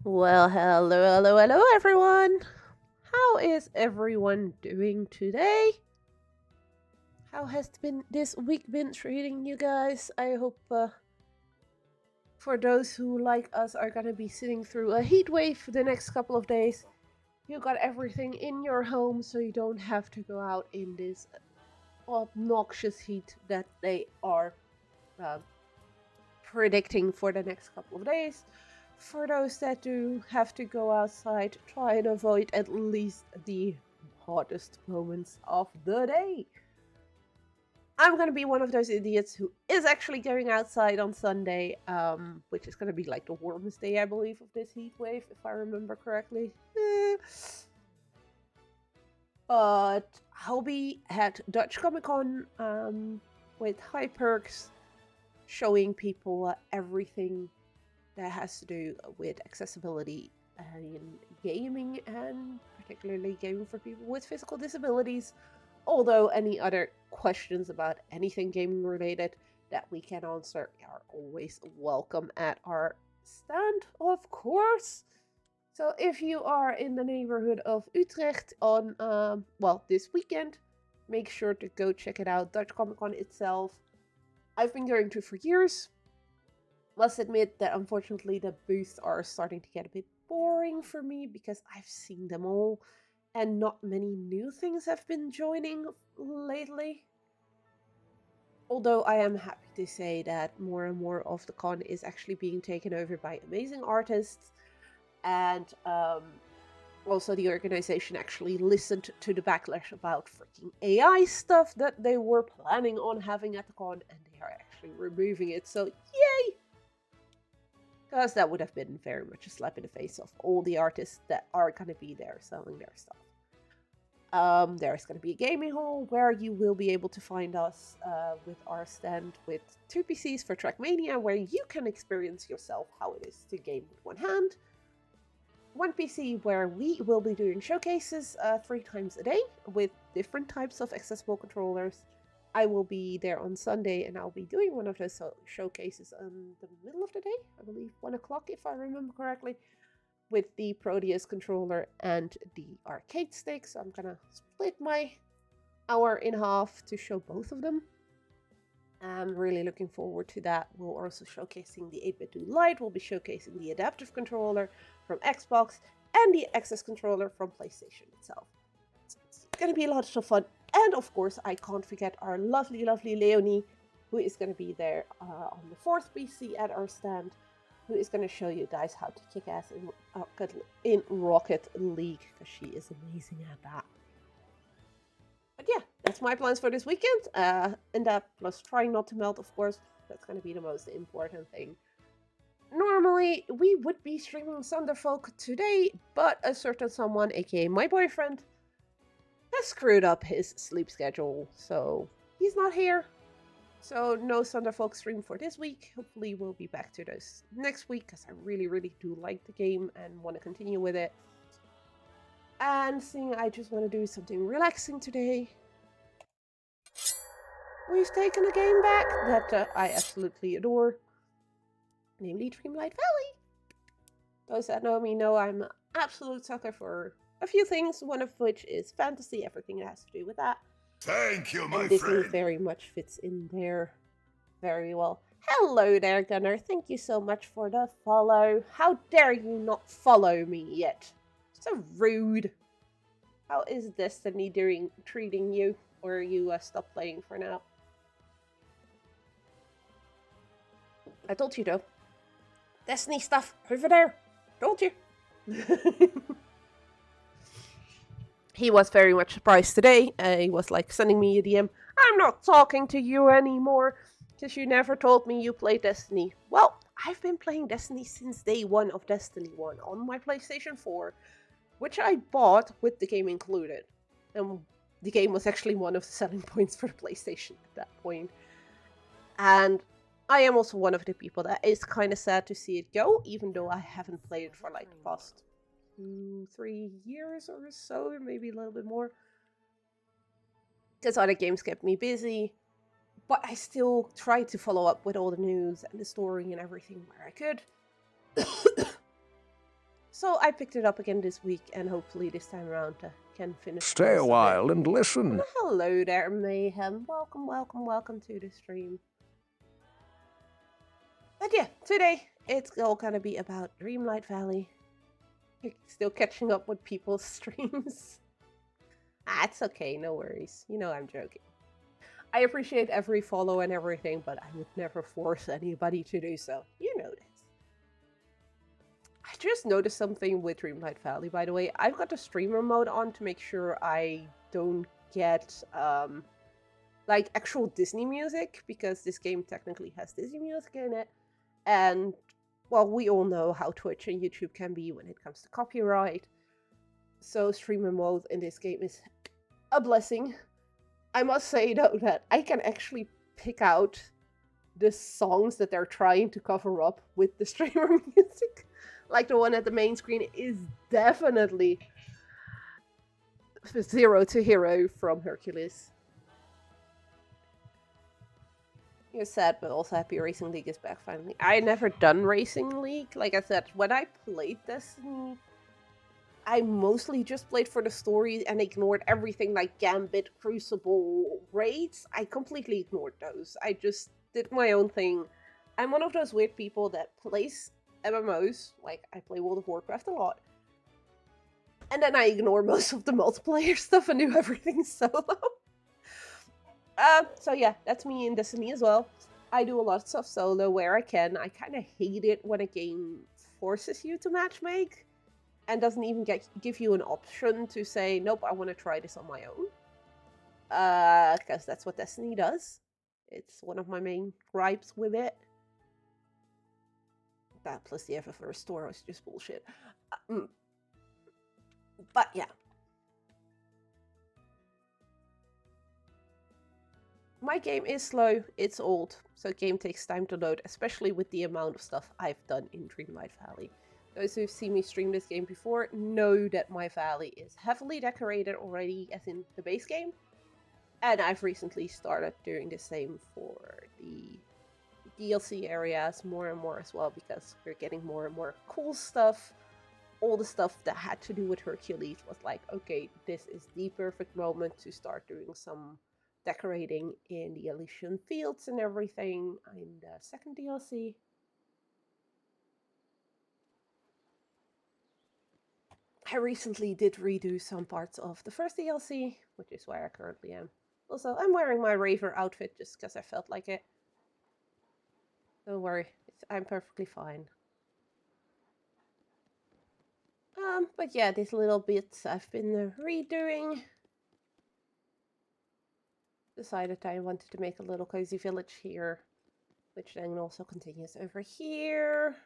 Well, hello, everyone. How is everyone doing today? How has been this week been treating you guys? I hope for those who, like us, are gonna be sitting through a heat wave for the next couple of days, you got everything in your home so you don't have to go out in this obnoxious heat that they are uh, predicting for the next couple of days. For those that do have to go outside, try and avoid at least the hottest moments of the day. I'm gonna be one of those idiots who is actually going outside on Sunday, which is gonna be like the warmest day, I believe, of this heat wave, if I remember correctly. But I'll be at Dutch Comic Con with high perks, showing people everything that has to do with accessibility in gaming and particularly gaming for people with physical disabilities. Although any other questions about anything gaming related that we can answer are always welcome at our stand, of course. So if you are in the neighborhood of Utrecht on, this weekend, make sure to go check it out. Dutch Comic Con itself, I've been going to for years. Must admit that unfortunately the booths are starting to get a bit boring for me because I've seen them all and not many new things have been joining lately. Although I am happy to say that more and more of the con is actually being taken over by amazing artists, and also the organization actually listened to the backlash about freaking AI stuff that they were planning on having at the con, and they are actually removing it. So yay! Because that would have been very much a slap in the face of all the artists that are going to be there selling their stuff. There's going to be a gaming hall where you will be able to find us with our stand with two PCs for Trackmania, where you can experience yourself how it is to game with one hand. One PC where we will be doing showcases 3 times a day with different types of accessible controllers. I will be there on Sunday and I'll be doing one of those showcases in the middle of the day, I believe 1 o'clock if I remember correctly, with the Proteus controller and the arcade stick. So I'm gonna split my hour in half to show both of them. I'm really looking forward to that. We're also showcasing the 8-bit Lite. We'll be showcasing the adaptive controller from Xbox and the Access controller from PlayStation itself. So it's going to be a lot of fun. And of course, I can't forget our lovely Leonie, who is going to be there on the 4th PC at our stand, who is going to show you guys how to kick ass in Rocket League, because she is amazing at that. But yeah, that's my plans for this weekend. And that plus trying not to melt, of course. That's going to be the most important thing. Normally, we would be streaming Thunderfolk today, but a certain someone, aka my boyfriend, has screwed up his sleep schedule, so he's not here. So no Thunderfolk stream for this week. Hopefully we'll be back to this next week, because I really do like the game and want to continue with it. And seeing I just want to do something relaxing today, we've taken a game back that I absolutely adore, namely Dreamlight Valley. Those that know me know I'm an absolute sucker for a few things, one of which is fantasy, everything that has to do with that. Thank you, my And Disney friend. very much fits in there very well. Hello there, Gunnar. Thank you so much for the follow. How dare you not follow me yet? So rude. How is Destiny treating you? Or you stop playing for now? I told you though. Destiny stuff over there. Told you. He was very much surprised today. He was like sending me a DM. I'm not talking to you anymore because you never told me you played Destiny. Well, I've been playing Destiny since day one of Destiny 1 on my PlayStation 4, which I bought with the game included. And the game was actually one of the selling points for the PlayStation at that point. And I am also one of the people that is kind of sad to see it go, even though I haven't played it for like the past 2-3 years or so, maybe a little bit more. Because other games kept me busy. But I still tried to follow up with all the news and the story and everything where I could. So I picked it up again this week, and hopefully this time around can finish the Stay rest a of it. while and And listen. hello there, Mayhem. Welcome, welcome, welcome to the stream. But yeah, today it's all gonna be about Dreamlight Valley. Still catching up with people's streams. It's okay, no worries. You know I'm joking. I appreciate every follow and everything, but I would never force anybody to do so. You know this. I just noticed something with Dreamlight Valley, by the way. I've got the streamer mode on to make sure I don't get like actual Disney music, because this game technically has Disney music in it. And well, we all know how Twitch and YouTube can be when it comes to copyright. So streamer mode in this game is a blessing. I must say though that I can actually pick out the songs that they're trying to cover up with the streamer music. Like the one at the main screen is definitely Zero to Hero from Hercules. You're sad, but also happy Racing League is back finally. I never done Racing League. Like I said, when I played Destiny, I mostly just played for the story and ignored everything like Gambit, Crucible, Raids. I completely ignored those. I just did my own thing. I'm one of those weird people that plays MMOs, like I play World of Warcraft a lot, and then I ignore most of the multiplayer stuff and do everything solo. So yeah, that's me in Destiny as well. I do a lot of stuff solo where I can. I kind of hate it when a game forces you to matchmake and doesn't even give you an option to say, nope, I want to try this on my own. Because that's what Destiny does. It's one of my main gripes with it. That plus the FF store is just bullshit. But yeah. My game is slow, it's old, so game takes time to load, especially with the amount of stuff I've done in Dreamlight Valley. Those who've seen me stream this game before know that my valley is heavily decorated already, as in the base game. And I've recently started doing the same for the DLC areas more and more as well, because we're getting more and more cool stuff. All the stuff that had to do with Hercules was like, okay, this is the perfect moment to start doing some decorating in the Elysian Fields and everything in the second DLC. I recently did redo some parts of the first DLC, which is where I currently am. Also, I'm wearing my Raver outfit just because I felt like it. Don't worry, I'm perfectly fine. But yeah, these little bits I've been redoing. Decided I wanted to make a little cozy village here, which then also continues over here.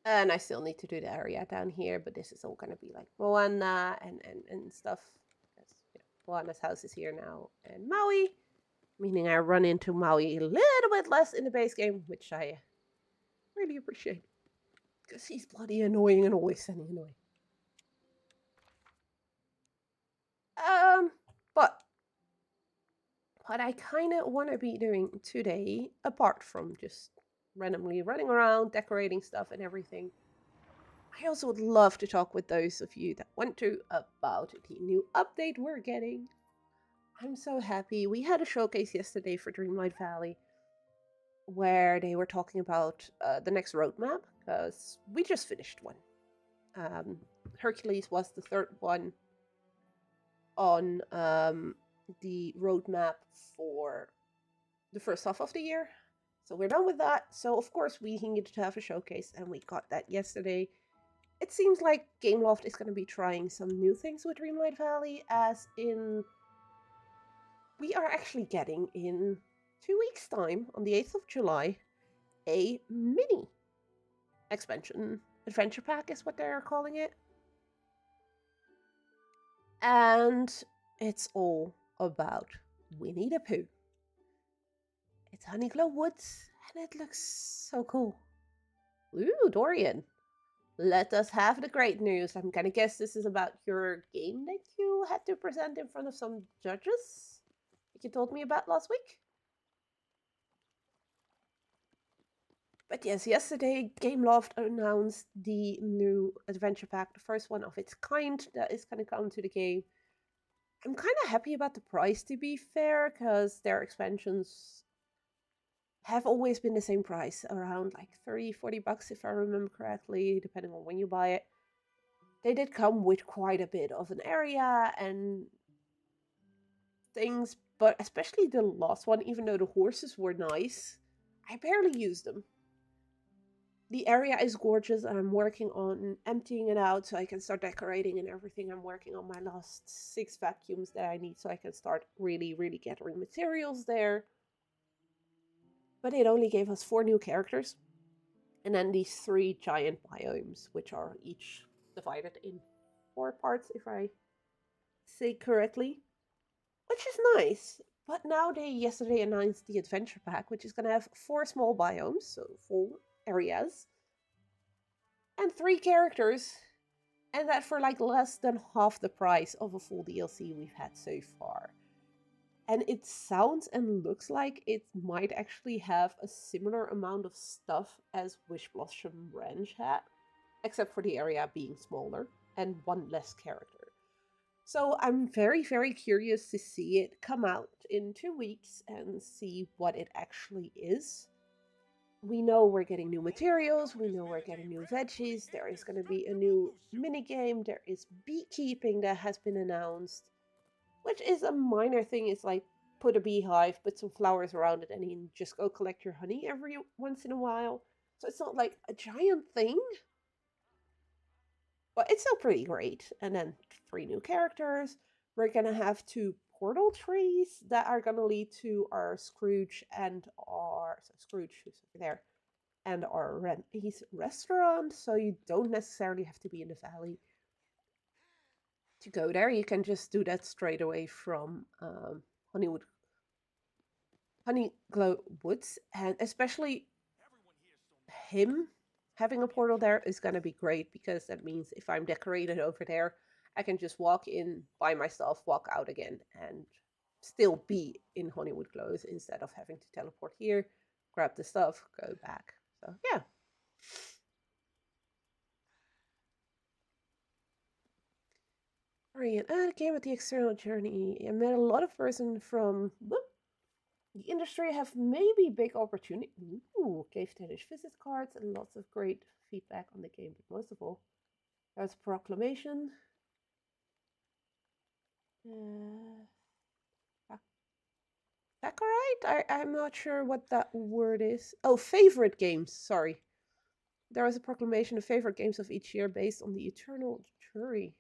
And I still need to do the area down here, but this is all going to be like Moana and stuff. Because Moana's house is here now, and Maui, meaning I run into Maui a little bit less in the base game, which I really appreciate. Because he's bloody annoying and always sending annoying. But what I kind of want to be doing today, apart from just randomly running around, decorating stuff and everything, I also would love to talk with those of you that want to about the new update we're getting. I'm so happy. We had a showcase yesterday for Dreamlight Valley where they were talking about the next roadmap, because we just finished one. Hercules was the third one on the roadmap for the first half of the year. So we're done with that. So of course we needed to have a showcase, and we got that yesterday. It seems like Gameloft is going to be trying some new things with Dreamlight Valley, as in we are actually getting in 2 weeks' time, on the 8th of July, a mini expansion. Adventure pack is what they're calling it. And it's all about Winnie the Pooh. It's Honeyglow Woods, and it looks so cool. Ooh, Dorian. Let us have the great news. I'm gonna guess this is about your game that you had to present in front of some judges that you told me about last week. But yes, yesterday Gameloft announced the new adventure pack, the first one of its kind that is going to come to the game. I'm kind of happy about the price, to be fair, because their expansions have always been the same price, around like 30-40 bucks if I remember correctly, depending on when you buy it. They did come with quite a bit of an area and things, but especially the last one, even though the horses were nice, I barely used them. The area is gorgeous, and I'm working on emptying it out so I can start decorating and everything. I'm working on my last 6 vacuums that I need so I can start really, really gathering materials there. But it only gave us 4 new characters, and then these 3 giant biomes, which are each divided in 4 parts, if I say correctly, which is nice. But now they yesterday announced the adventure pack, which is going to have 4 small biomes, so full areas, and 3 characters, and that for like less than half the price of a full DLC we've had so far. And it sounds and looks like it might actually have a similar amount of stuff as Wish Blossom Ranch had, except for the area being smaller and 1 less character. So I'm very, very curious to see it come out in 2 weeks and see what it actually is. We know we're getting new materials, we know we're getting new veggies, there is going to be a new mini game, there is beekeeping that has been announced, which is a minor thing. It's like put a beehive, put some flowers around it, and you just go collect your honey every once in a while. So it's not like a giant thing, but it's still pretty great. And then 3 new characters. We're gonna have 2 portal trees that are gonna lead to our Scrooge and our Scrooge, who's over there, and our his restaurant. So you don't necessarily have to be in the valley to go there. You can just do that straight away from Honeywood Honeyglow Woods, and especially him having a portal there is going to be great because that means if I'm decorated over there, I can just walk in, buy my stuff, walk out again, and still be in Honeywood Close instead of having to teleport here, grab the stuff, go back. So yeah. Alright, game with the external journey. I met a lot of person from the industry have maybe big opportunity. Ooh, gave Danish visit cards and lots of great feedback on the game. But most of all, there's a proclamation. Saccharite? I'm not sure what that word is. Oh, favorite games. Sorry. There was a proclamation of favorite games of each year based on the eternal jury.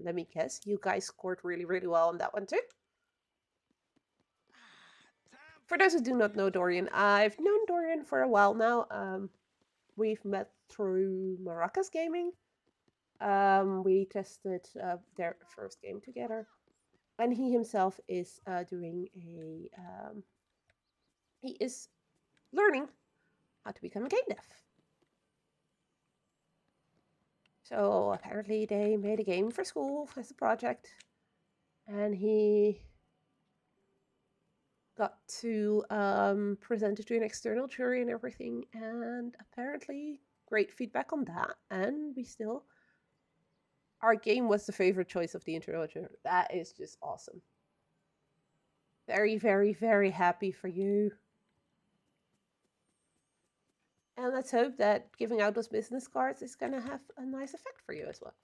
Let me guess. You guys scored really, really well on that one too. For those who do not know Dorian, I've known Dorian for a while now. We've met through Maracas Gaming. We tested their first game together, and he himself is doing a. He is learning how to become a game dev. So apparently they made a game for school as a project, and he got to present it to an external jury and everything, and apparently great feedback on that. And we still, our game was the favorite choice of the internal jury. That is just awesome. Very, very, very happy for you. And let's hope that giving out those business cards is gonna have a nice effect for you as well.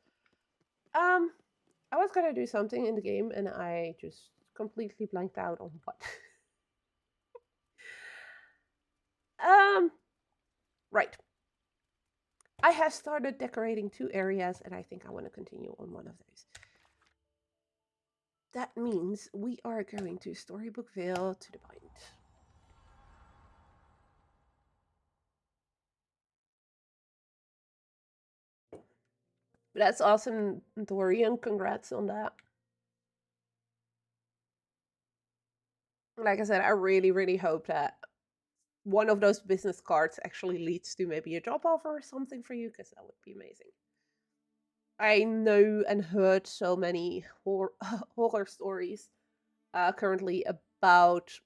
I was gonna do something in the game and I just completely blanked out on what. Right. I have started decorating 2 areas and I think I want to continue on one of those. That means we are going to Storybookville to the point. That's awesome, Dorian. Congrats on that. Like I said, I really, really hope that one of those business cards actually leads to maybe a job offer or something for you, because that would be amazing. I know and heard so many horror stories currently about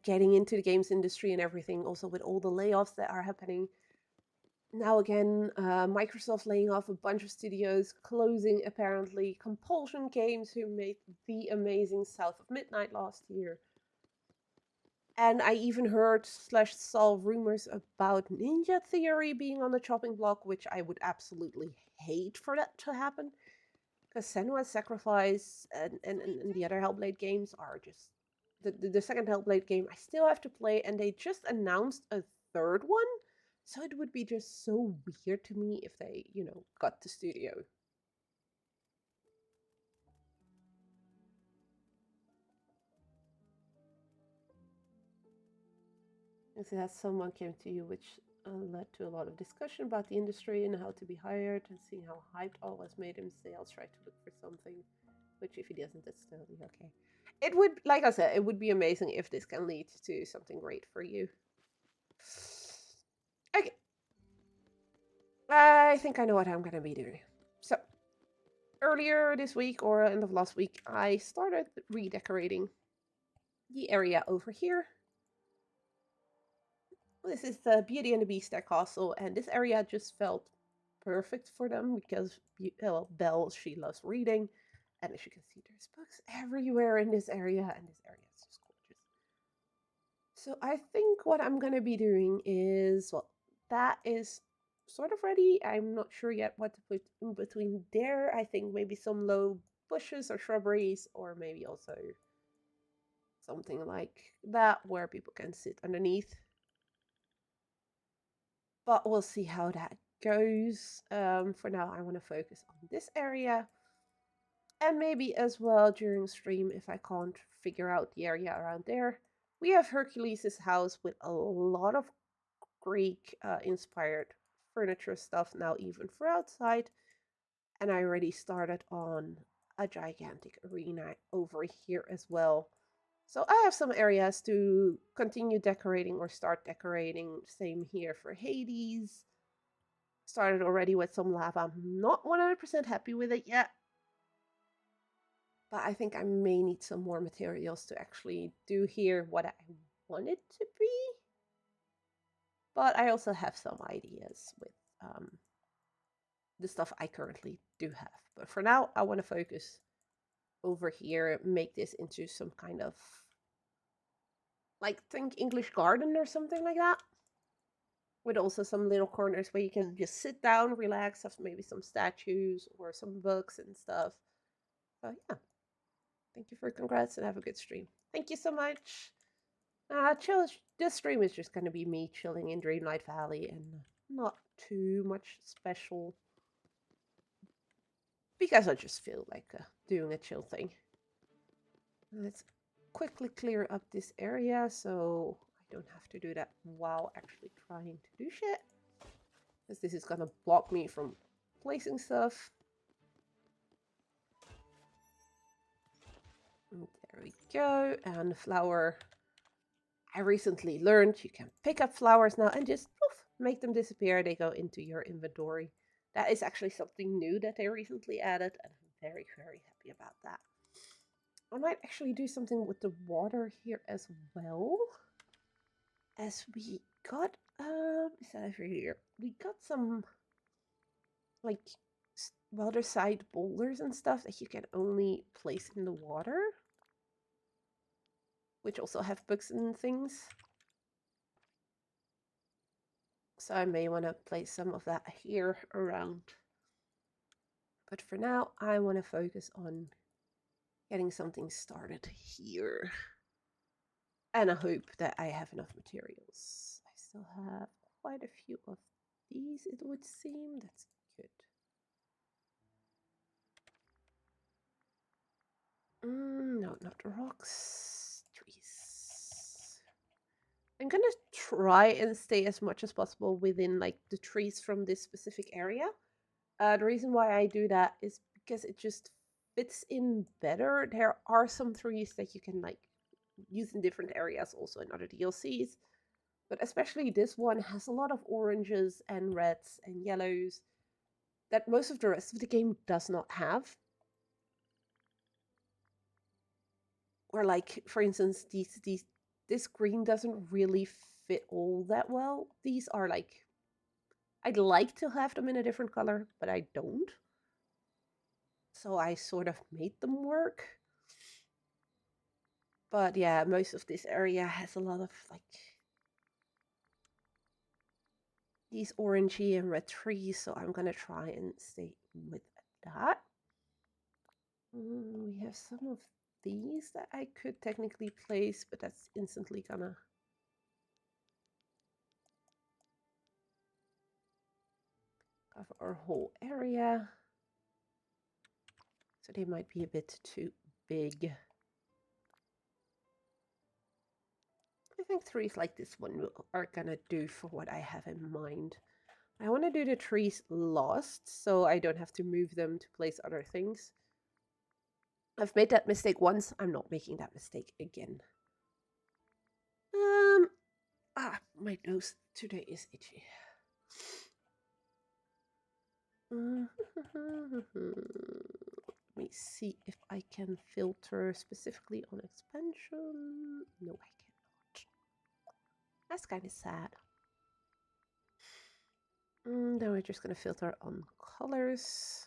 getting into the games industry and everything, also with all the layoffs that are happening. Now again, Microsoft laying off a bunch of studios, closing apparently Compulsion Games, who made the amazing South of Midnight last year. And I even heard slash saw rumors about Ninja Theory being on the chopping block, which I would absolutely hate for that to happen. Because Senua's Sacrifice and the other Hellblade games are just the second Hellblade game I still have to play, and they just announced a third one. So it would be just so weird to me if they, got the studio. And so that someone came to you, which led to a lot of discussion about the industry and how to be hired, and seeing how hyped all was made him say, I'll try to look for something. Which, if he doesn't, that's totally okay. It would, like I said, it would be amazing if this can lead to something great for you. Okay. I think I know what I'm going to be doing. So, earlier this week or end of last week, I started redecorating the area over here. This is the Beauty and the Beast at Castle, and this area just felt perfect for them because, well, Belle, she loves reading, and as you can see, there's books everywhere in this area, and this area is just gorgeous. So I think what I'm gonna be doing is, well, that is sort of ready. I'm not sure yet what to put in between there. I think maybe some low bushes or shrubberies, or maybe also something like that where people can sit underneath. But we'll see how that goes. For now, I want to focus on this area. And maybe as well during stream, if I can't figure out the area around there. We have Hercules' house with a lot of Greek inspired furniture stuff now, even for outside. And I already started on a gigantic arena over here as well. So I have some areas to continue decorating or start decorating. Same here for Hades. Started already with some lava. I'm not 100% happy with it yet. But I think I may need some more materials to actually do here what I want it to be. But I also have some ideas with the stuff I currently do have. But for now, I want to focus over here, make this into some kind of, like, think English garden or something like that. With also some little corners where you can just sit down, relax, have maybe some statues or some books and stuff. So yeah, thank you for congrats and have a good stream. Thank you so much. Chill. This stream is just gonna be me chilling in Dreamlight Valley and not too much special because I just feel like doing a chill thing. Let's quickly clear up this area so I don't have to do that while actually trying to do shit. Because this is gonna block me from placing stuff. And there we go. And the flower. I recently learned you can pick up flowers now and just poof, make them disappear. They go into your inventory. That is actually something new that they recently added, and I'm very, very happy about that. I might actually do something with the water here as well. As we got, is that over here? We got some, like, water side boulders and stuff that you can only place in the water. Which also have books and things. So I may want to place some of that here around. But for now, I want to focus on getting something started here. And I hope that I have enough materials. I still have quite a few of these, it would seem. That's good. No, not rocks. Trees. I'm gonna try and stay as much as possible within like the trees from this specific area. The reason why I do that is because it just fits in better. There are some trees that you can like use in different areas, also in other DLCs. But especially this one has a lot of oranges and reds and yellows that most of the rest of the game does not have. Or like, for instance, these this green doesn't really fit all that well. These are like, I'd like to have them in a different color, but I don't. So I sort of made them work. But yeah, most of this area has a lot of like these orangey and red trees, so I'm gonna try and stay with that. We have some of these that I could technically place, but that's instantly gonna cover our whole area. So they might be a bit too big. I think trees like this one are gonna do for what I have in mind. I want to do the trees last, so I don't have to move them to place other things. I've made that mistake once. I'm not making that mistake again. My nose today is itchy. Let me see if I can filter specifically on expansion. No, I cannot. That's kind of sad. Then we're just going to filter on colors.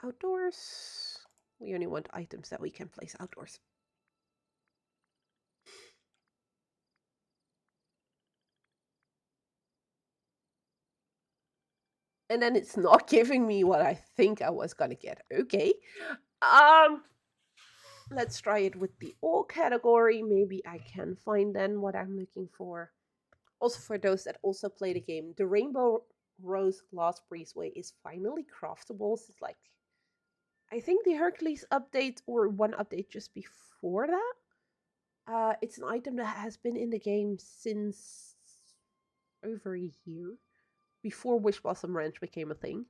Outdoors. We only want items that we can place outdoors. And then it's not giving me what I think I was gonna get. Okay. Let's try it with the all category. Maybe I can find then what I'm looking for. Also, for those that also play the game, the Rainbow Rose Glass Breezeway is finally craftable. So it's like, I think the Hercules update or one update just before that. It's an item that has been in the game since over a year, before Wish Blossom Ranch became a thing.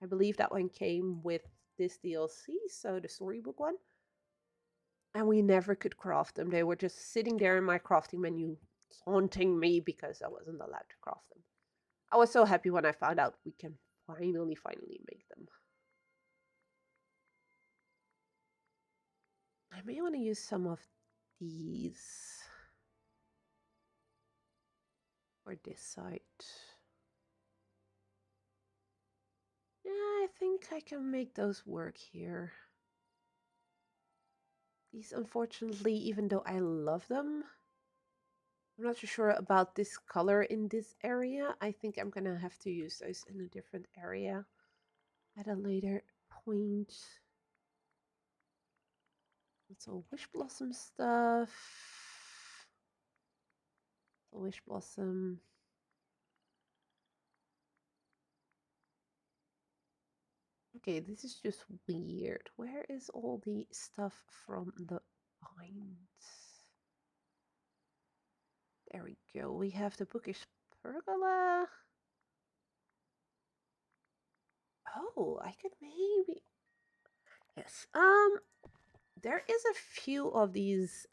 I believe that one came with this DLC, so the storybook one. And we never could craft them. They were just sitting there in my crafting menu, taunting me because I wasn't allowed to craft them. I was so happy when I found out we can finally make them. I may want to use some of these for this site. Yeah, I think I can make those work here. These, unfortunately, even though I love them, I'm not so sure about this color in this area. I think I'm gonna have to use those in a different area at a later point. It's all Wish Blossom stuff. Wish Blossom. Okay, this is just weird. Where is all the stuff from the vines? There we go. We have the bookish pergola. Oh, I could maybe. Yes. There is a few of these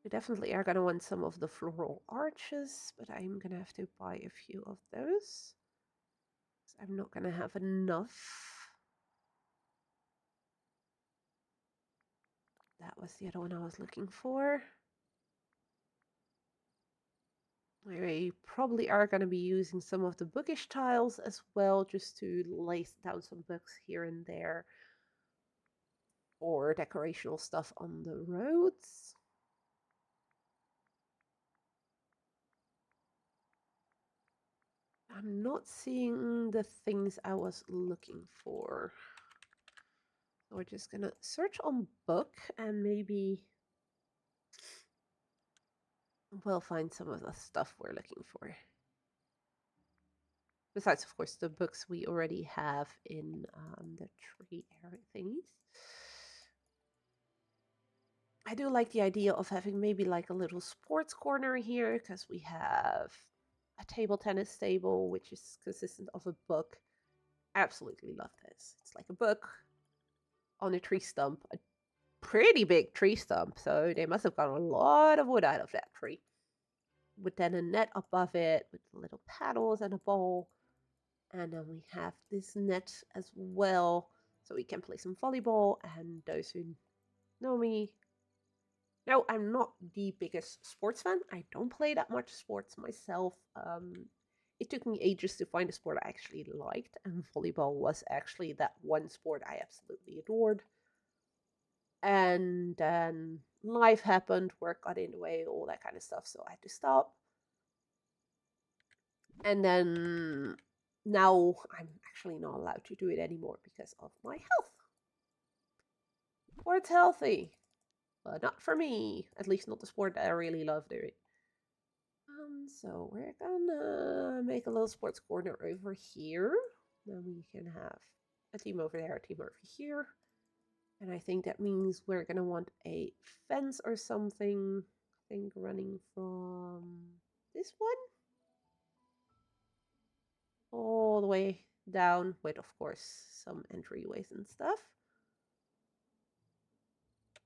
we definitely are gonna want some of the floral arches, but I'm gonna have to buy a few of those. I'm not gonna have enough. That was the other one I was looking for. We probably are going to be using some of the bookish tiles as well, just to lay down some books here and there, or decorational stuff on the roads. I'm not seeing the things I was looking for. So we're just going to search on book and maybe we'll find some of the stuff we're looking for. Besides, of course, the books we already have in the tree area thingies. I do like the idea of having maybe like a little sports corner here, because we have a table tennis table, which is consistent of a book. I absolutely love this. It's like a book on a tree stump, a pretty big tree stump, so they must have got a lot of wood out of that tree. with then a net above it with little paddles and a ball. And then we have this net as well, so we can play some volleyball. And those who know me know I'm not the biggest sports fan. I don't play that much sports myself. It took me ages to find a sport I actually liked, and volleyball was actually that one sport I absolutely adored. And then life happened, work got in the way, all that kind of stuff, so I had to stop. And then now I'm actually not allowed to do it anymore because of my health. Sport's healthy, but not for me. At least not the sport that I really love doing. So we're gonna make a little sports corner over here. Then we can have a team over there, a team over here. And I think that means we're gonna want a fence or something. I think running from this one all the way down with, of course, some entryways and stuff.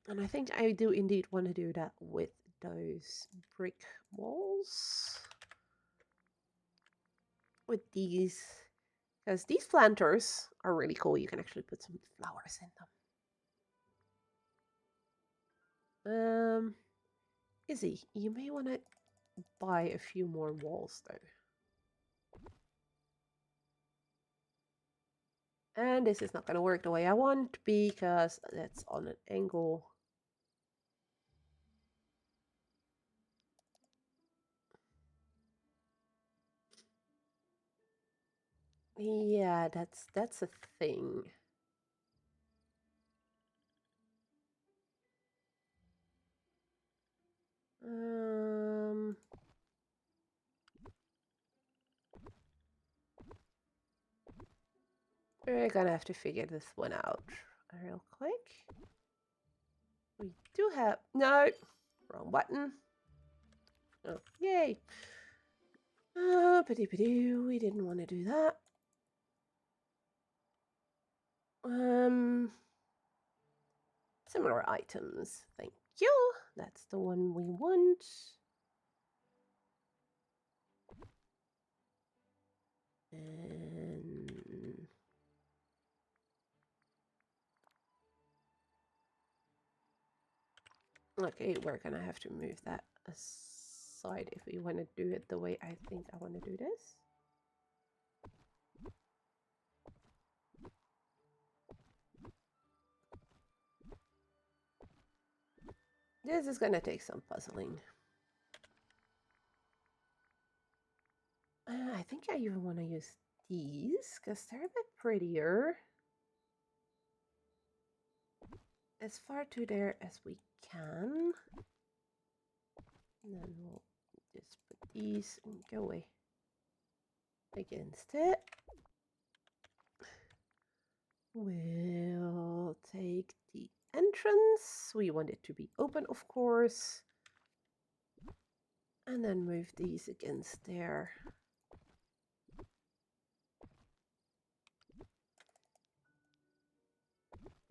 And I think I do indeed want to do that with those brick walls. With these, because these planters are really cool. You can actually put some flowers in them. Izzy, you may want to buy a few more walls though. And this is not going to work the way I want because that's on an angle. Yeah, that's a thing. We're gonna have to figure this one out real quick. We do have... No! Wrong button. Oh, yay! We didn't want to do that. Similar items. Thank you. That's the one we want. And... Okay, we're gonna have to move that aside if we want to do it the way I think I want to do this. This is gonna take some puzzling. I think I even want to use these because they're a bit prettier. As far to there as we can. And then we'll just put these and go away against it. We'll take the entrance. We want it to be open, of course. And then move these against there.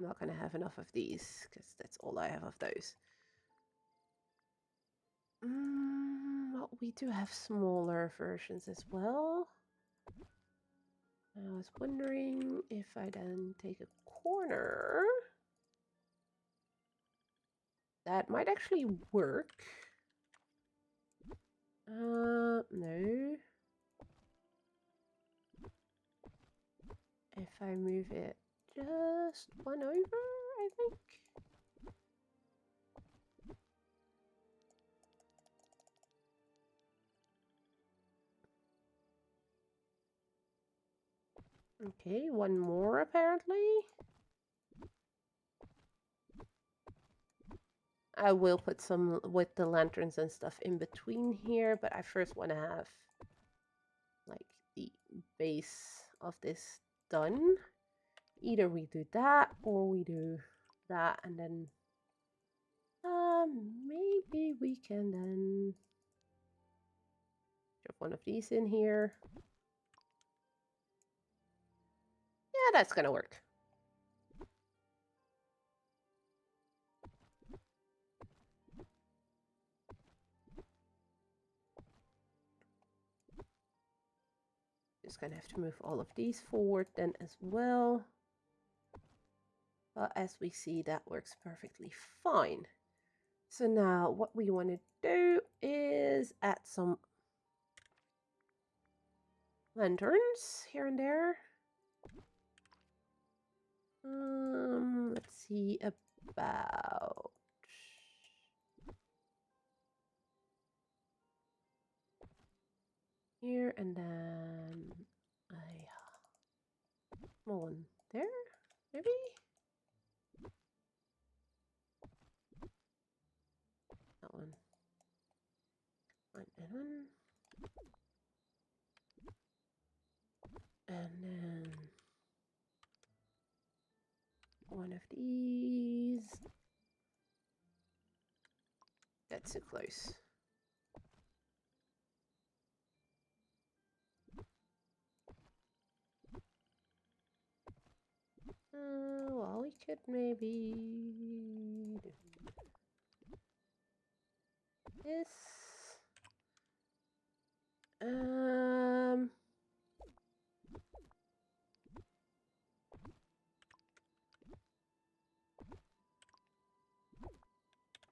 I'm not going to have enough of these because that's all I have of those. Well, we do have smaller versions as well. I was wondering if I then take a corner. That might actually work. No. If I move it just one over, I think. Okay, one more apparently. I will put some with the lanterns and stuff in between here, but I first want to have like the base of this done. Either we do that or we do that, and then maybe we can then drop one of these in here. Yeah, that's gonna work. Just gonna have to move all of these forward then as well. But as we see, that works perfectly fine. So now what we want to do is add some lanterns here and there. Let's see about here, and then a small one there, maybe. That one. And one. And then one of these. That's too close. Well, we could maybe do this.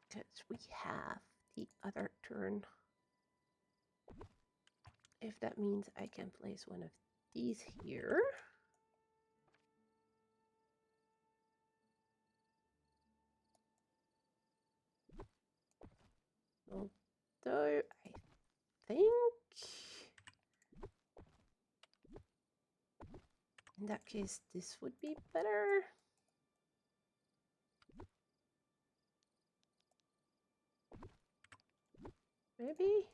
Because we have the other turn. If that means I can place one of these here. Although I think in that case this would be better. Maybe.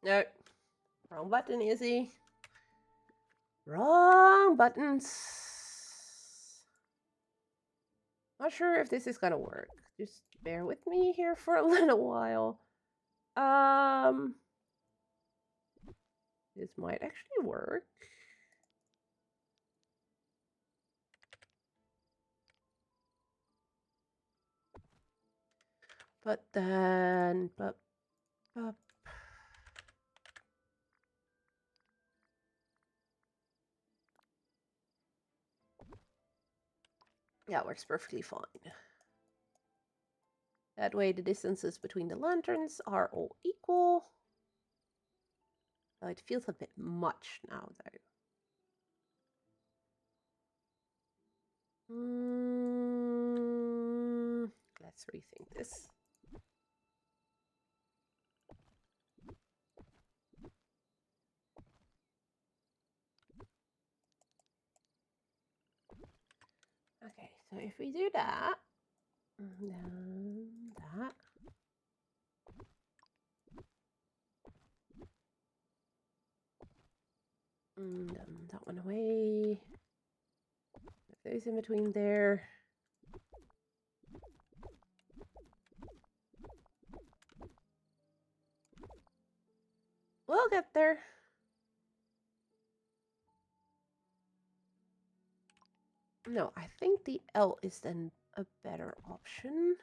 No. Wrong button, Izzy. Wrong buttons. Not sure if this is gonna work. Just bear with me here for a little while. This might actually work. But then, yeah, it works perfectly fine. That way the distances between the lanterns are all equal. It feels a bit much now, though. Let's rethink this. Okay, so if we do that, and then that. And then that one away. Put those in between there. We'll get there. No, I think the L is then a better option.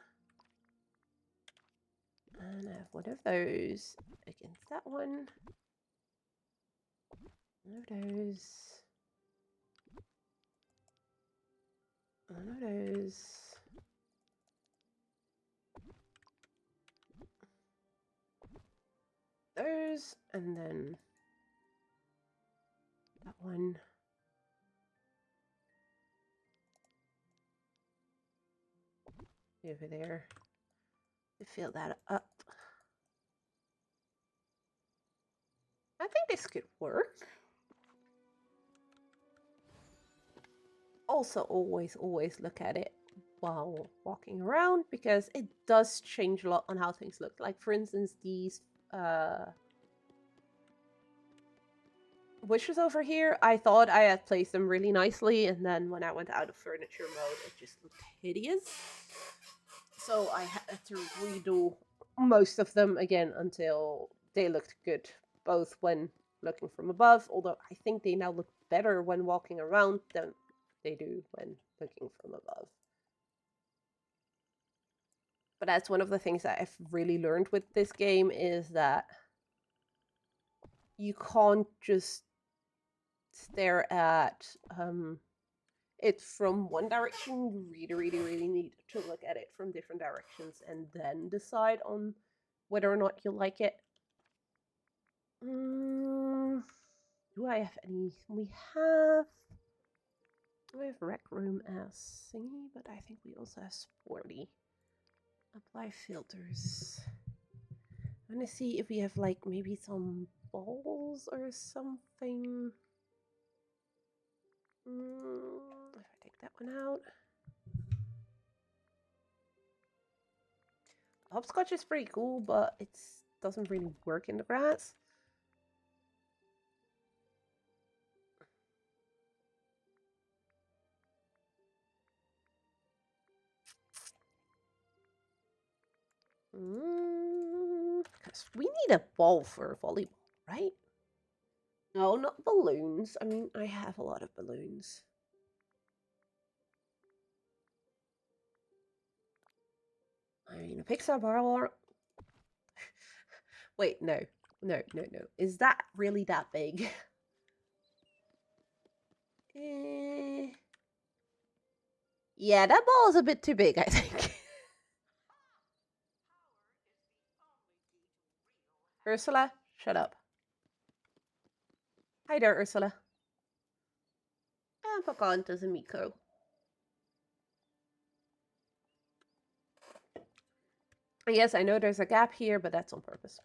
And I have one of those against that one. One of those. One of those. Those, and then that one. Over there to fill that up. I think this could work. Also, always look at it while walking around, because it does change a lot on how things look. Like, for instance, these bushes over here, I thought I had placed them really nicely, and then when I went out of furniture mode, it just looked hideous. So I had to redo most of them again until they looked good, both when looking from above, although I think they now look better when walking around than they do when looking from above. But that's one of the things that I've really learned with this game is that you can't just stare at it from one direction. You really need to look at it from different directions and then decide on whether or not you like it. Do I have any? We have Rec Room as thingy, but I think we also have Sporty. Apply filters. I'm gonna see if we have like maybe some balls or something. If I take that one out. Hopscotch is pretty cool, but it doesn't really work in the grass. Because we need a ball for volleyball, right? No, not balloons. I mean, I have a lot of balloons. I mean, a Pixar ball. Wait, no. Is that really that big? Yeah, that ball is a bit too big, I think. Ursula, shut up. Hi there, Ursula. And Pocahontas and Miko. Yes, I know there's a gap here, but that's on purpose.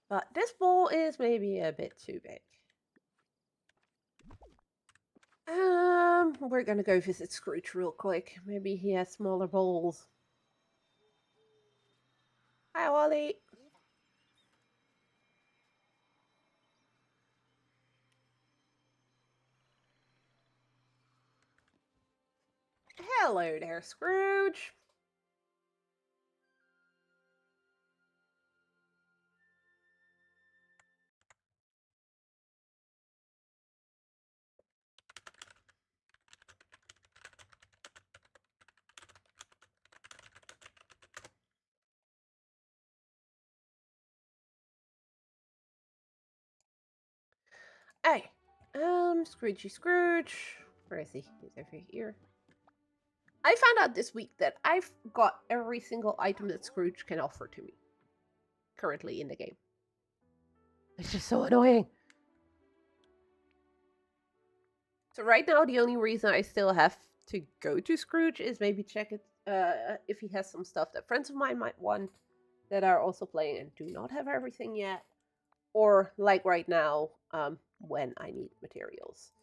But this ball is maybe a bit too big. We're gonna go visit Scrooge real quick. Maybe he has smaller balls. Hi, Wally. Hello there, Scrooge. Hey, Scroogey Scrooge. Where is he? He's over here. I found out this week that I've got every single item that Scrooge can offer to me currently in the game. It's just so annoying. So right now, the only reason I still have to go to Scrooge is maybe check it if he has some stuff that friends of mine might want that are also playing and do not have everything yet. Or like right now, when I need materials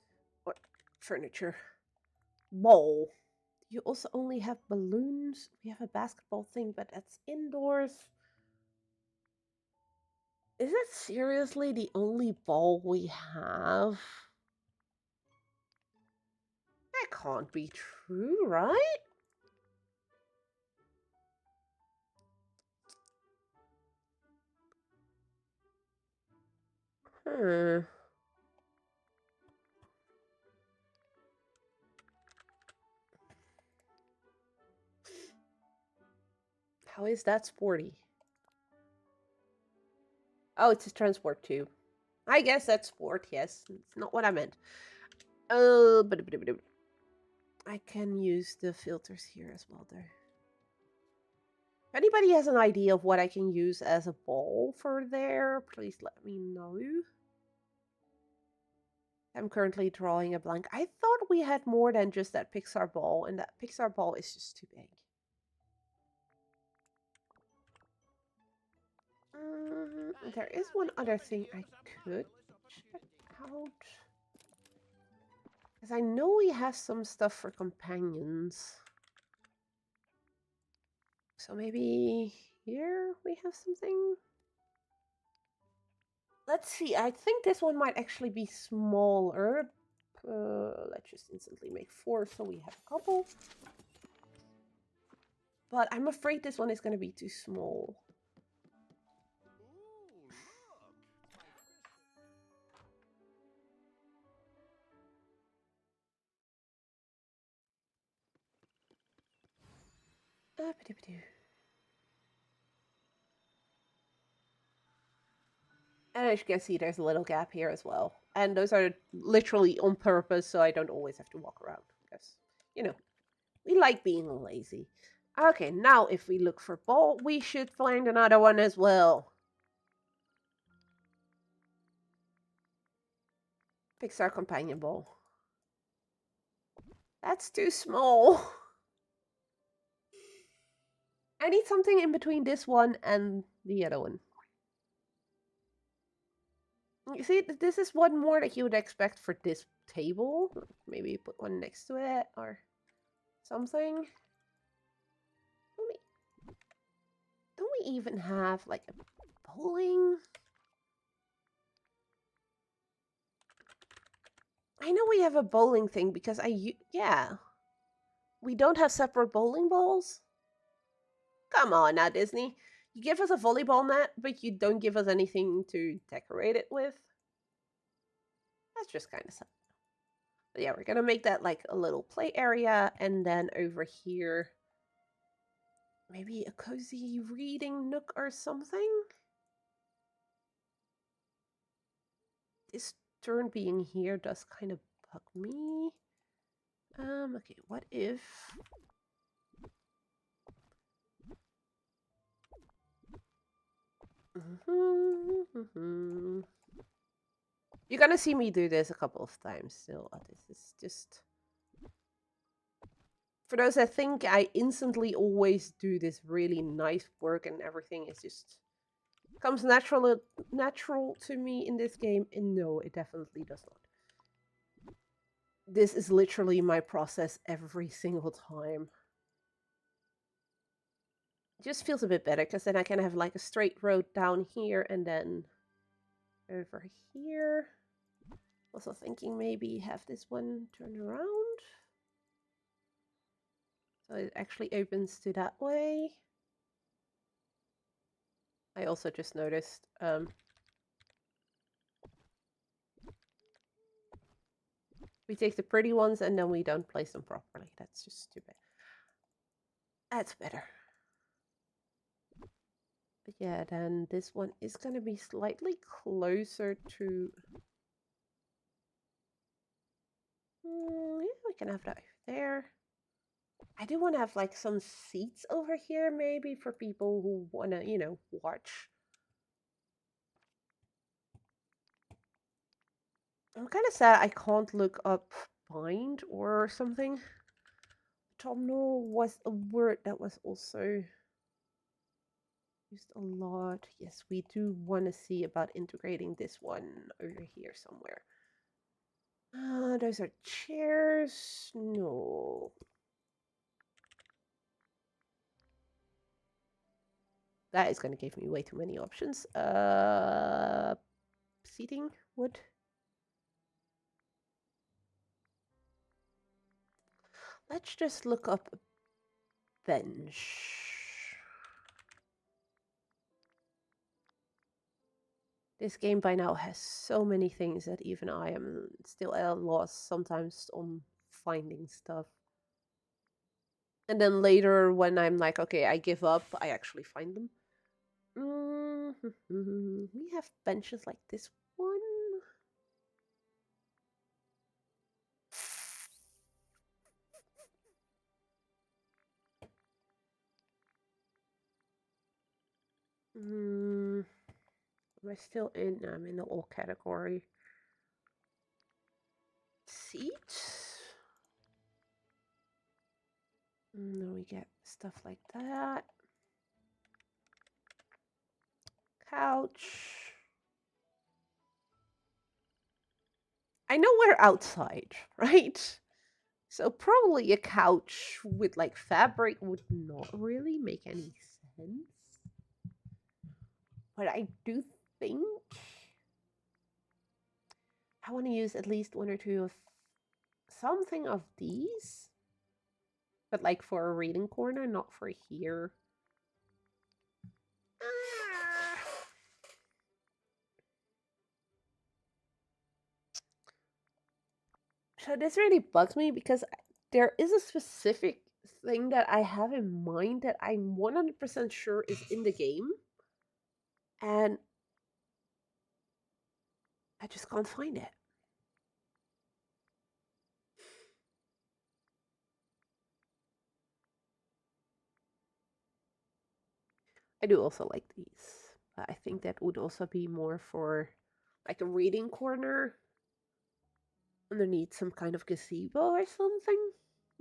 or furniture. Bowl. You also only have balloons. We have a basketball thing, but that's indoors. Is that seriously the only ball we have? That can't be true, right? How is that sporty? Oh, it's a transport too. I guess that's sport, yes. It's not what I meant. Oh, but I can use the filters here as well, though. If anybody has an idea of what I can use as a ball for there, please let me know. I'm currently drawing a blank. I thought we had more than just that Pixar ball, and that Pixar ball is just too big. There is one other thing I could check out. Because I know we have some stuff for companions. So maybe here we have something? Let's see. I think this one might actually be smaller. Let's just instantly make 4 so we have a couple. But I'm afraid this one is going to be too small. And as you can see, there's a little gap here as well. And those are literally on purpose, so I don't always have to walk around. Because, you know, we like being lazy. Okay, now if we look for ball, we should find another one as well. Pixar companion ball. That's too small. I need something in between this one and the other one. You see, this is one more that you would expect for this table. Maybe put one next to it or something. Don't we even have like a bowling? I know we have a bowling thing because yeah. We don't have separate bowling balls? Come on now, Disney. You give us a volleyball net, but you don't give us anything to decorate it with. That's just kind of sad. But yeah, we're gonna make that like a little play area, and then over here, maybe a cozy reading nook or something. This turn being here does kind of bug me. Okay, what if... You're gonna see me do this a couple of times still. This is just... For those that think I instantly always do this really nice work and everything is just... comes natural to me in this game, and no, it definitely does not. This is literally my process every single time. It just feels a bit better, because then I can have like a straight road down here and then over here. Also thinking maybe have this one turn around. So it actually opens to that way. I also just noticed we take the pretty ones and then we don't place them properly. That's just stupid. That's better. But yeah, then this one is going to be slightly closer to... yeah, we can have that there. I do want to have like some seats over here maybe for people who want to, you know, watch. I'm kind of sad I can't look up bind or something. Autumnal was a word that was also used a lot. Yes, we do want to see about integrating this one over here somewhere. Those are chairs. No. That is going to give me way too many options. Seating wood. Let's just look up a bench. This game by now has so many things that even I am still at a loss sometimes on finding stuff. And then later when I'm like, okay, I give up, I actually find them. We have benches like this one. Am I still in? No, I'm in the all category. Seats. Then we get stuff like that. Couch. I know we're outside, right? So probably a couch with like fabric would not really make any sense. But I do think I want to use at least one or two of something of these. But like for a reading corner, not for here. So this really bugs me because there is a specific thing that I have in mind that I'm 100% sure is in the game, and I just can't find it. I do also like these, but I think that would also be more for like a reading corner underneath some kind of gazebo or something,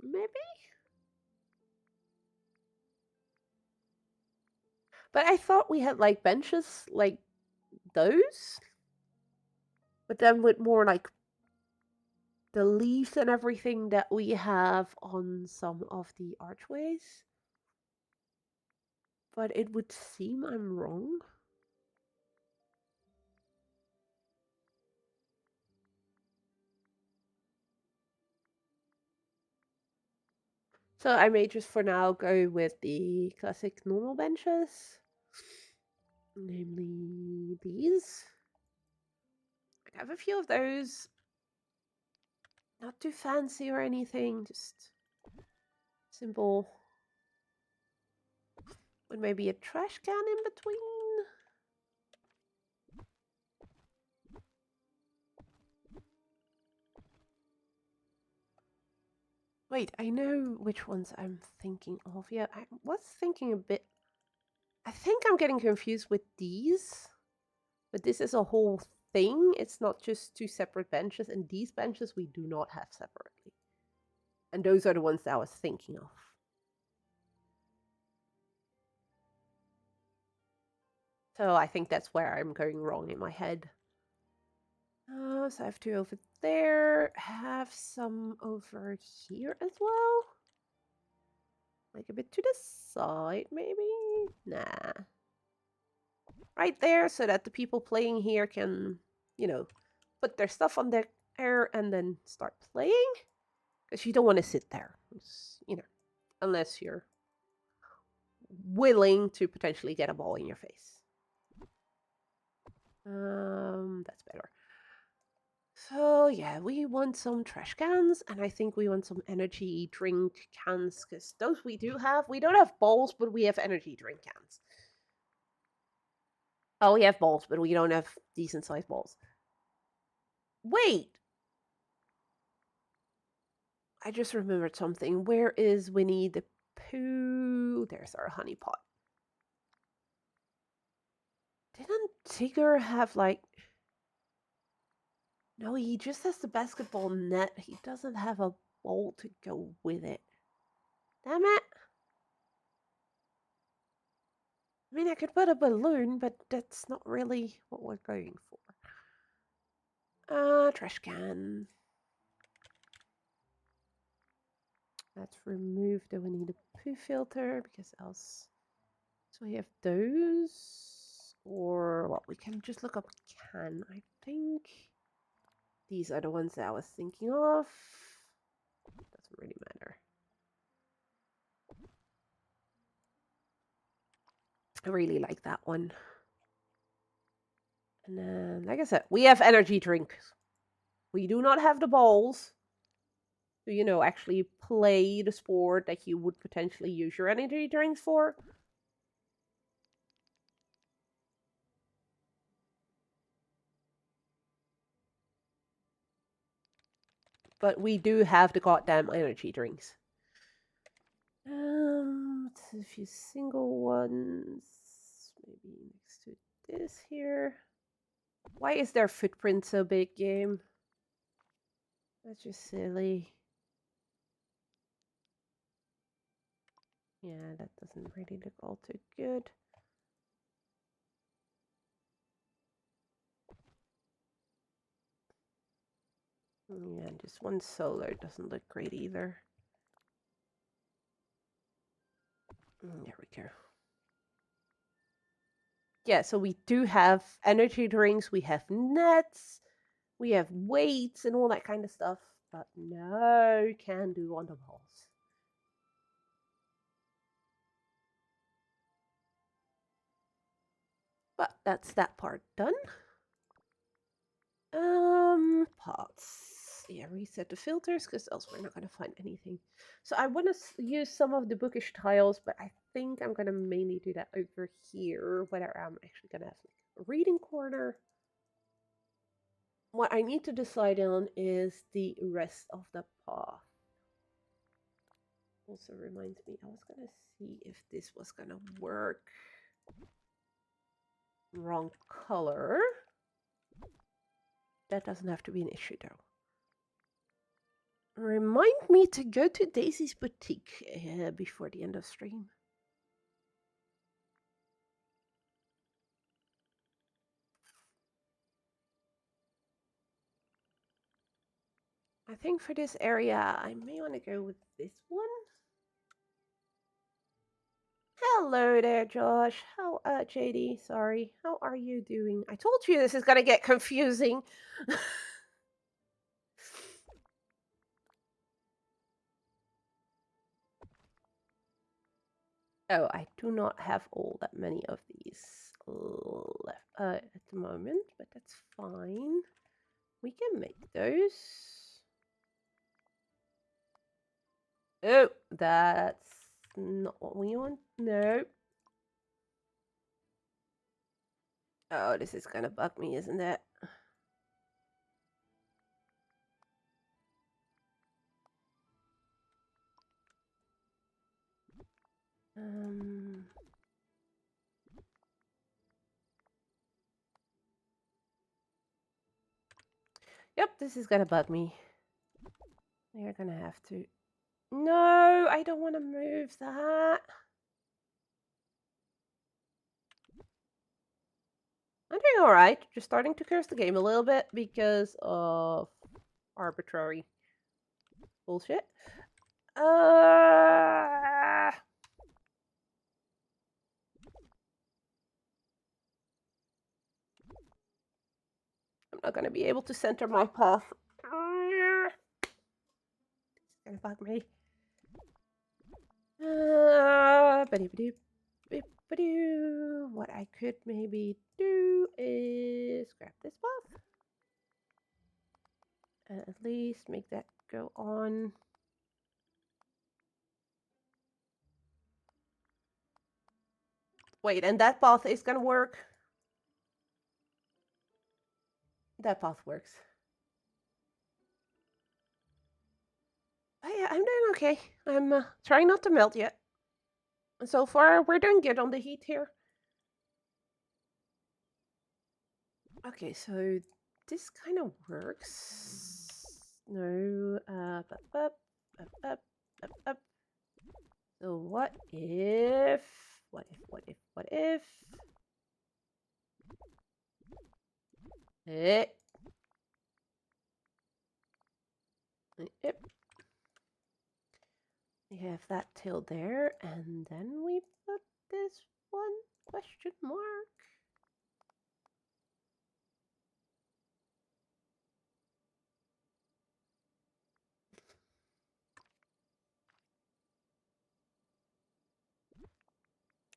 maybe? But I thought we had like benches like those, but then with more like the leaves and everything that we have on some of the archways. But it would seem I'm wrong. So I may just for now go with the classic normal benches. Namely these. I have a few of those. Not too fancy or anything, just simple. With maybe a trash can in between. Wait, I know which ones I'm thinking of. Yeah, I was thinking a bit. I think I'm getting confused with these. But this is a whole thing. It's not just two separate benches. And these benches we do not have separately. And those are the ones that I was thinking of. So I think that's where I'm going wrong in my head. So I have two over there. Have some over here as well. Like a bit to the side, maybe? Nah. Right there, so that the people playing here can, put their stuff on their air and then start playing. Because you don't want to sit there. Unless you're willing to potentially get a ball in your face. That's better. So yeah, we want some trash cans, and I think we want some energy drink cans, because those we do have. We don't have bowls, but we have energy drink cans. Oh, we have bowls, but we don't have decent sized bowls. Wait! I just remembered something. Where is Winnie the Pooh? There's our honey pot. Didn't Tigger have like... No, he just has the basketball net. He doesn't have a bowl to go with it. Damn it. I mean, I could put a balloon, but that's not really what we're going for. Trash can. Let's remove the Winnie the Pooh filter, because else... So we have those. Or, well, we can just look up can, I think. These are the ones that I was thinking of. Doesn't really matter. I really like that one. And then, like I said, we have energy drinks. We do not have the balls to, actually play the sport that you would potentially use your energy drinks for. But we do have the goddamn energy drinks. A few single ones. Maybe next to this here. Why is their footprint so big, game? That's just silly. Yeah, that doesn't really look all too good. Yeah, just one solar doesn't look great either. There we go. Yeah, so we do have energy drinks, we have nets, we have weights and all that kind of stuff, but no can do on the balls. But that's that part done. Pots. yeah, reset the filters because else we're not going to find anything. So I want to use some of the bookish tiles, but I think I'm going to mainly do that over here, whether I'm actually going to have like a reading corner. What I need to decide on is the rest of the path. Also reminds me, I was going to see if this was going to work. Wrong color. That doesn't have to be an issue though. Remind me to go to Daisy's boutique before the end of stream. I think for this area, I may want to go with this one. Hello there, Josh. How, JD, sorry. How are you doing? I told you this is going to get confusing. Oh, I do not have all that many of these left at the moment, but that's fine. We can make those. Oh, that's not what we want. No. Oh, this is gonna bug me, isn't it? Yep, this is gonna bug me. We're gonna have to... No, I don't want to move that. I'm doing alright. Just starting to curse the game a little bit because of arbitrary bullshit. I'm not gonna be able to center my path. It's gonna bug me. What I could maybe do is grab this path and at least make that go on. Wait, and that path is gonna work? That path works. Oh, yeah, I'm doing okay. I'm trying not to melt yet. So far, we're doing good on the heat here. Okay, so this kind of works. No, up. So what if? Eh. Yep. We have that till there, and then we put this one question mark.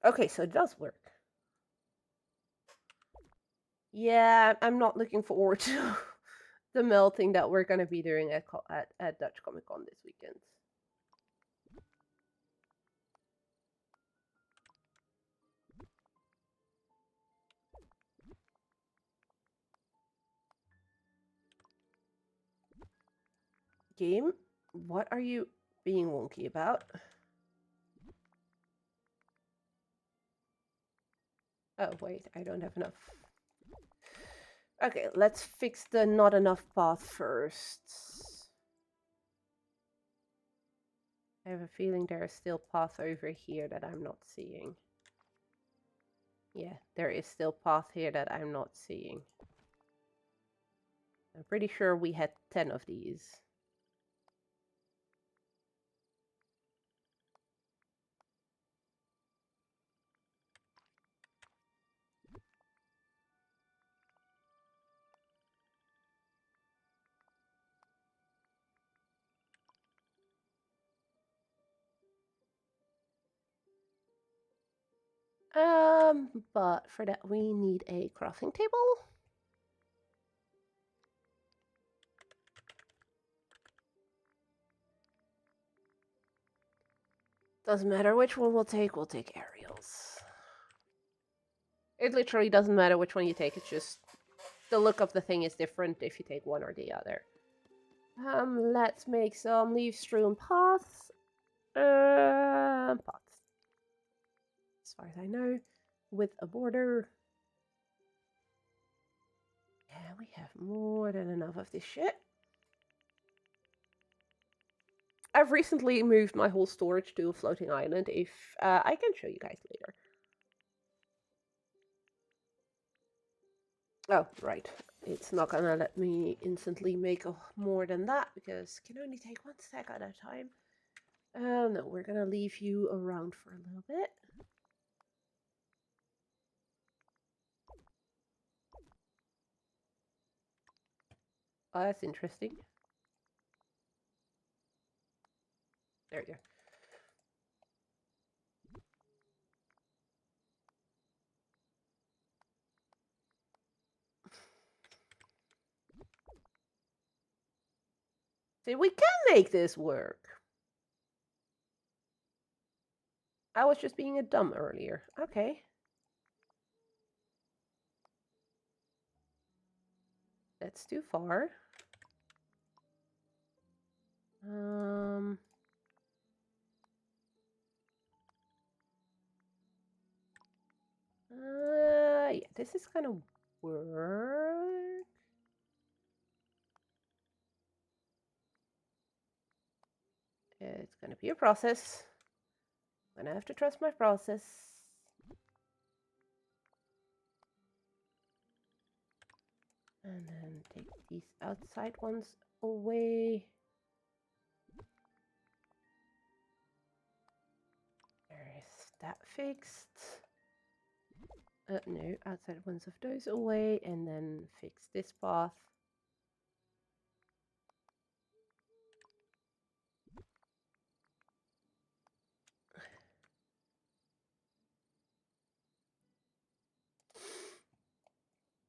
Okay, so it does work. Yeah, I'm not looking forward to the melting that we're going to be doing at Dutch Comic Con this weekend. Game, what are you being wonky about? Oh, wait, I don't have enough. Okay, let's fix the not enough path first. I have a feeling there is still path over here that I'm not seeing. Yeah, there is still path here that I'm not seeing. I'm pretty sure we had 10 of these. But for that we need a crafting table. Doesn't matter which one we'll take aerials. It literally doesn't matter which one you take, it's just the look of the thing is different if you take one or the other. Let's make some leaf-strewn paths. Paths. As far as I know, with a border. Yeah, we have more than enough of this shit. I've recently moved my whole storage to a floating island. If I can show you guys later. Oh, right. It's not gonna let me instantly make more than that because it can only take one stack at a time. No, we're gonna leave you around for a little bit. Oh, that's interesting. There you go. See, we can make this work. I was just being a dumb earlier. Okay. That's too far. Yeah, this is gonna work. It's gonna be a process. I'm gonna have to trust my process. And then take these outside ones away. There is that fixed. No, outside ones of those away, and then fix this path.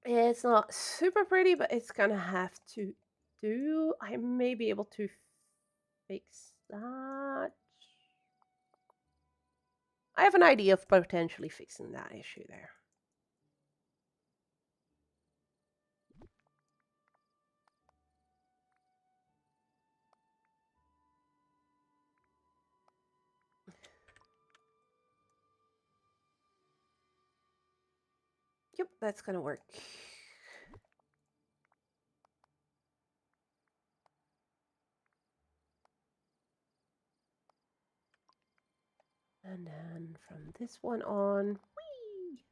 It's not super pretty, but it's gonna have to do. I may be able to fix that. I have an idea of potentially fixing that issue there. Yep, that's gonna work. And then from this one on, whee!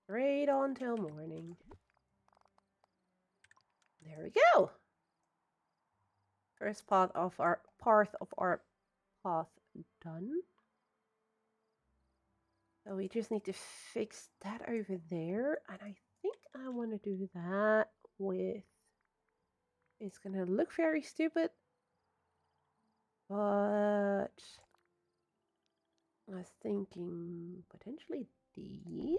Right on till morning. There we go. First part of our path done. So we just need to fix that over there, and I think I want to do that with. It's gonna look very stupid, but I was thinking potentially these.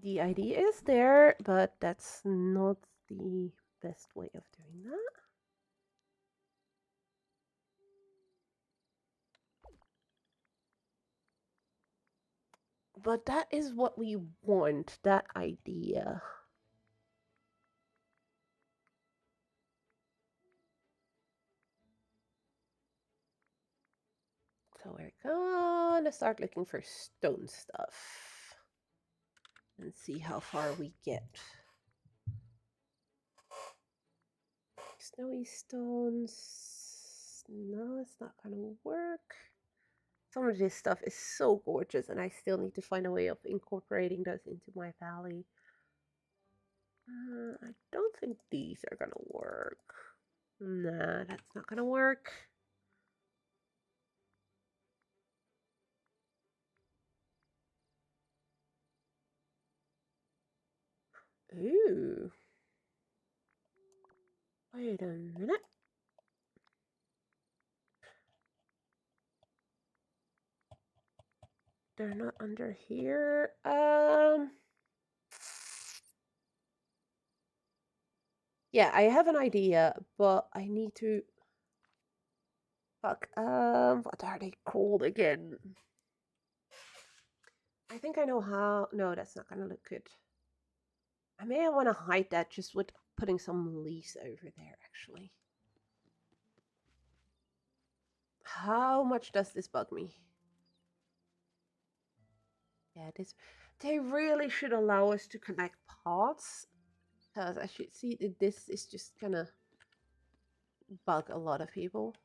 The idea is there, but that's not the best way of doing that. But that is what we want, that idea. So we're gonna start looking for stone stuff and see how far we get. Snowy stones. No, it's not gonna work. Some of this stuff is so gorgeous, and I still need to find a way of incorporating those into my valley. I don't think these are gonna work. Nah, that's not gonna work. Ooh. Wait a minute. They're not under here. Yeah, I have an idea, but I need to. Fuck. What are they called again? I think I know how. No, that's not gonna look good. I may want to hide that just with putting some leaves over there, actually. How much does this bug me? Yeah, this. They really should allow us to connect paths, because I should see that this is just gonna bug a lot of people.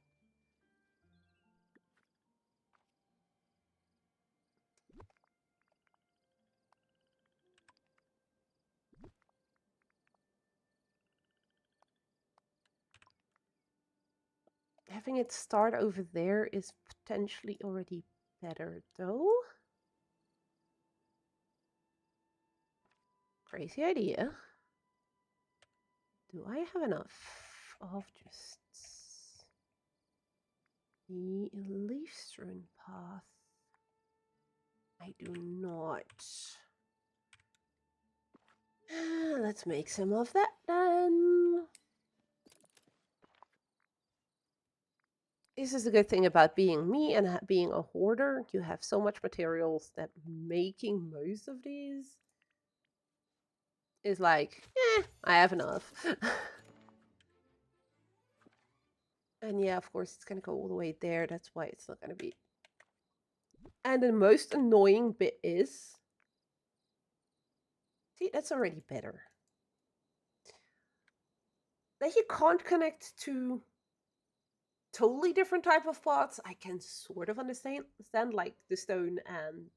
Having it start over there is potentially already better, though. Crazy idea. Do I have enough of just the leaf strewn path? I do not. Let's make some of that then. This is a good thing about being me and being a hoarder. You have so much materials that making most of these is like, I have enough. And yeah, of course, it's going to go all the way there. That's why it's not going to be. And the most annoying bit is... See, that's already better. That you can't connect to totally different type of pots, I can sort of understand, like the stone and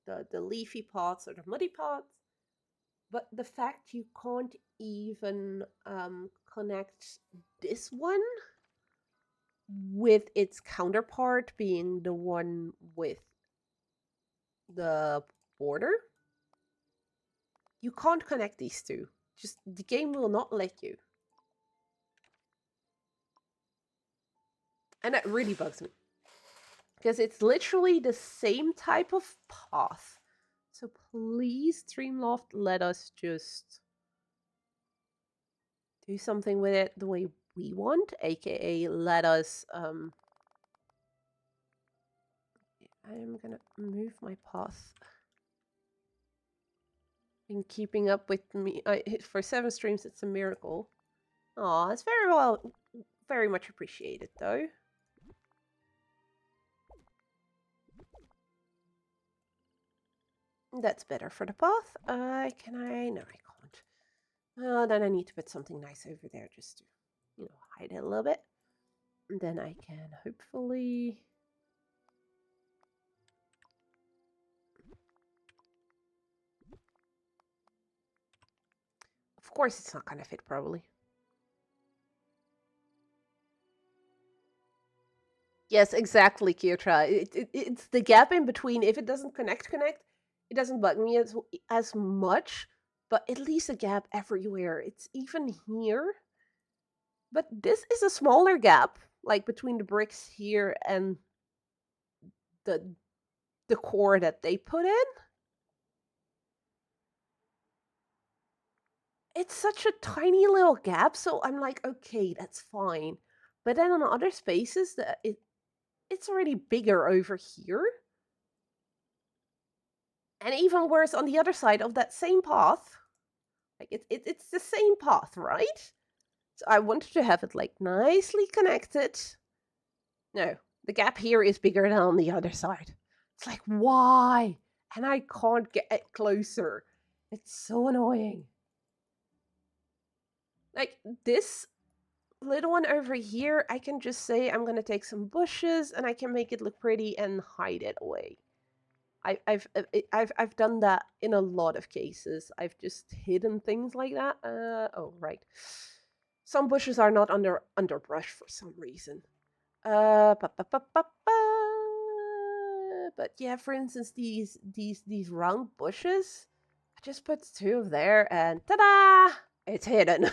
the leafy pots or the muddy pots. But the fact you can't even connect this one with its counterpart being the one with the border, you can't connect these two. Just the game will not let you. And that really bugs me. Because it's literally the same type of path. So please, Streamloft, let us just do something with it the way we want, aka let us I'm gonna move my path. In keeping up with me for 7 streams, it's a miracle. Aw, it's very much appreciated though. That's better for the path. Can I? No, I can't. Then I need to put something nice over there just to, hide it a little bit. And then I can hopefully... Of course it's not gonna fit, probably. Yes, exactly, Kiotra. It's the gap in between. If it doesn't connect, it doesn't bug me as much, but at least a gap everywhere. It's even here. But this is a smaller gap, like between the bricks here and the the core that they put in. It's such a tiny little gap, so I'm like, okay, that's fine. But then on other spaces, it's already bigger over here. And even worse on the other side of that same path. Like it's the same path, right? So I wanted to have it like nicely connected. No, the gap here is bigger than on the other side. It's like, why? And I can't get it closer. It's so annoying. Like this little one over here, I can just say I'm gonna take some bushes and I can make it look pretty and hide it away. I've done that in a lot of cases. I've just hidden things like that. Oh right, some bushes are not under underbrush for some reason. But yeah, for instance, these round bushes, I just put 2 of there, and ta-da! It's hidden.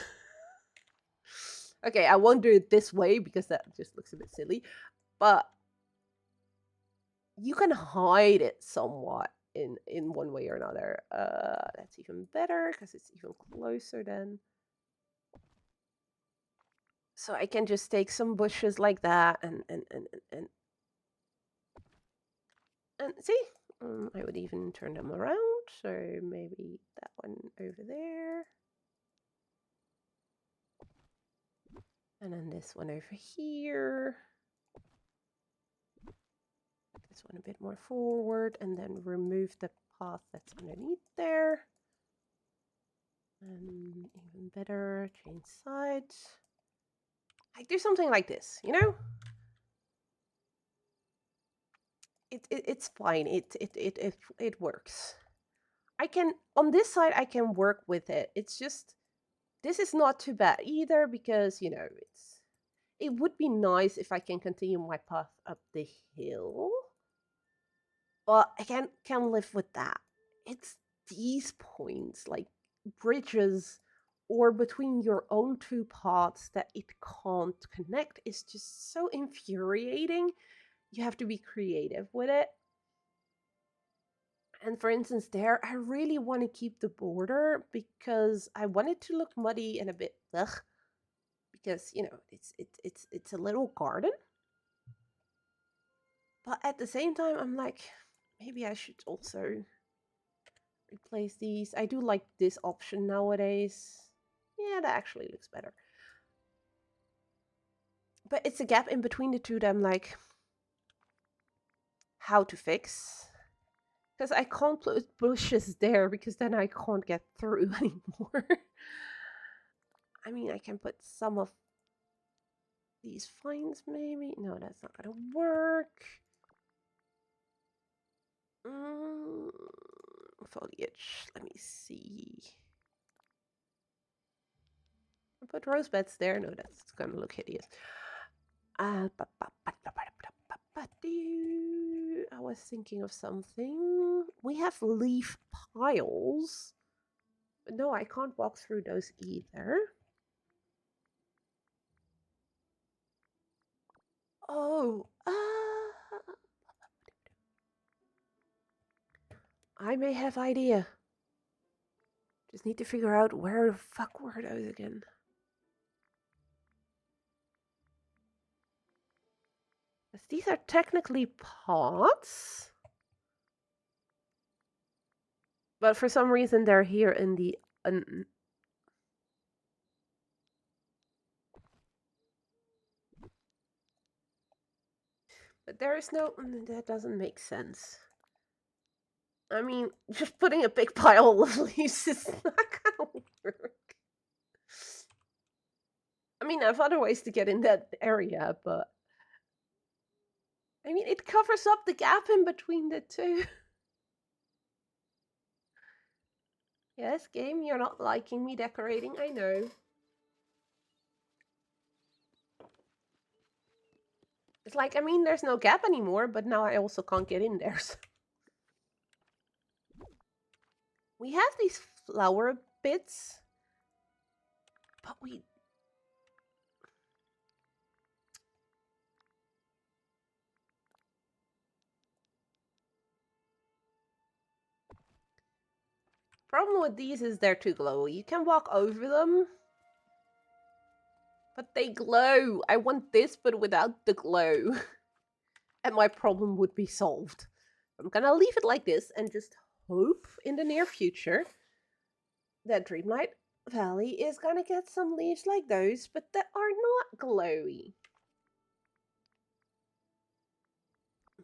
Okay, I won't do it this way because that just looks a bit silly, but you can hide it somewhat in one way or another. That's even better because it's even closer then. So I can just take some bushes like that and see. I would even turn them around. So maybe that one over there. And then this one over here. This one a bit more forward, and then remove the path that's underneath there. And even better, change sides. I do something like this, you know? It's fine. It works. I can on this side I can work with it. It's just this is not too bad either because you know it would be nice if I can continue my path up the hill. But I can live with that. It's these points, like bridges or between your own two paths that it can't connect is just so infuriating. You have to be creative with it. And for instance, there I really want to keep the border because I want it to look muddy and a bit ugh, because you know it's a little garden. But at the same time, I'm like, maybe I should also replace these. I do like this option nowadays. Yeah, that actually looks better. But it's a gap in between the two that I'm like, how to fix. Because I can't put bushes there because then I can't get through anymore. I mean, I can put some of these vines maybe. No, that's not gonna work. Mm, foliage. Let me see. Put rose beds there. No, that's gonna look hideous. I was thinking of something. We have leaf piles. But no, I can't walk through those either. Oh, I may have idea. Just need to figure out where the fuck were those again. These are technically pots. But for some reason they're here in the... But there is no... That doesn't make sense. I mean, just putting a big pile of leaves is not gonna work. I mean, I have other ways to get in that area, but... I mean, it covers up the gap in between the two. Yes, game, you're not liking me decorating, I know. It's like, I mean, there's no gap anymore, but now I also can't get in there. So. We have these flower bits, but we... Problem with these is they're too glowy. You can walk over them, but they glow. I want this, but without the glow. And my problem would be solved. I'm gonna leave it like this and just hope in the near future that Dreamlight Valley is gonna get some leaves like those, but that are not glowy.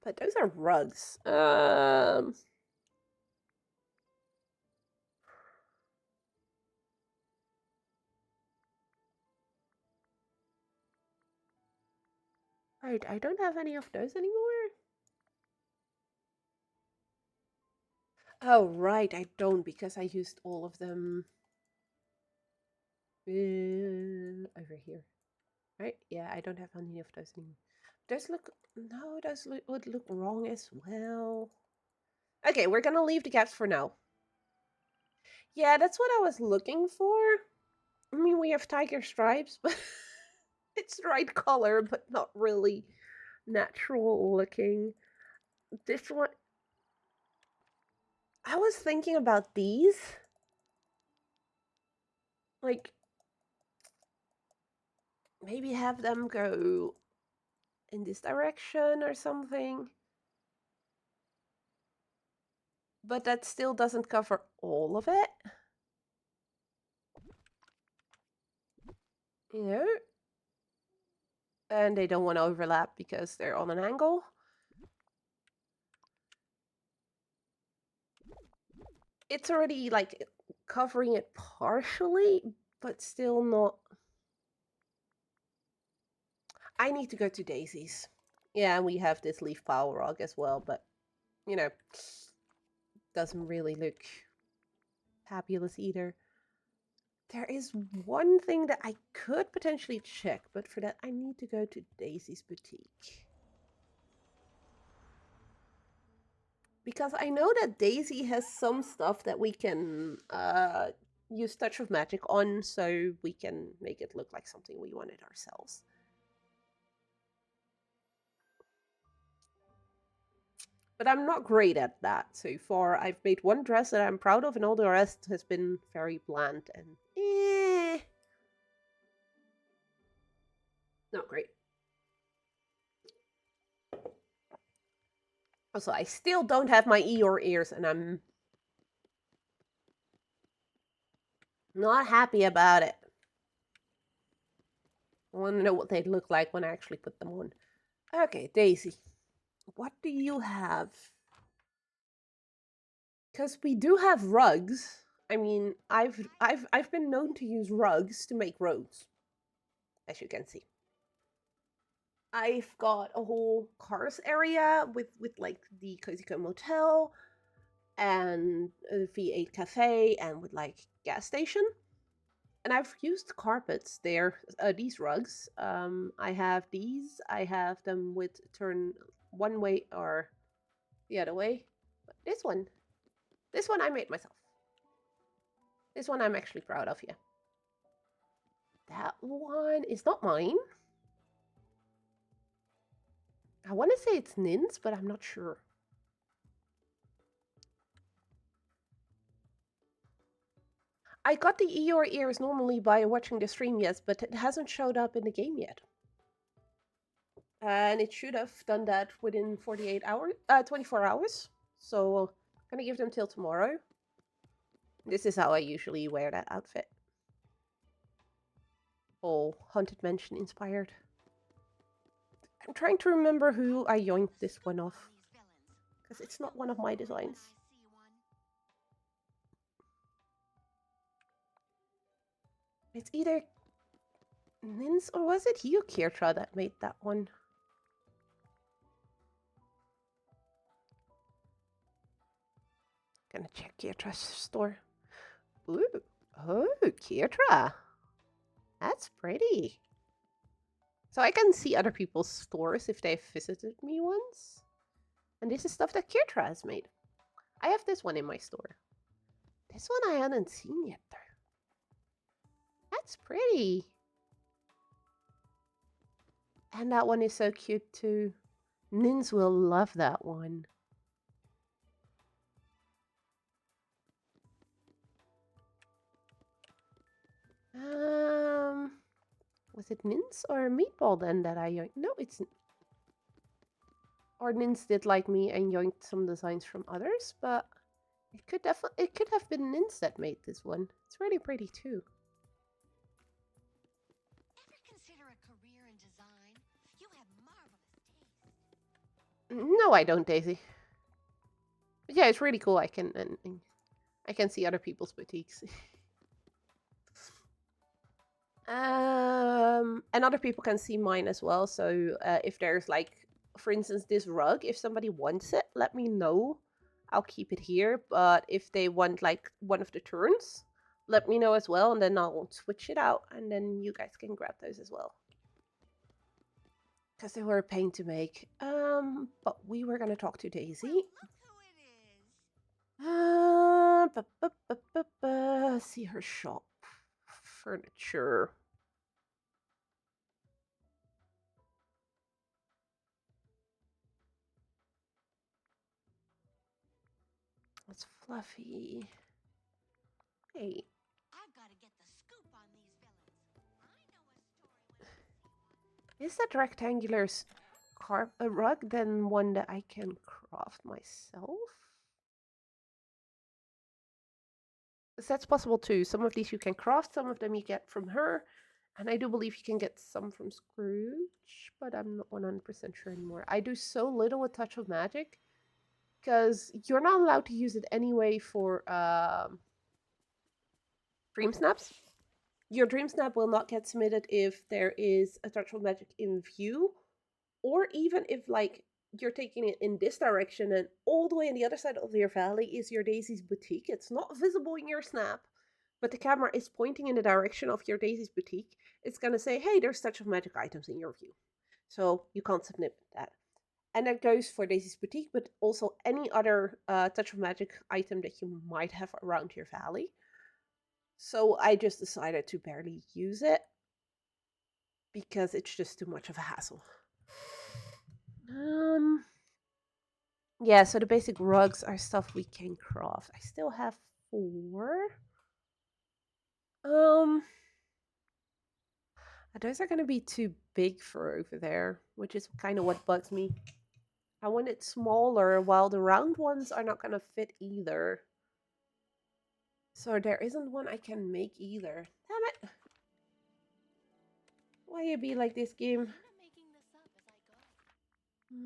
But those are rugs. Right, I don't have any of those anymore. Oh, right, I don't because I used all of them over here. Right? Yeah, I don't have any of those anymore. Those look... No, those would look wrong as well. Okay, we're gonna leave the gaps for now. Yeah, that's what I was looking for. I mean, we have tiger stripes, but it's the right color, but not really natural looking. This one... I was thinking about these. Like... Maybe have them go in this direction or something. But that still doesn't cover all of it. You know? And they don't want to overlap because they're on an angle. It's already like covering it partially, but still not. I need to go to Daisy's. Yeah, and we have this leaf power rug as well, but you know, doesn't really look fabulous either. There is one thing that I could potentially check, but for that I need to go to Daisy's boutique. Because I know that Daisy has some stuff that we can use Touch of Magic on, so we can make it look like something we wanted ourselves. But I'm not great at that so far. I've made one dress that I'm proud of, and all the rest has been very bland and not great. Also, I still don't have my Eeyore ears, and I'm not happy about it. I want to know what they'd look like when I actually put them on. Okay, Daisy, what do you have? Because we do have rugs. I mean, I've been known to use rugs to make roads, as you can see. I've got a whole cars area with like the Cozy Co Motel and a V8 cafe and with like gas station. And I've used carpets there. These rugs. I have these. I have them with turn one way or the other way. But this one I made myself. This one I'm actually proud of. Yeah. That one is not mine. I want to say it's Nin's, but I'm not sure. I got the Eeyore ears normally by watching the stream, yes, but it hasn't showed up in the game yet. And it should have done that within 48 hours, 24 hours. So I'm gonna give them till tomorrow. This is how I usually wear that outfit. All Haunted Mansion inspired. I'm trying to remember who I yoinked this one off. Because it's not one of my designs. It's either Nins or was it you, Kirtra, that made that one? Gonna check Kirtra's store. Ooh, oh, Kirtra. That's pretty. So I can see other people's stores if they've visited me once. And this is stuff that Kirtra has made. I have this one in my store. This one I hadn't seen yet, though. That's pretty. And that one is so cute, too. Nins will love that one. Was it Nins or Meatball then that I yoinked? No, it's... Or Nins did like me and yoinked some designs from others, but it could have been Nins that made this one. It's really pretty too. Ever consider a career in design? You have marvelous taste. No, I don't, Daisy. But yeah, it's really cool. I can see other people's boutiques. And other people can see mine as well. So if there's like, for instance, this rug, if somebody wants it, let me know. I'll keep it here. But if they want like one of the turns, let me know as well, and then I'll switch it out, and then you guys can grab those as well. Because they were a pain to make. But we were gonna talk to Daisy. Well, look who it is. See her shop. Furniture. It's fluffy. Hey. I've got to get the scoop on these villains. I know a story when... Is that rectangular a rug then one that I can craft myself? 'Cause that's possible too. Some of these you can craft, some of them you get from her. And I do believe you can get some from Scrooge, but I'm not 100% sure anymore. I do so little with Touch of Magic because you're not allowed to use it anyway for Dream Snaps. Your Dream Snap will not get submitted if there is a Touch of Magic in view, or even if like you're taking it in this direction and all the way on the other side of your valley is your Daisy's boutique. It's not visible in your snap, but the camera is pointing in the direction of your Daisy's boutique. It's gonna say, hey, there's Touch of Magic items in your view. So you can't submit that. And that goes for Daisy's boutique, but also any other Touch of Magic item that you might have around your valley. So I just decided to barely use it because it's just too much of a hassle. Yeah, so the basic rugs are stuff we can craft. I still have 4. Those are gonna be too big for over there, which is kind of what bugs me. I want it smaller, while the round ones are not gonna fit either. So there isn't one I can make either. Damn it! Why you be like this game? I'm making this up as I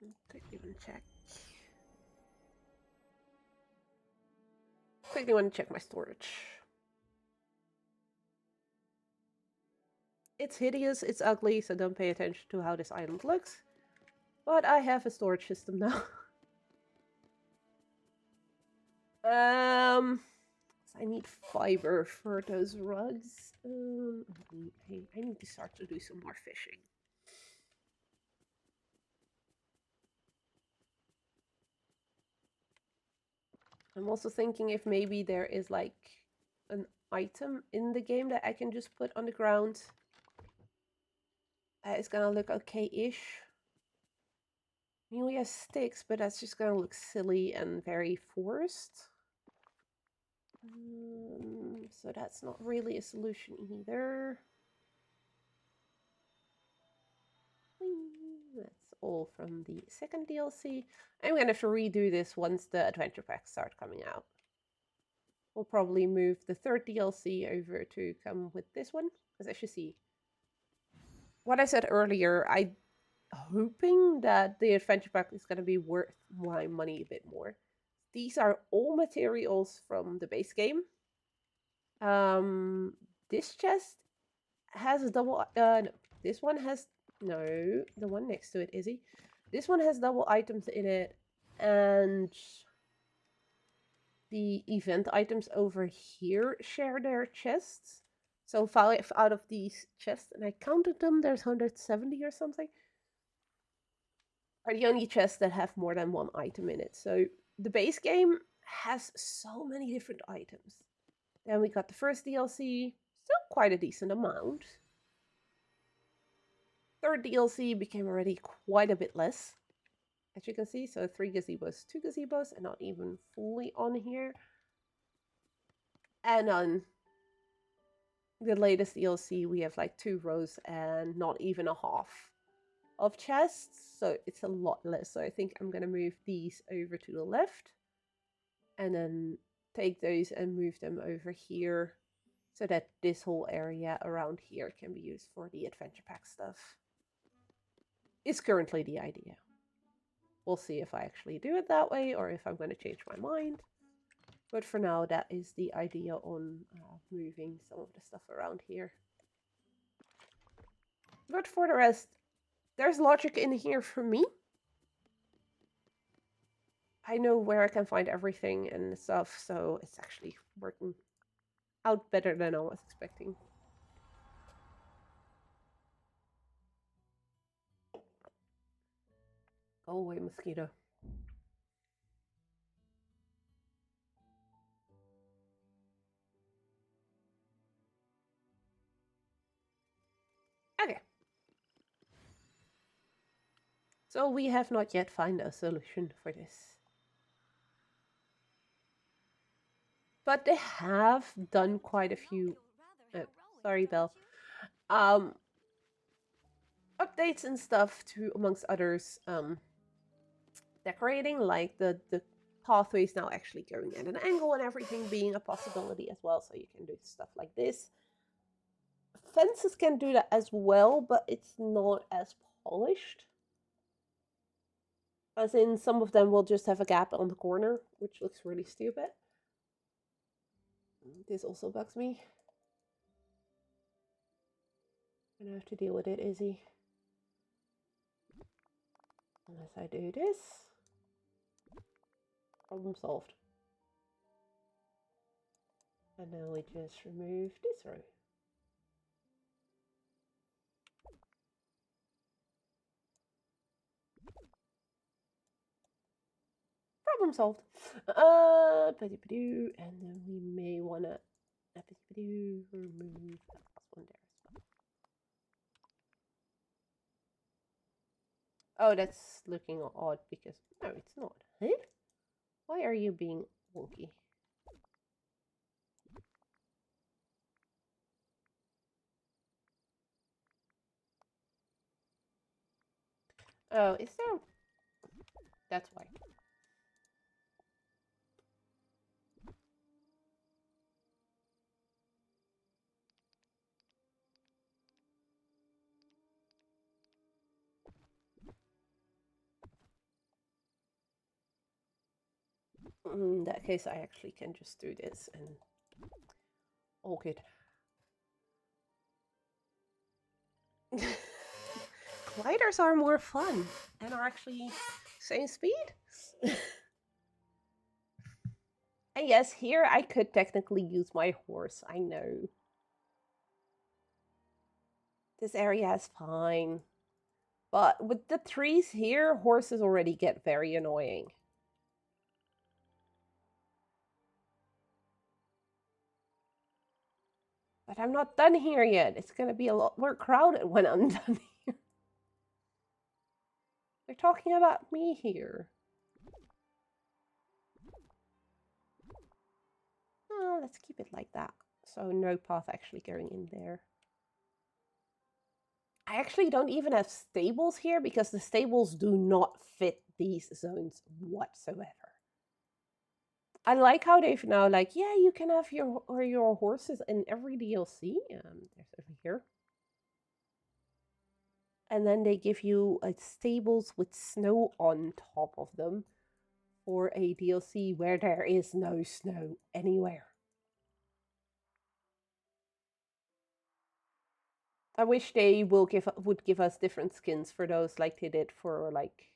go. Quickly want to check. Quickly want to check my storage. It's hideous, it's ugly, so don't pay attention to how this island looks. But I have a storage system now. I need fiber for those rugs. I need to start to do some more fishing. I'm also thinking if maybe there is like an item in the game that I can just put on the ground. It's gonna look okay-ish. I mean, we have sticks, but that's just gonna look silly and very forced. So that's not really a solution either. That's all from the second DLC. I'm gonna have to redo this once the adventure packs start coming out. We'll probably move the third DLC over to come with this one, because as you see, what I said earlier, I'm hoping that the adventure pack is going to be worth my money a bit more. These are all materials from the base game. This chest has a double. No, this one has no. The one next to it, Izzy. This one has double items in it, and the event items over here share their chests. So 5 out of these chests, and I counted them, there's 170 or something, are the only chests that have more than one item in it. So the base game has so many different items. Then we got the first DLC, still quite a decent amount. Third DLC became already quite a bit less, as you can see. So 3 gazebos, 2 gazebos, and not even fully on here. And on the latest DLC, we have like 2 rows and not even a half of chests, so it's a lot less. So I think I'm gonna move these over to the left and then take those and move them over here so that this whole area around here can be used for the adventure pack stuff. Is currently the idea. We'll see if I actually do it that way or if I'm going to change my mind. But for now, that is the idea on moving some of the stuff around here. But for the rest, there's logic in here for me. I know where I can find everything and stuff, so it's actually working out better than I was expecting. Go away, mosquito. Okay. So we have not yet found a solution for this. But they have done quite a few... sorry, Belle. updates and stuff to, amongst others, decorating, like the pathways now actually going at an angle and everything being a possibility as well, so you can do stuff like this. Fences can do that as well, but it's not as polished. As in, some of them will just have a gap on the corner, which looks really stupid. This also bugs me. I'm gonna have to deal with it, Izzy. Unless I do this. Problem solved. And now we just remove this row. Problem solved. And then we may wanna remove that last one there as well. Oh, that's looking odd because no, it's not. Huh? Why are you being wonky? Oh, is there? That's why. In that case, I actually can just do this and all good. Gliders are more fun and are actually same speed. And yes, here I could technically use my horse, I know. This area is fine. But with the trees here, horses already get very annoying. But I'm not done here yet. It's gonna be a lot more crowded when I'm done here. They're talking about me here. Oh, let's keep it like that. So no path actually going in there. I actually don't even have stables here because the stables do not fit these zones whatsoever. I like how they've now like, yeah, you can have your horses in every DLC. There's over here. And then they give you stables with snow on top of them for a DLC where there is no snow anywhere. I wish they would give us different skins for those, like they did for like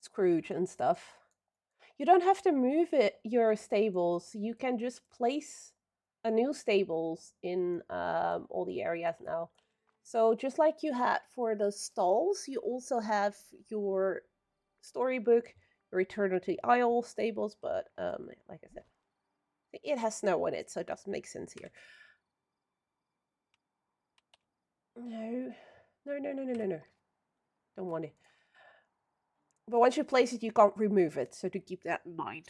Scrooge and stuff. You don't have to move your stables. You can just place a new stables in all the areas now. So just like you had for the stalls, you also have your storybook, your Eternity Isle stables, but like I said, it has snow on it, so it doesn't make sense here. No. No. Don't want it. But once you place it, you can't remove it, so to keep that in mind.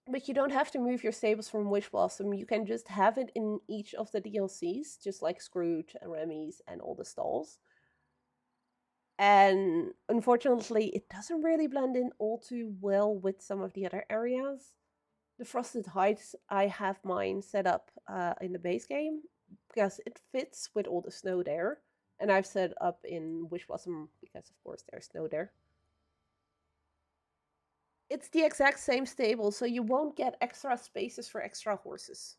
But you don't have to move your stables from Wish Blossom. You can just have it in each of the DLCs, just like Scrooge and Remy's and all the stalls. And unfortunately, it doesn't really blend in all too well with some of the other areas. The Frosted Heights, I have mine set up in the base game because it fits with all the snow there. And I've set up in Wish Blossom because, of course, there's snow there. It's the exact same stable, so you won't get extra spaces for extra horses.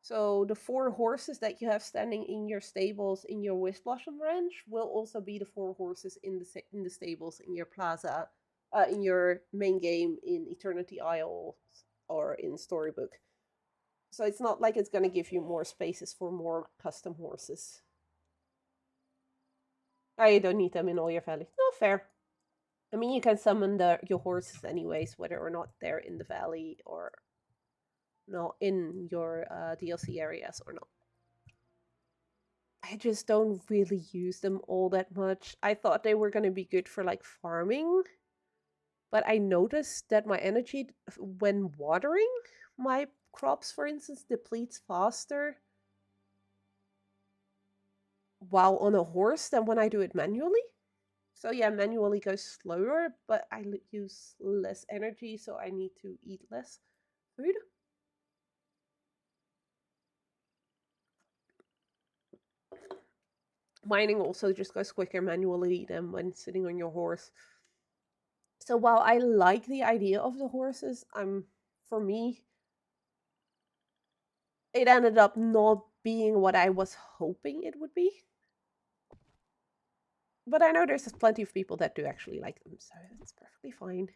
So the 4 horses that you have standing in your stables in your Wish Blossom Ranch will also be the 4 horses in the stables in your plaza, in your main game in Eternity Isle or in Storybook. So it's not like it's going to give you more spaces for more custom horses. I don't need them in all your valleys. No, fair. I mean, you can summon your horses anyways, whether or not they're in the valley or not in your DLC areas or not. I just don't really use them all that much. I thought they were going to be good for like farming, but I noticed that my energy when watering my crops, for instance, depletes faster while on a horse than when I do it manually. So yeah, manually goes slower, but I use less energy, so I need to eat less food. Mining also just goes quicker manually than when sitting on your horse. So while I like the idea of the horses, for me, it ended up not being what I was hoping it would be. But I know there's plenty of people that do actually like them, so it's perfectly fine.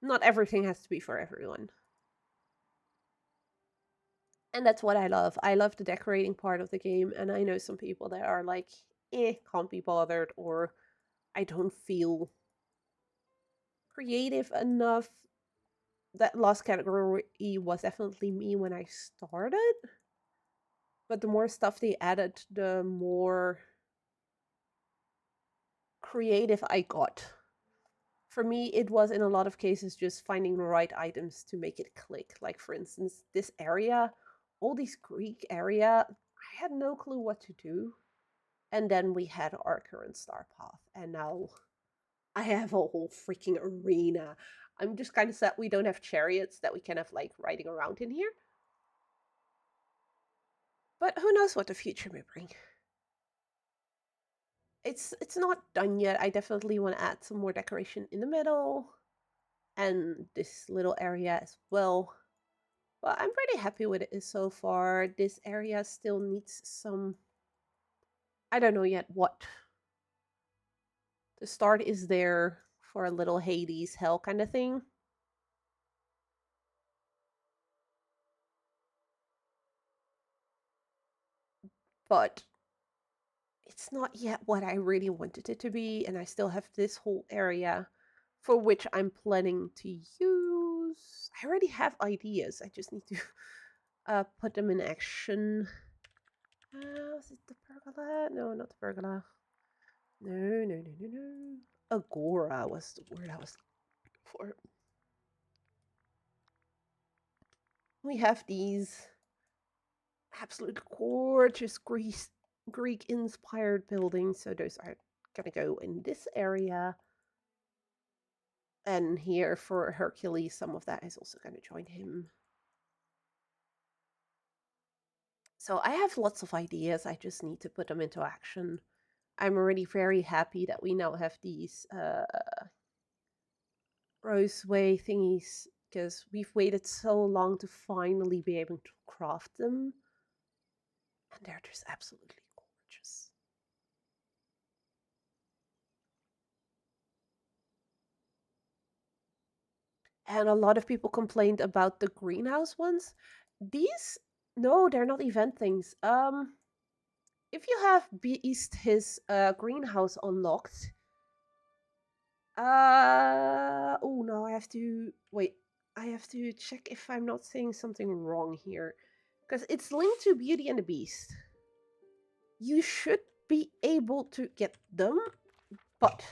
Not everything has to be for everyone. And that's what I love. I love the decorating part of the game, and I know some people that are like, can't be bothered, or I don't feel creative enough. That last category was definitely me when I started. But the more stuff they added, the more creative I got. For me, it was in a lot of cases just finding the right items to make it click. Like, for instance, this area, all these Greek area, I had no clue what to do. And then we had our current star path, and now I have a whole freaking arena. I'm just kind of sad we don't have chariots that we can have like riding around in here. But who knows what the future may bring. It's not done yet. I definitely want to add some more decoration in the middle and this little area as well. But I'm pretty happy with it so far. This area still needs some, I don't know yet what. The start is there for a little Hades hell kind of thing. But it's not yet what I really wanted it to be, and I still have this whole area for which I'm planning to use. I already have ideas. I just need to put them in action. Was it the pergola? No, not the pergola. No, no, no, no, no. Agora was the word I was looking for. We have these absolute gorgeous Greek inspired buildings, so those are gonna go in this area. And here for Hercules, some of that is also gonna join him. So I have lots of ideas, I just need to put them into action. I'm already very happy that we now have these roseway thingies because we've waited so long to finally be able to craft them. And they're just absolutely gorgeous. And a lot of people complained about the greenhouse ones. These, no, they're not event things. If you have Beast his greenhouse unlocked, oh no, I have to wait. I have to check if I'm not saying something wrong here, because it's linked to Beauty and the Beast. You should be able to get them, but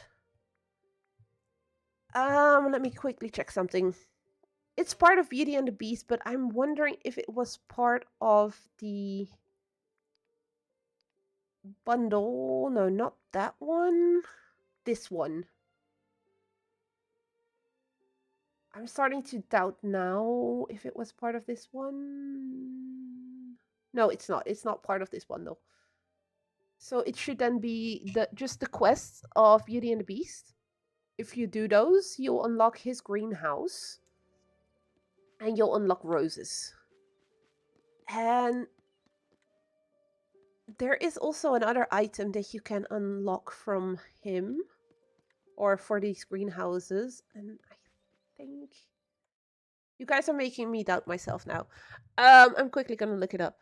let me quickly check something. It's part of Beauty and the Beast, but I'm wondering if it was part of the bundle. No, not that one. This one. I'm starting to doubt now if it was part of this one. No, it's not. It's not part of this one though. So it should then be just the quests of Beauty and the Beast. If you do those, you'll unlock his greenhouse. And you'll unlock roses. And there is also another item that you can unlock from him. Or for these greenhouses. And I think you guys are making me doubt myself now. I'm quickly gonna look it up.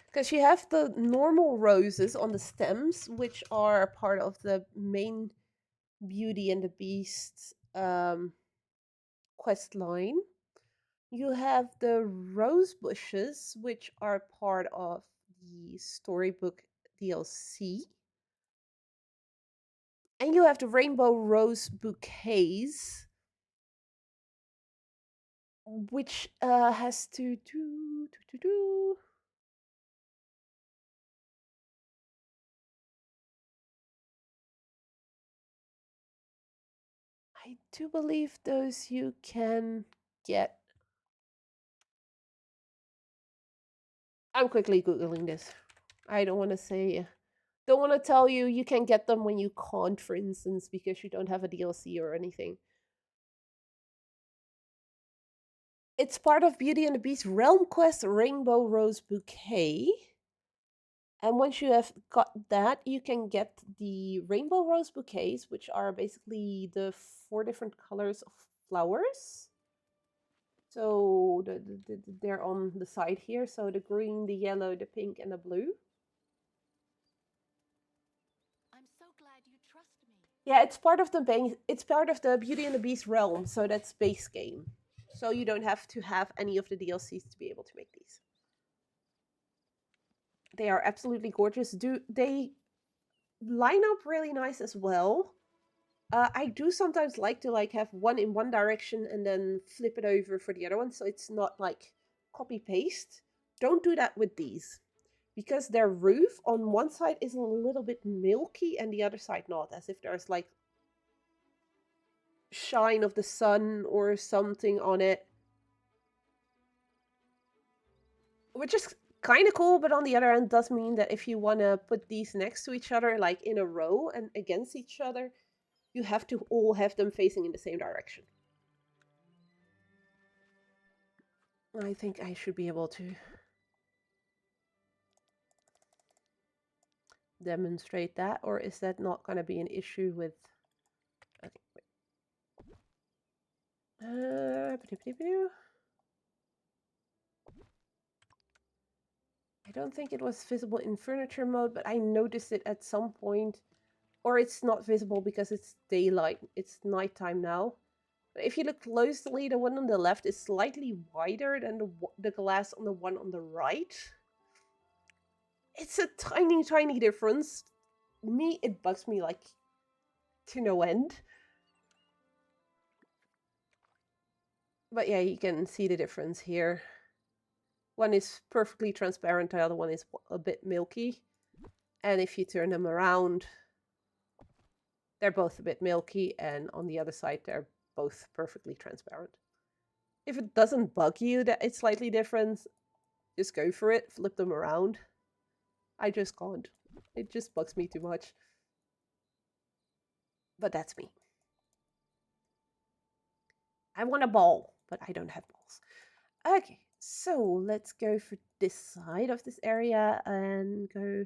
Because you have the normal roses on the stems, which are part of the main Beauty and the Beast quest line. You have the rose bushes, which are part of the storybook DLC. And you have the rainbow rose bouquets, which has to do. I do believe those you can get. I'm quickly Googling this. I don't want to say, don't want to tell you you can get them when you can't, for instance, because you don't have a DLC or anything. It's part of Beauty and the Beast Realm Quest Rainbow Rose Bouquet. And once you have got that, you can get the Rainbow Rose Bouquets, which are basically the 4 different colors of flowers. So they're on the side here. So the green, the yellow, the pink, and the blue. I'm so glad you trust me. Yeah, it's part of the Beauty and the Beast realm, so that's base game. So you don't have to have any of the DLCs to be able to make these. They are absolutely gorgeous. They line up really nice as well. I do sometimes like to have one in one direction and then flip it over for the other one, so it's not like copy paste. Don't do that with these, because their roof on one side is a little bit milky and the other side not, as if there's like shine of the sun or something on it, which is kind of cool. But on the other hand, does mean that if you want to put these next to each other, like in a row and against each other, you have to all have them facing in the same direction. I think I should be able to demonstrate that, or is that not going to be an issue with... Okay, wait. I don't think it was visible in furniture mode, but I noticed it at some point. Or it's not visible because it's daylight. It's nighttime now. But if you look closely, the one on the left is slightly wider than the glass on the one on the right. It's a tiny, tiny difference. It bugs me like to no end. But yeah, you can see the difference here. One is perfectly transparent, the other one is a bit milky. And if you turn them around, they're both a bit milky, and on the other side, they're both perfectly transparent. If it doesn't bug you that it's slightly different, just go for it, flip them around. I just can't. It just bugs me too much. But that's me. I want a ball, but I don't have balls. Okay, so let's go for this side of this area and go...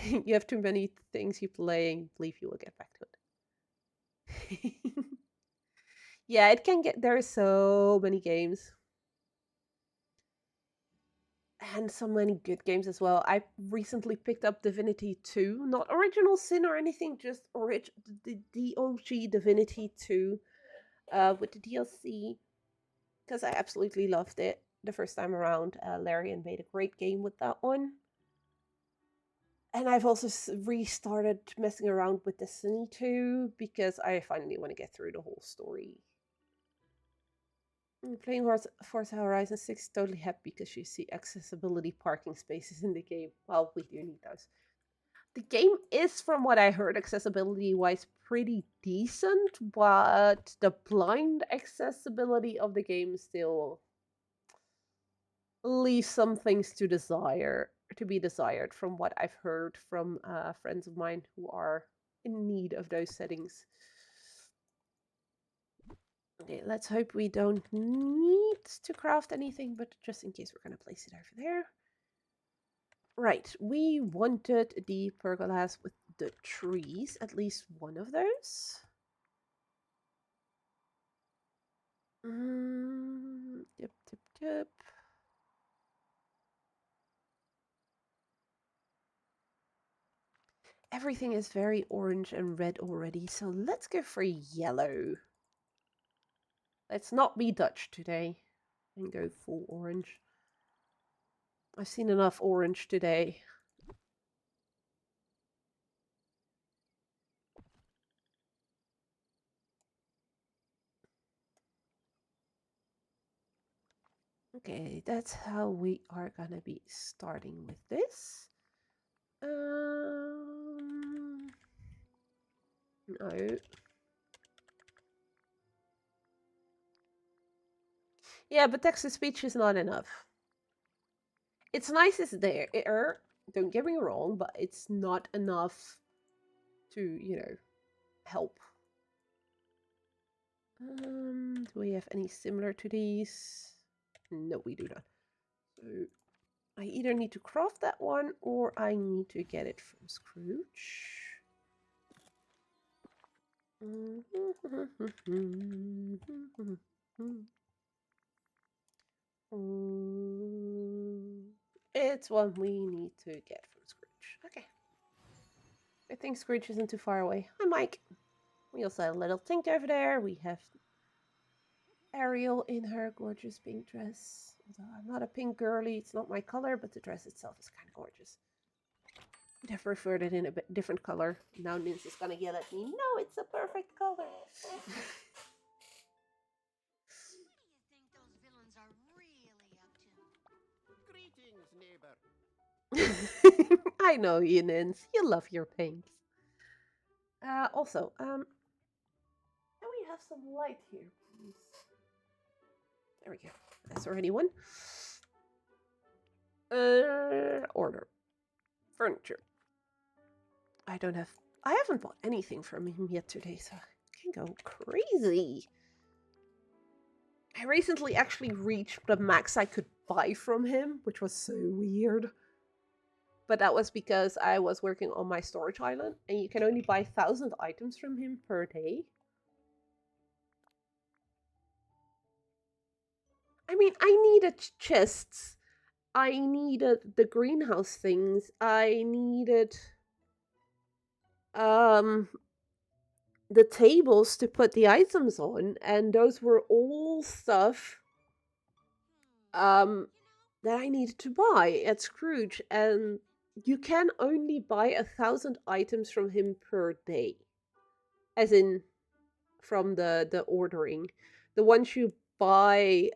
You have too many things you're playing. Believe you will get back to it. Yeah, it can get... There are so many games. And so many good games as well. I recently picked up Divinity 2. Not Original Sin or anything, just the OG Divinity 2 with the DLC. Because I absolutely loved it the first time around. Larian made a great game with that one. And I've also restarted messing around with Destiny 2 because I finally want to get through the whole story. Playing Forza Horizon 6, totally happy because you see accessibility parking spaces in the game. Well, we do need those. The game is, from what I heard, accessibility-wise pretty decent, but the blind accessibility of the game still leaves some things to be desired from what I've heard from friends of mine who are in need of those settings. Okay, let's hope we don't need to craft anything, but just in case, we're going to place it over there. Right, we wanted the pergolas with the trees, at least one of those. Yep. Everything is very orange and red already, so let's go for yellow. Let's not be Dutch today and go full orange. I've seen enough orange today. Okay, that's how we are gonna be starting with this. No. Yeah, but text to speech is not enough. It's nice it's there. Don't get me wrong, but it's not enough to, help. Do we have any similar to these? No, we do not. So I either need to craft that one or I need to get it from Scrooge. It's one we need to get from Scrooge. Okay. I think Scrooge isn't too far away. Hi, Mike. We also have a little Tink over there. We have Ariel in her gorgeous pink dress. Although I'm not a pink girly, it's not my color, but the dress itself is kind of gorgeous. I'd have preferred it in a bit different color. Now Nins is gonna yell at me, no, it's a perfect color. What do you think those villains are really up to? Greetings, neighbor. I know you, Nins. You love your pinks. Also, can we have some light here, please? There we go. That's already one. Order. Furniture. I haven't bought anything from him yet today, so I can go crazy. I recently actually reached the max I could buy from him, which was so weird. But that was because I was working on my storage island, and you can only buy 1,000 items from him per day. I mean, I needed chests. I needed the greenhouse things. I needed the tables to put the items on, and those were all stuff that I needed to buy at Scrooge, and you can only buy 1,000 items from him per day, as in from the ordering. The ones you buy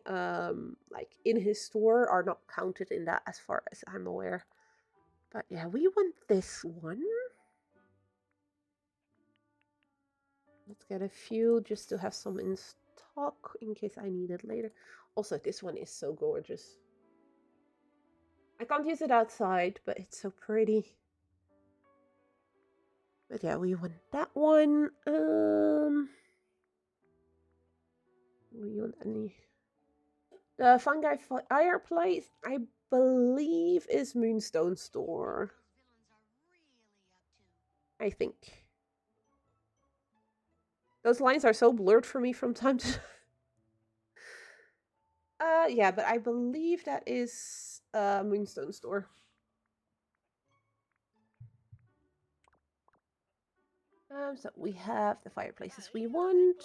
like in his store are not counted in that, as far as I'm aware. But yeah, we want this one. Let's get a few just to have some in stock in case I need it later. Also, this one is so gorgeous. I can't use it outside, but it's so pretty. But yeah, we want that one. We want any. The fungi fireplace, I believe, is Moonstone Store. I think. Those lines are so blurred for me from time to yeah, but I believe that is Moonstone Store. So we have the fireplaces we want.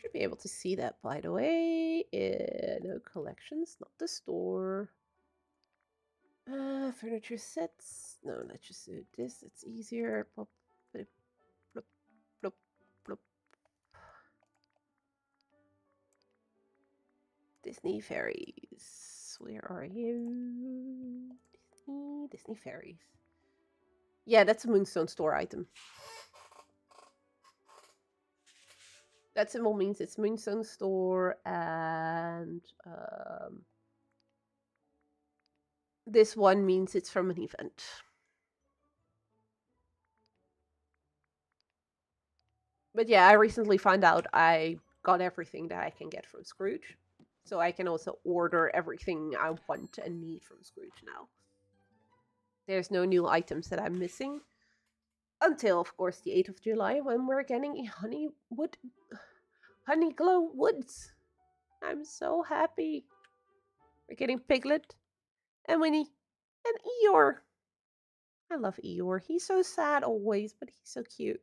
Should be able to see that, by the way. No collections, not the store. Furniture sets. No, let's just do this. It's easier. Plop, plop, plop, plop, plop. Disney fairies. Where are you? Disney fairies. Yeah, that's a Moonstone Store item. That symbol means it's Moonstone Store, and this one means it's from an event. But yeah, I recently found out I got everything that I can get from Scrooge. So I can also order everything I want and need from Scrooge now. There's no new items that I'm missing. Until, of course, the 8th of July, when we're getting a Honeyglow Woods. I'm so happy. We're getting Piglet and Winnie and Eeyore. I love Eeyore. He's so sad always, but he's so cute.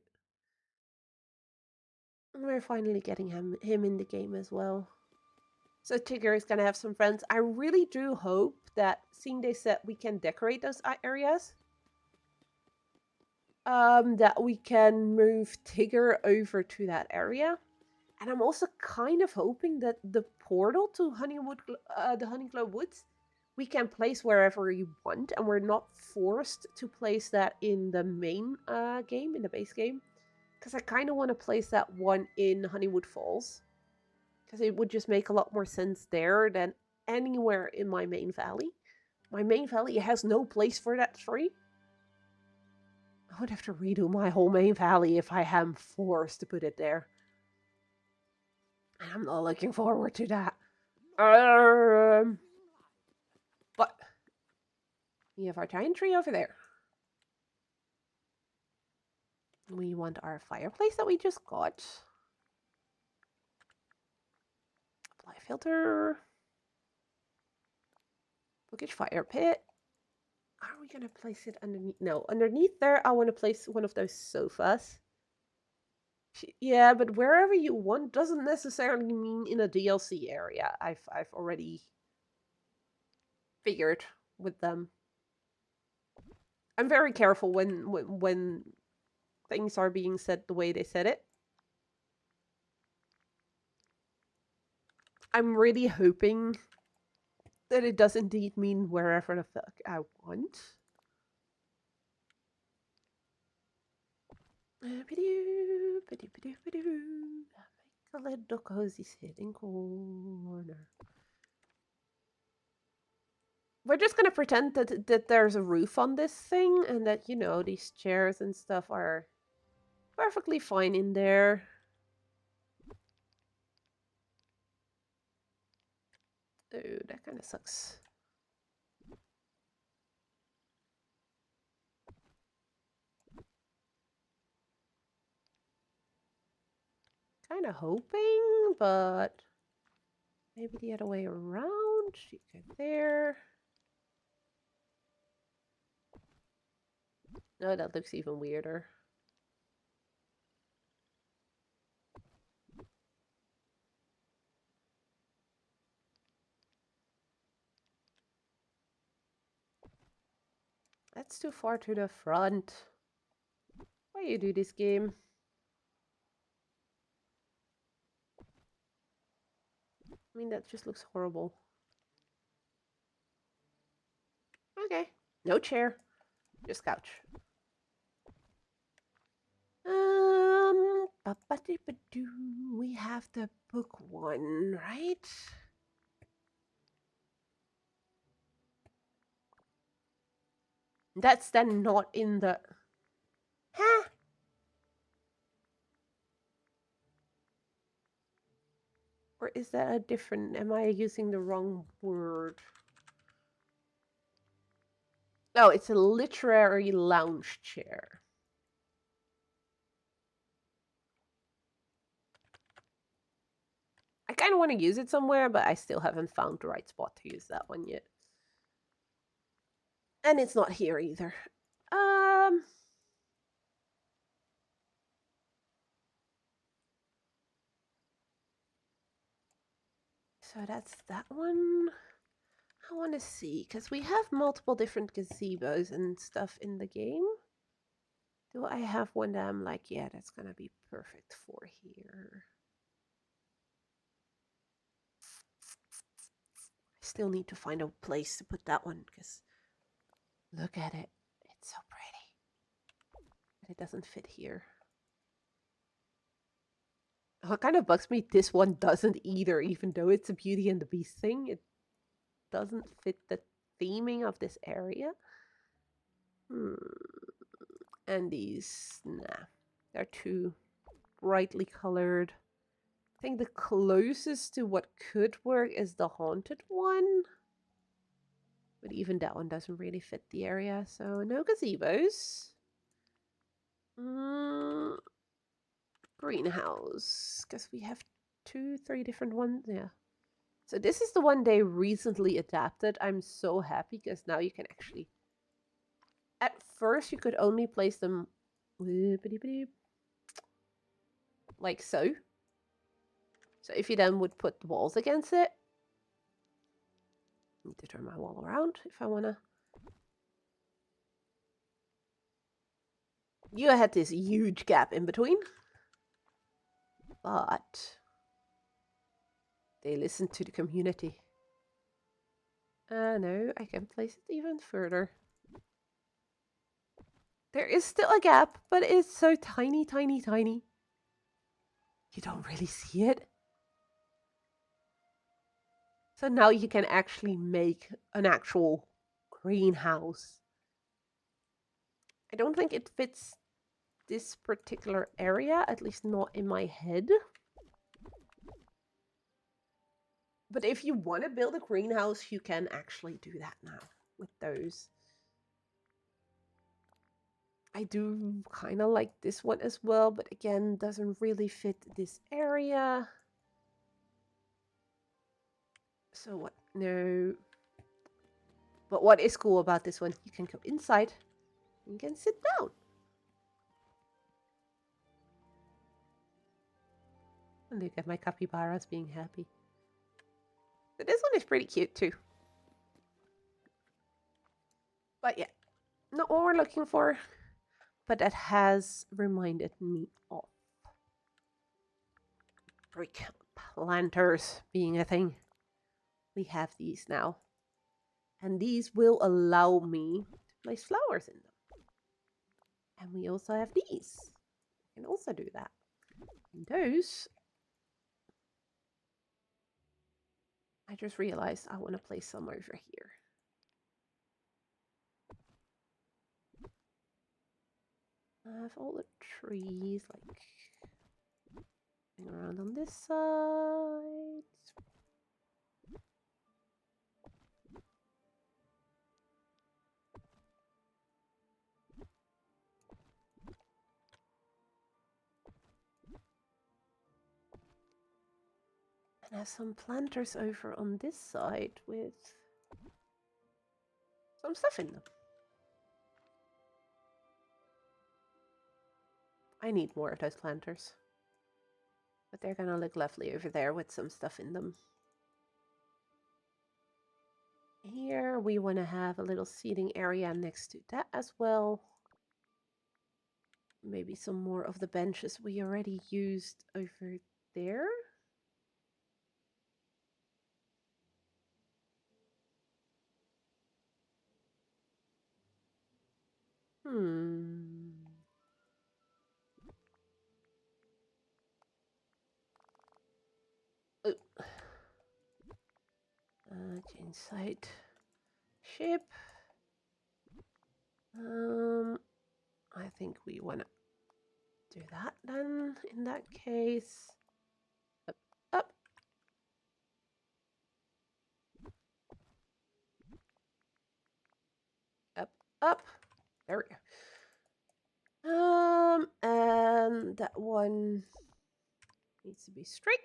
We're finally getting him in the game as well. So Tigger is gonna have some friends. I really do hope that, seeing they said we can decorate those areas, that we can move Tigger over to that area. And I'm also kind of hoping that the portal to the Honeyglow Woods, we can place wherever you want, and we're not forced to place that in the main game, in the base game. Because I kind of want to place that one in Honeywood Falls. Because it would just make a lot more sense there than anywhere in my main valley. My main valley has no place for that tree. I would have to redo my whole main valley if I am forced to put it there. And I'm not looking forward to that. But we have our giant tree over there. We want our fireplace that we just got. Fly filter. Bookish fire pit. Are we gonna place it underneath? No, underneath there I want to place one of those sofas. Yeah, but wherever you want doesn't necessarily mean in a DLC area. I've already figured with them. I'm very careful when things are being said the way they said it. I'm really hoping that it does indeed mean wherever the fuck I want. Make a little cozy sitting corner. We're just gonna pretend that there's a roof on this thing, and that, you know, these chairs and stuff are perfectly fine in there. Oh, that kind of sucks. Kind of hoping, but maybe the other way around. You go there. No, that looks even weirder. That's too far to the front. Why you do this game? I mean, that just looks horrible. Okay. No chair. Just couch. We have the book one, right? That's then not in the... Huh? Or is that a different... Am I using the wrong word? Oh, it's a literary lounge chair. I kind of want to use it somewhere, but I still haven't found the right spot to use that one yet. And it's not here either. So that's that one. I want to see, because we have multiple different gazebos and stuff in the game. Do I have one that I'm like, yeah, that's going to be perfect for here? I still need to find a place to put that one, because look at it. It's so pretty. But it doesn't fit here. What kind of bugs me, this one doesn't either, even though it's a Beauty and the Beast thing. It doesn't fit the theming of this area. And these, nah, they're too brightly colored. I think the closest to what could work is the haunted one. But even that one doesn't really fit the area, so no gazebos. Greenhouse, because we have 3 different ones. Yeah. So this is the one they recently adapted. I'm so happy because now you can actually... At first you could only place them... Well, like so. So if you then would put the walls against it, I need to turn my wall around if I want to. You had this huge gap in between, but they listened to the community. No, I can place it even further. There is still a gap, but it's so tiny, tiny, tiny. You don't really see it. So now you can actually make an actual greenhouse. I don't think it fits this particular area, at least not in my head. But if you want to build a greenhouse, you can actually do that now with those. I do kind of like this one as well, but again, doesn't really fit this area. So what? No. But what is cool about this one, you can go inside and you can sit down. And look at my capybaras being happy. So this one is pretty cute too. But yeah, not what we're looking for. But that has reminded me of brick planters being a thing. We have these now. And these will allow me to place flowers in them. And we also have these. We can also do that. And those, I just realized I want to place some over here. I have all the trees like around on this side. And I have some planters over on this side with some stuff in them. I need more of those planters. But they're gonna look lovely over there with some stuff in them. Here we want to have a little seating area next to that as well. Maybe some more of the benches we already used over there. Oh. Change side. Ship. I think we want to do that then, in that case. Up, up. Up, up. There we go. And that one needs to be straight.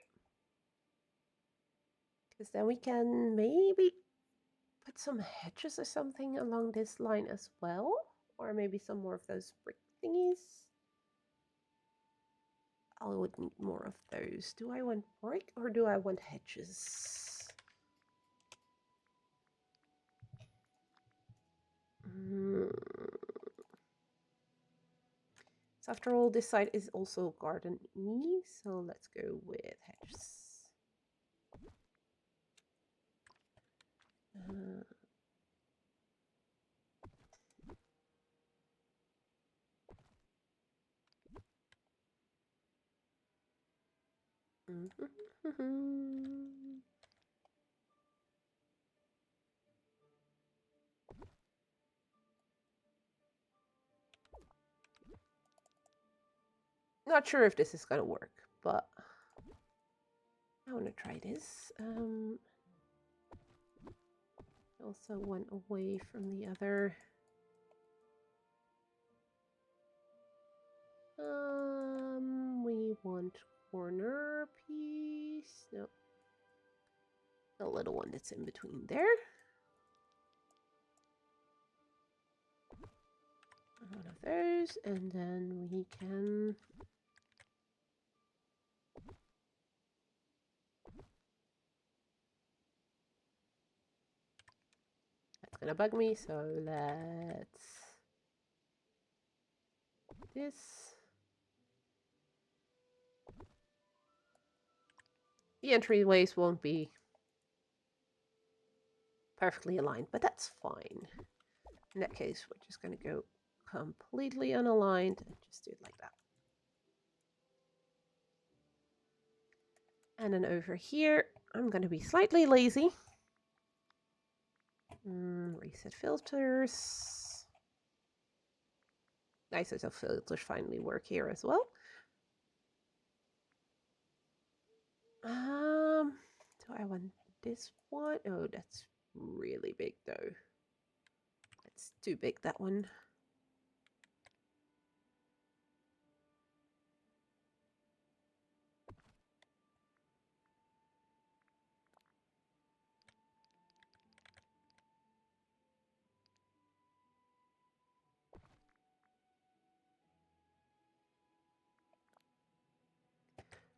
Because then we can maybe put some hedges or something along this line as well. Or maybe some more of those brick thingies. I would need more of those. Do I want brick or do I want hedges? So after all, this side is also garden-y, so let's go with hedges. Not sure if this is gonna work, but I want to try this. Also one away from the other. We want corner piece. No, the little one that's in between there. One of those, and then we can gonna bug me, so let's this. The entryways won't be perfectly aligned, but that's fine. In that case, we're just gonna go completely unaligned and just do it like that. And then over here, I'm gonna be slightly lazy. Reset filters. Nice as filters finally work here as well. Do I want this one? Oh, that's really big though. It's too big, that one.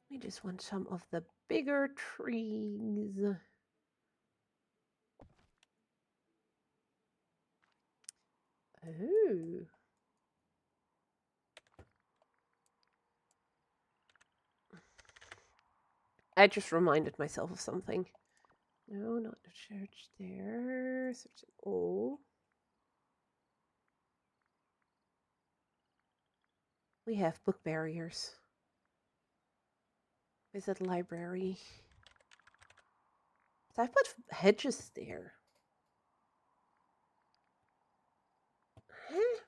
We just want some of the bigger trees. Oh. I just reminded myself of something. No, not the church there. Oh. We have book barriers. Visit library. So I put hedges there. Huh?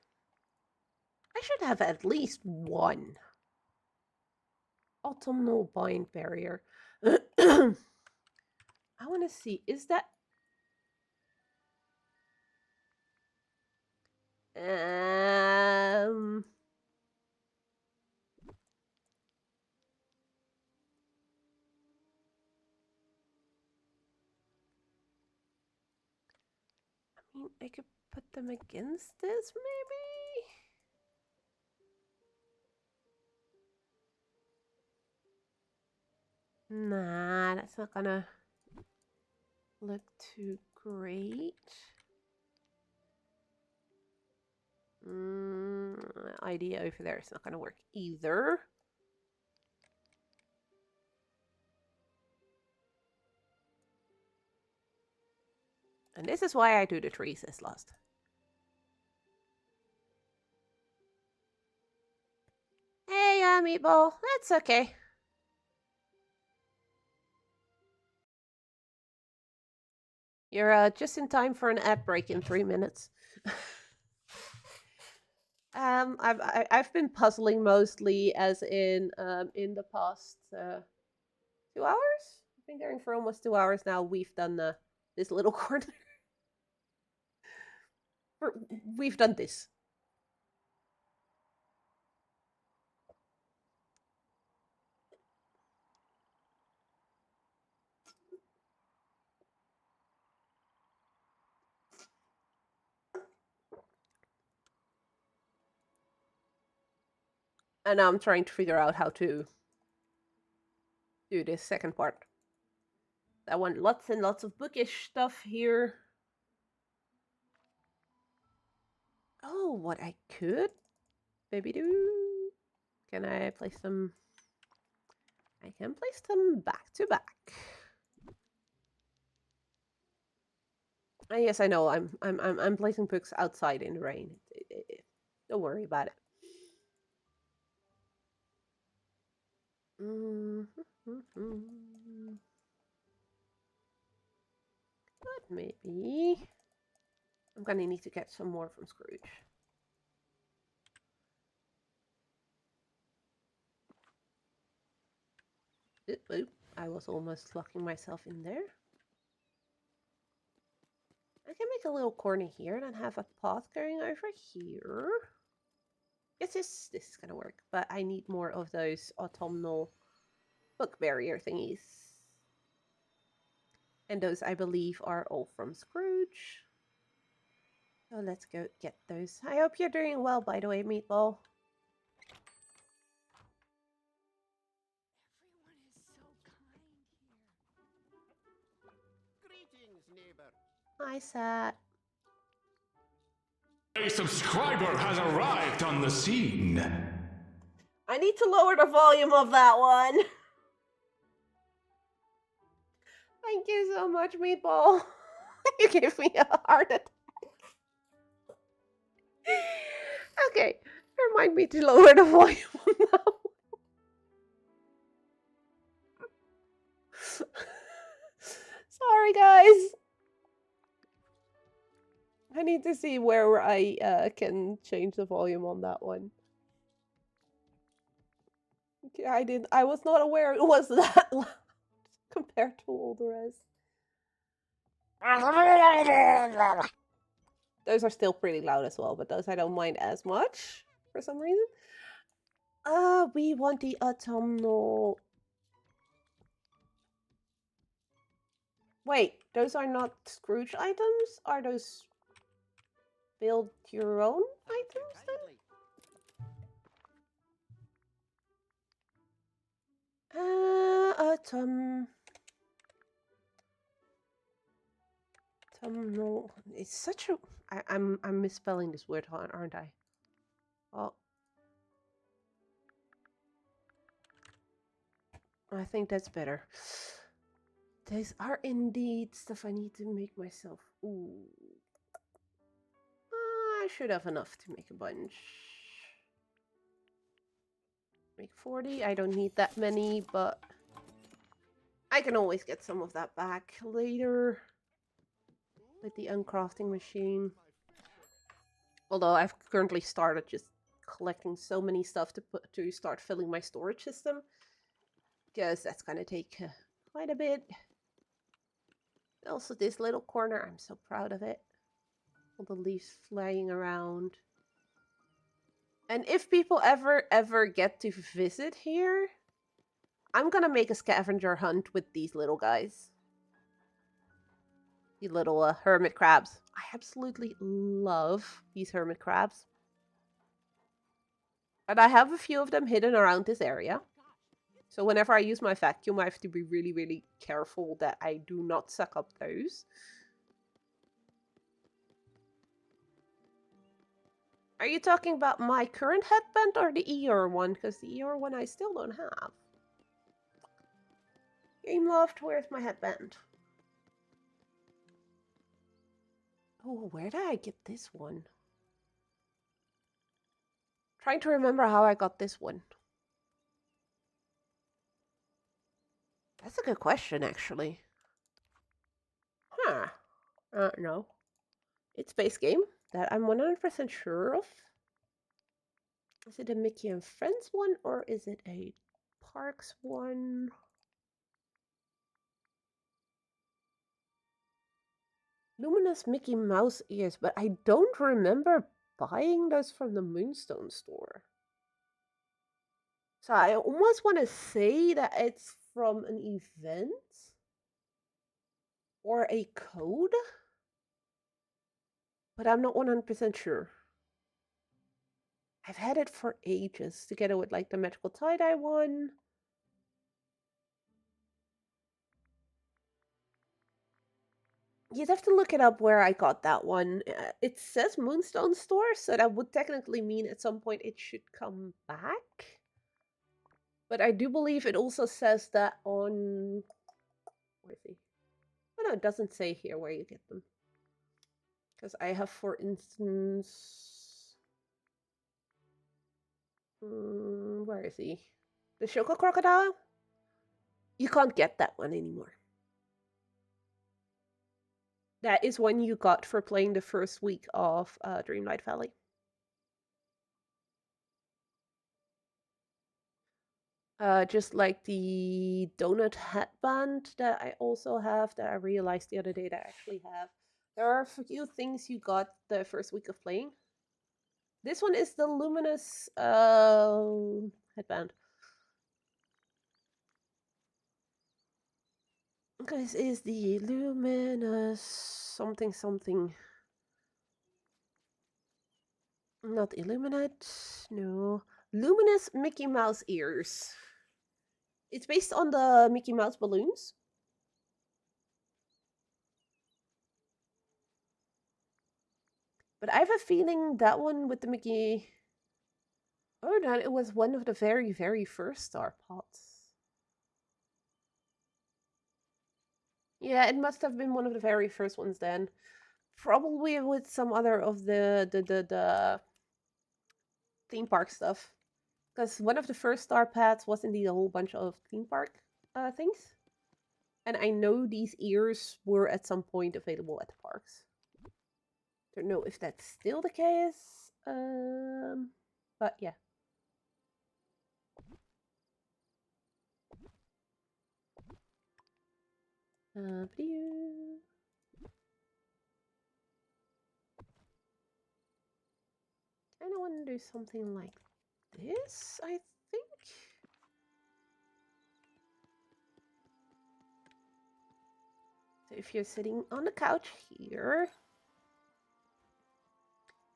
I should have at least one. Autumnal bind barrier. I want to see, is that... I mean, I could put them against this, maybe? Nah, that's not gonna look too great. Idea over there is not gonna work either. And this is why I do the trees as last. Hey, Meatball, that's okay. You're just in time for an ad break in 3 minutes. I've been puzzling mostly, as in the past 2 hours. I've been going for almost 2 hours now. We've done this little corner. We've done this. And now I'm trying to figure out how to do this second part. I want lots and lots of bookish stuff here. Oh, what I could maybe do... Can I place them... I can place them back to back. Yes, I know. I'm placing books outside in the rain. Don't worry about it. But maybe I'm gonna need to get some more from Scrooge. Oop, I was almost locking myself in there. I can make a little corner here and then have a path going over here. Yes, this is gonna work, but I need more of those autumnal book barrier thingies. And those, I believe, are all from Scrooge. So let's go get those. I hope you're doing well, by the way, Meatball. Everyone is so kind here. Greetings, neighbor. Hi, Sat. A subscriber has arrived on the scene. I need to lower the volume of that one. Thank you so much, Meatball. You gave me a heart attack. Okay, remind me to lower the volume on that one. Sorry, guys. I need to see where I can change the volume on that one. Okay, I was not aware it was that loud compared to all the rest. Those are still pretty loud as well, but those I don't mind as much for some reason. We want the autumnal. Wait, those are not Scrooge items? Are those build your own items then? Autumn. Autumnal. It's such a. I'm misspelling this word, aren't I? Oh. I think that's better. These are indeed stuff I need to make myself. Ooh. I should have enough to make a bunch. Make 40. I don't need that many, but I can always get some of that back later with the uncrafting machine. Although I've currently started just collecting so many stuff to start filling my storage system, because that's gonna take quite a bit. Also, this little corner, I'm so proud of it. All the leaves flying around. And if people ever get to visit here, I'm gonna make a scavenger hunt with these little guys. The little hermit crabs. I absolutely love these hermit crabs. And I have a few of them hidden around this area. So whenever I use my vacuum, I have to be really, really careful that I do not suck up those. Are you talking about my current headband or the Eeyore one? Because the Eeyore one I still don't have. Game Loft, where's my headband? Oh, where did I get this one? Trying to remember how I got this one. That's a good question, actually. Huh. No. It's Space Game. That I'm 100% sure of. Is it a Mickey and Friends one, or is it a Parks one? Luminous Mickey Mouse ears, but I don't remember buying those from the Moonstone store. So I almost want to say that it's from an event or a code, but I'm not 100% sure. I've had it for ages, together with like the Magical Tie-Dye one. You'd have to look it up where I got that one. It says Moonstone store, so that would technically mean at some point it should come back. But I do believe it also says that on... Where is he? Oh no, it doesn't say here where you get them. Because I have, for instance... where is he? The Shoko Crocodile? You can't get that one anymore. That is one you got for playing the first week of Dreamlight Valley. Just like the donut headband that I also have, that I realized the other day that I actually have. There are a few things you got the first week of playing. This one is the luminous headband. This is the luminous something something. Not Illuminate, no. Luminous Mickey Mouse ears. It's based on the Mickey Mouse balloons. But I have a feeling that one with the McGee. Oh no, it was one of the very, very first star pots. Yeah, it must have been one of the very first ones then. Probably with some other of the theme park stuff. Because one of the first star pads was indeed a whole bunch of theme park things. And I know these ears were at some point available at the parks. Don't know if that's still the case. But yeah. Kind of want to do something like this, I think. So if you're sitting on the couch here,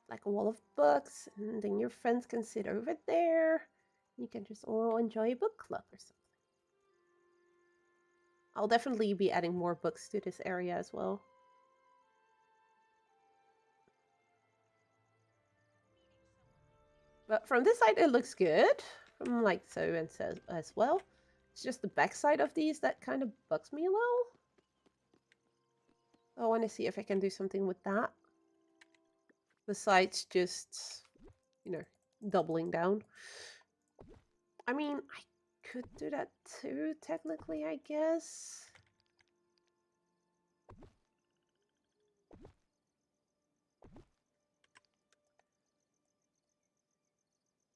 like a wall of books, and then your friends can sit over there. You can just all enjoy a book club or something. I'll definitely be adding more books to this area as well. But from this side, it looks good. From like so and so as well. It's just the back side of these that kind of bugs me a little. I want to see if I can do something with that. Besides just, you know, doubling down. I mean, I could do that too, technically, I guess.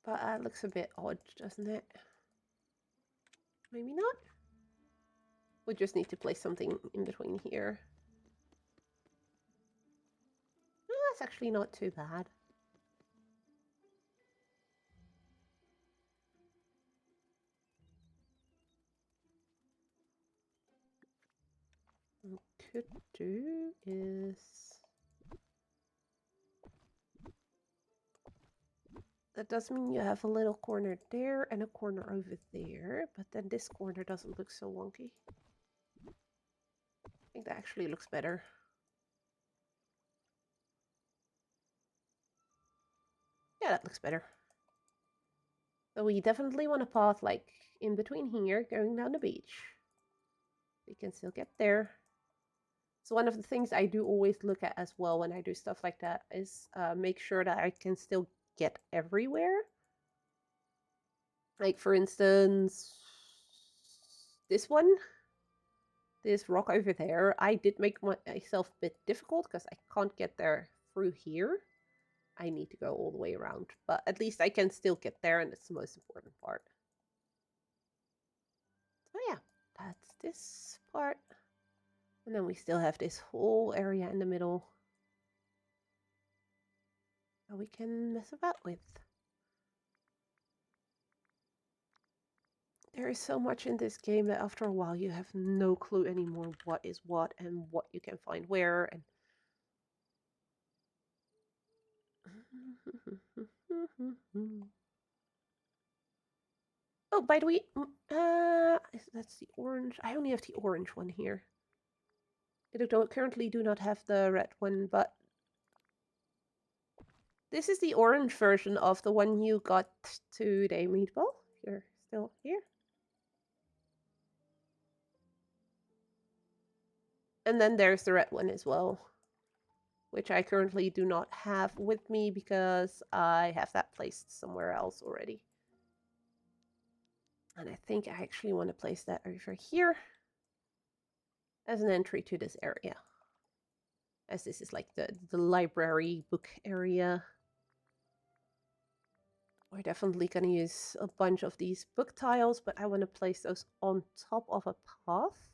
But that looks a bit odd, doesn't it? Maybe not. We just need to place something in between here. No, that's actually not too bad. What we could do is... That does mean you have a little corner there and a corner over there, but then this corner doesn't look so wonky. I think that actually looks better. Yeah, that looks better. So we definitely want a path like in between here, going down the beach. We can still get there. So one of the things I do always look at as well when I do stuff like that is make sure that I can still get everywhere. Like for instance, this one, this rock over there, I did make myself a bit difficult because I can't get there through here. I need to go all the way around, but at least I can still get there, and it's the most important part. So yeah, that's this part. And then we still have this whole area in the middle that we can mess about with. There is so much in this game that after a while you have no clue anymore what is what and what you can find where. And oh, by the way, that's the orange. I only have the orange one here. I currently do not have the red one, but this is the orange version of the one you got today, Meatball. You're still here. And then there's the red one as well, which I currently do not have with me because I have that placed somewhere else already. And I think I actually want to place that over here as an entry to this area, as this is like the library book area. We're definitely going to use a bunch of these book tiles, but I want to place those on top of a path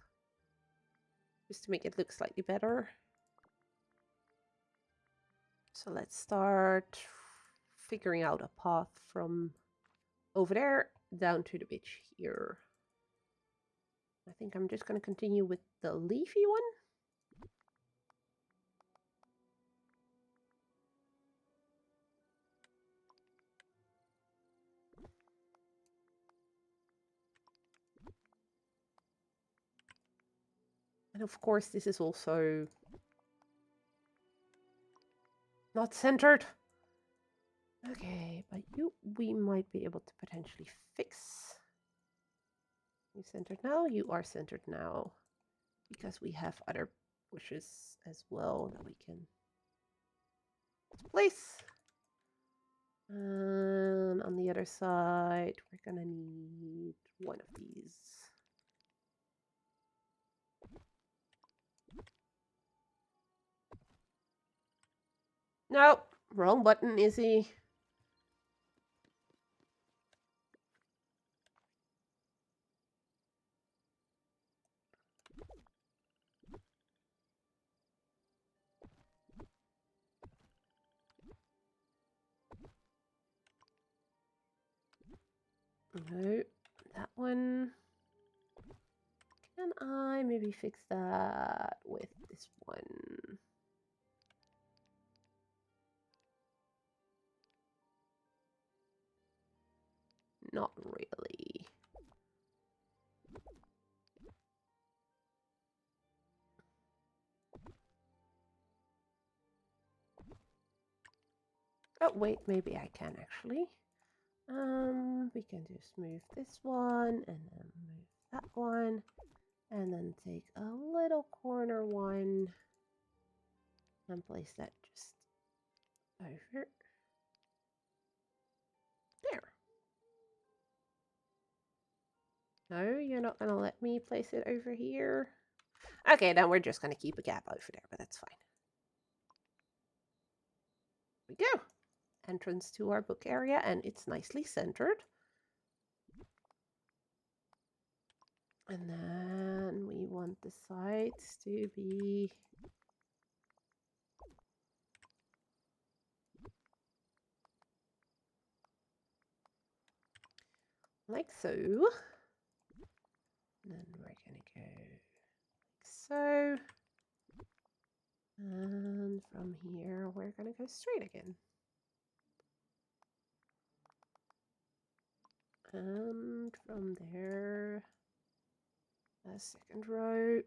just to make it look slightly better. So let's start figuring out a path from over there down to the beach here. I think I'm just going to continue with the leafy one. And of course, this is also not centered. Okay, but we might be able to potentially fix. You centered now? You are centered now. Because we have other bushes as well that we can place. And on the other side, we're gonna need one of these. Nope, wrong button, Izzy. No, that one. Can I maybe fix that with this one? Not really. Oh, wait, maybe I can actually. We can just move this one and then move that one. And then take a little corner one and place that just over there. No, you're not going to let me place it over here. Okay, then we're just going to keep a gap over there, but that's fine. There we go. Entrance to our book area, and it's nicely centered. And then we want the sides to be like so. And then we're going to go like so. And from here, we're going to go straight again. And from there, a second row.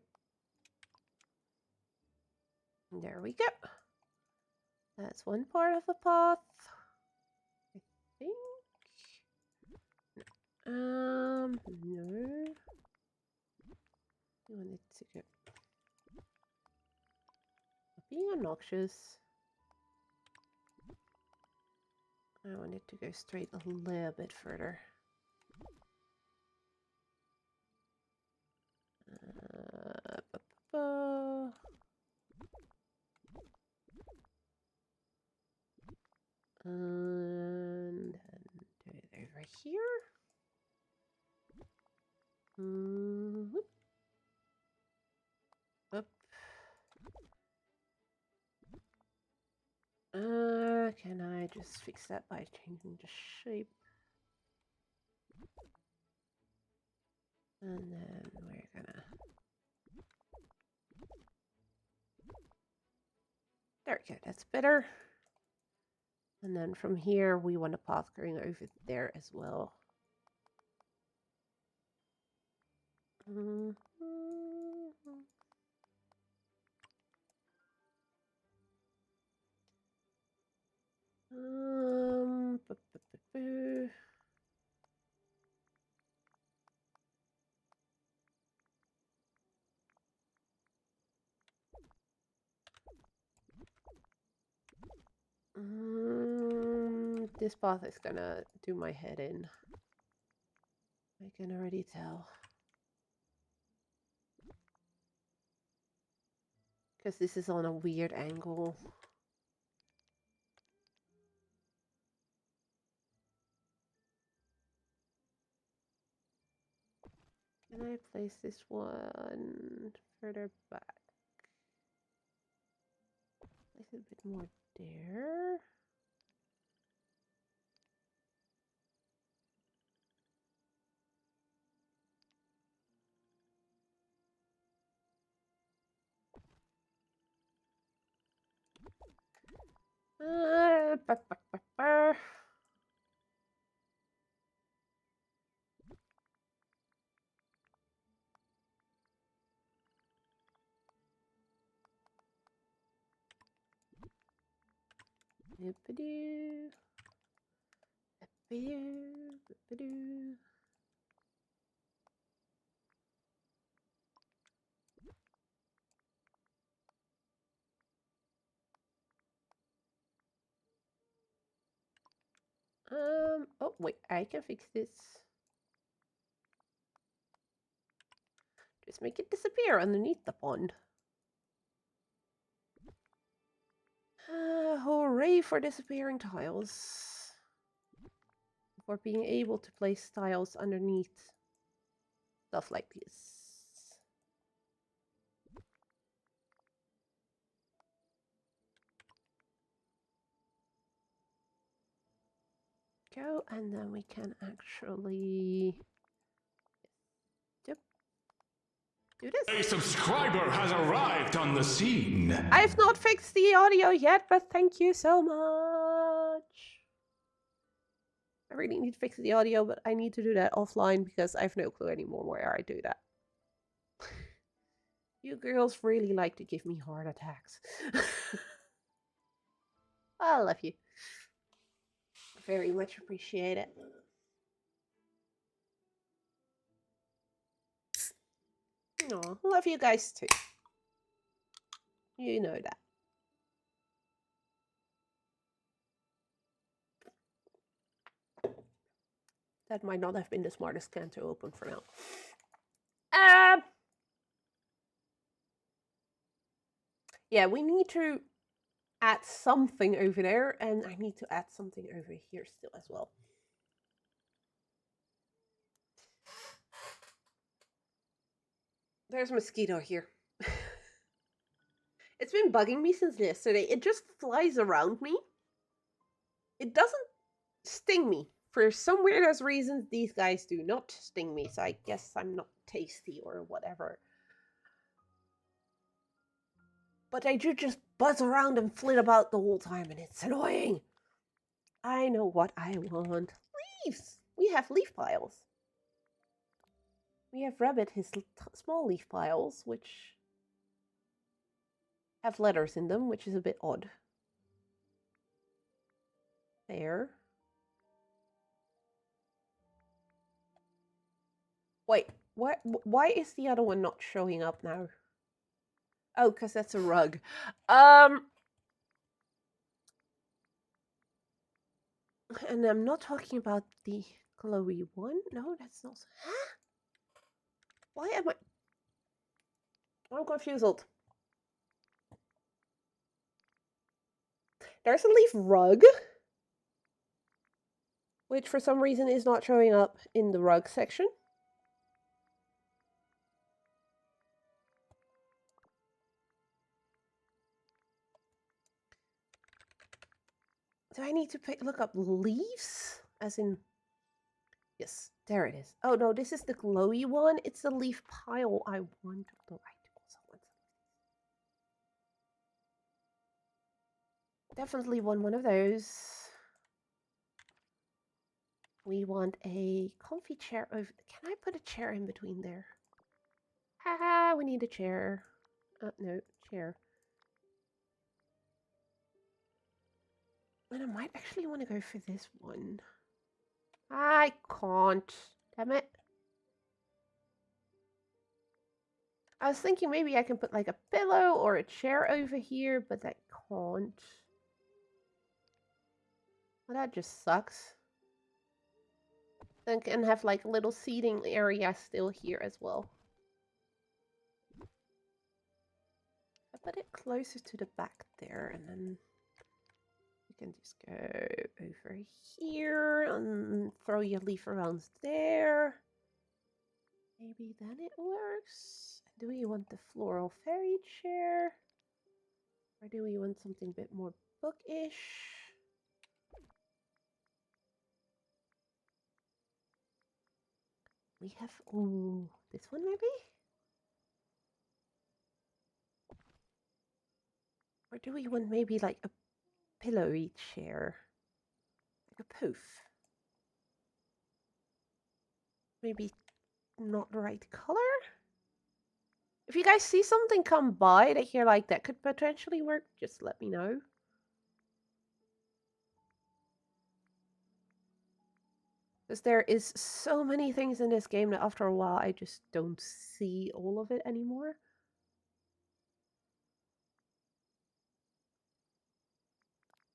And there we go. That's one part of the path. I think. No. I want it to go. Being obnoxious. I want it to go straight a little bit further. And then do it over here. Whoop. Up. Can I just fix that by changing the shape? And then we're gonna... There we go, that's better. And then from here, we want a path going over there as well. This path is gonna do my head in. I can already tell. Because this is on a weird angle. Can I place this one further back? Place it a bit more there. Ba, ba, ba, ba. Bippidoo. Bippidoo. Bippidoo. Oh wait, I can fix this. Just make it disappear underneath the pond. Hooray for disappearing tiles. For being able to place tiles underneath stuff like this. Go, and then we can actually do this. A subscriber has arrived on the scene. I've not fixed the audio yet, but thank you so much. I really need to fix the audio, but I need to do that offline because I have no clue anymore where I do that. You girls really like to give me heart attacks. I love you. Very much appreciate it. Aw, love you guys too. You know that. That might not have been the smartest can to open for now. Yeah, we need to add something over there, and I need to add something over here still as well. There's a mosquito here. It's been bugging me since yesterday. It just flies around me. It doesn't sting me. For some weird ass reasons, these guys do not sting me, so I guess I'm not tasty or whatever. But they do just buzz around and flit about the whole time, and it's annoying. I know what I want. Leaves! We have leaf piles. We have Rabbit, his small leaf piles, which have letters in them, which is a bit odd. There. Wait, why is the other one not showing up now? Oh, because that's a rug. And I'm not talking about the glowy one. No, that's not. Huh? Why am I? I'm confused. There's a leaf rug, which for some reason is not showing up in the rug section. Do I need to look up leaves? As in... Yes, there it is. Oh no, this is the glowy one. It's the leaf pile I want. Oh, I also want some. Definitely want one of those. We want a comfy chair over... Can I put a chair in between there? Ah, we need a chair. No, chair. And I might actually want to go for this one. I can't. Damn it. I was thinking maybe I can put like a pillow or a chair over here, but I can't. Well, that just sucks. Then can have like a little seating area still here as well. I put it closer to the back there, and then you can just go over here and throw your leaf around there. Maybe then it works. Do we want the floral fairy chair? Or do we want something a bit more bookish? We have, ooh, this one maybe? Or do we want maybe like a pillowy chair? Like a poof? Maybe not the right color? If you guys see something come by that you're like, that could potentially work, just let me know. Because there is so many things in this game that after a while I just don't see all of it anymore.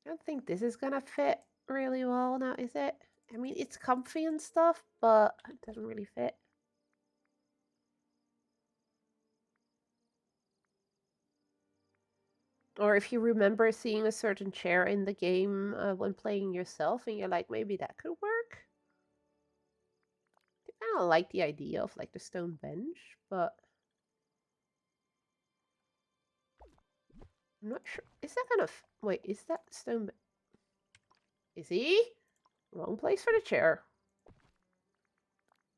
I don't think this is gonna fit really well now, is it? I mean, it's comfy and stuff, but it doesn't really fit. Or if you remember seeing a certain chair in the game when playing yourself, and you're like, maybe that could work. I kind of like the idea of like the stone bench, but I'm not sure. Is that gonna wait? Is that stone? Is he wrong place for the chair?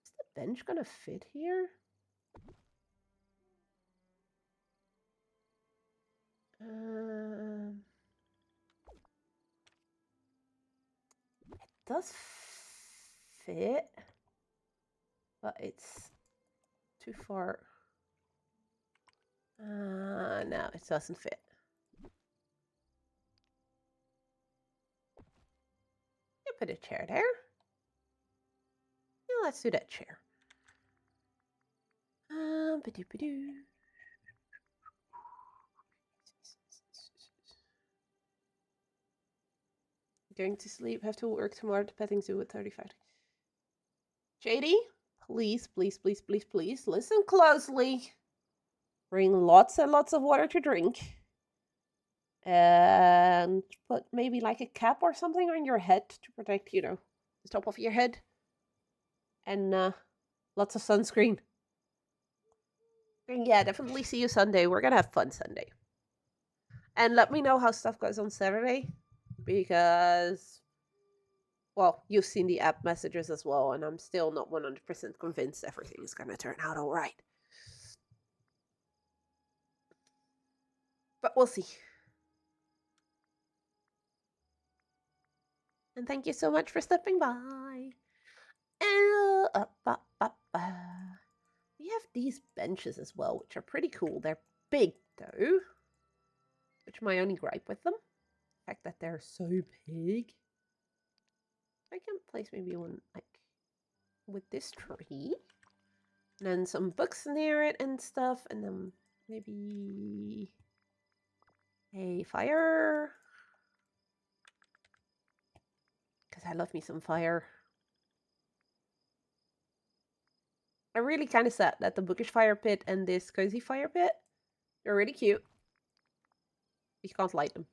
Is the bench gonna fit here? It does fit, but it's too far. No, it doesn't fit. You put a chair there. Yeah, let's do that chair. Ba-doo-ba-doo. Going to sleep, have to work tomorrow at the petting zoo at 35. JD, please, please, please, please, please, listen closely. Bring lots and lots of water to drink. And put maybe like a cap or something on your head to protect, the top of your head. And lots of sunscreen. And yeah, definitely see you Sunday. We're gonna have fun Sunday. And let me know how stuff goes on Saturday. Because, well, you've seen the app messages as well, and I'm still not 100% convinced everything is gonna turn out all right. But we'll see. And thank you so much for stepping by. We have these benches as well, which are pretty cool. They're big, though. Which my only gripe with them. The fact that they're so big. I can place maybe one, like, with this tree. And then some books near it and stuff. And then maybe a fire. Because I love me some fire. I'm really kind of sad that the bookish fire pit and this cozy fire pit, they're really cute. You can't light them.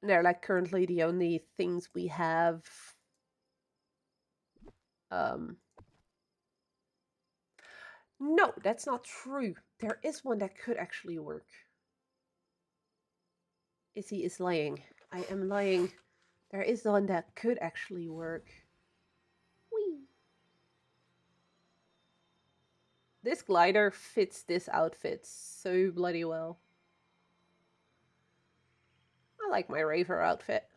And they're like currently the only things we have. No, that's not true. There is one that could actually work. Izzy is lying. I am lying. There is one that could actually work. Whee! This glider fits this outfit so bloody well. I like my Raver outfit.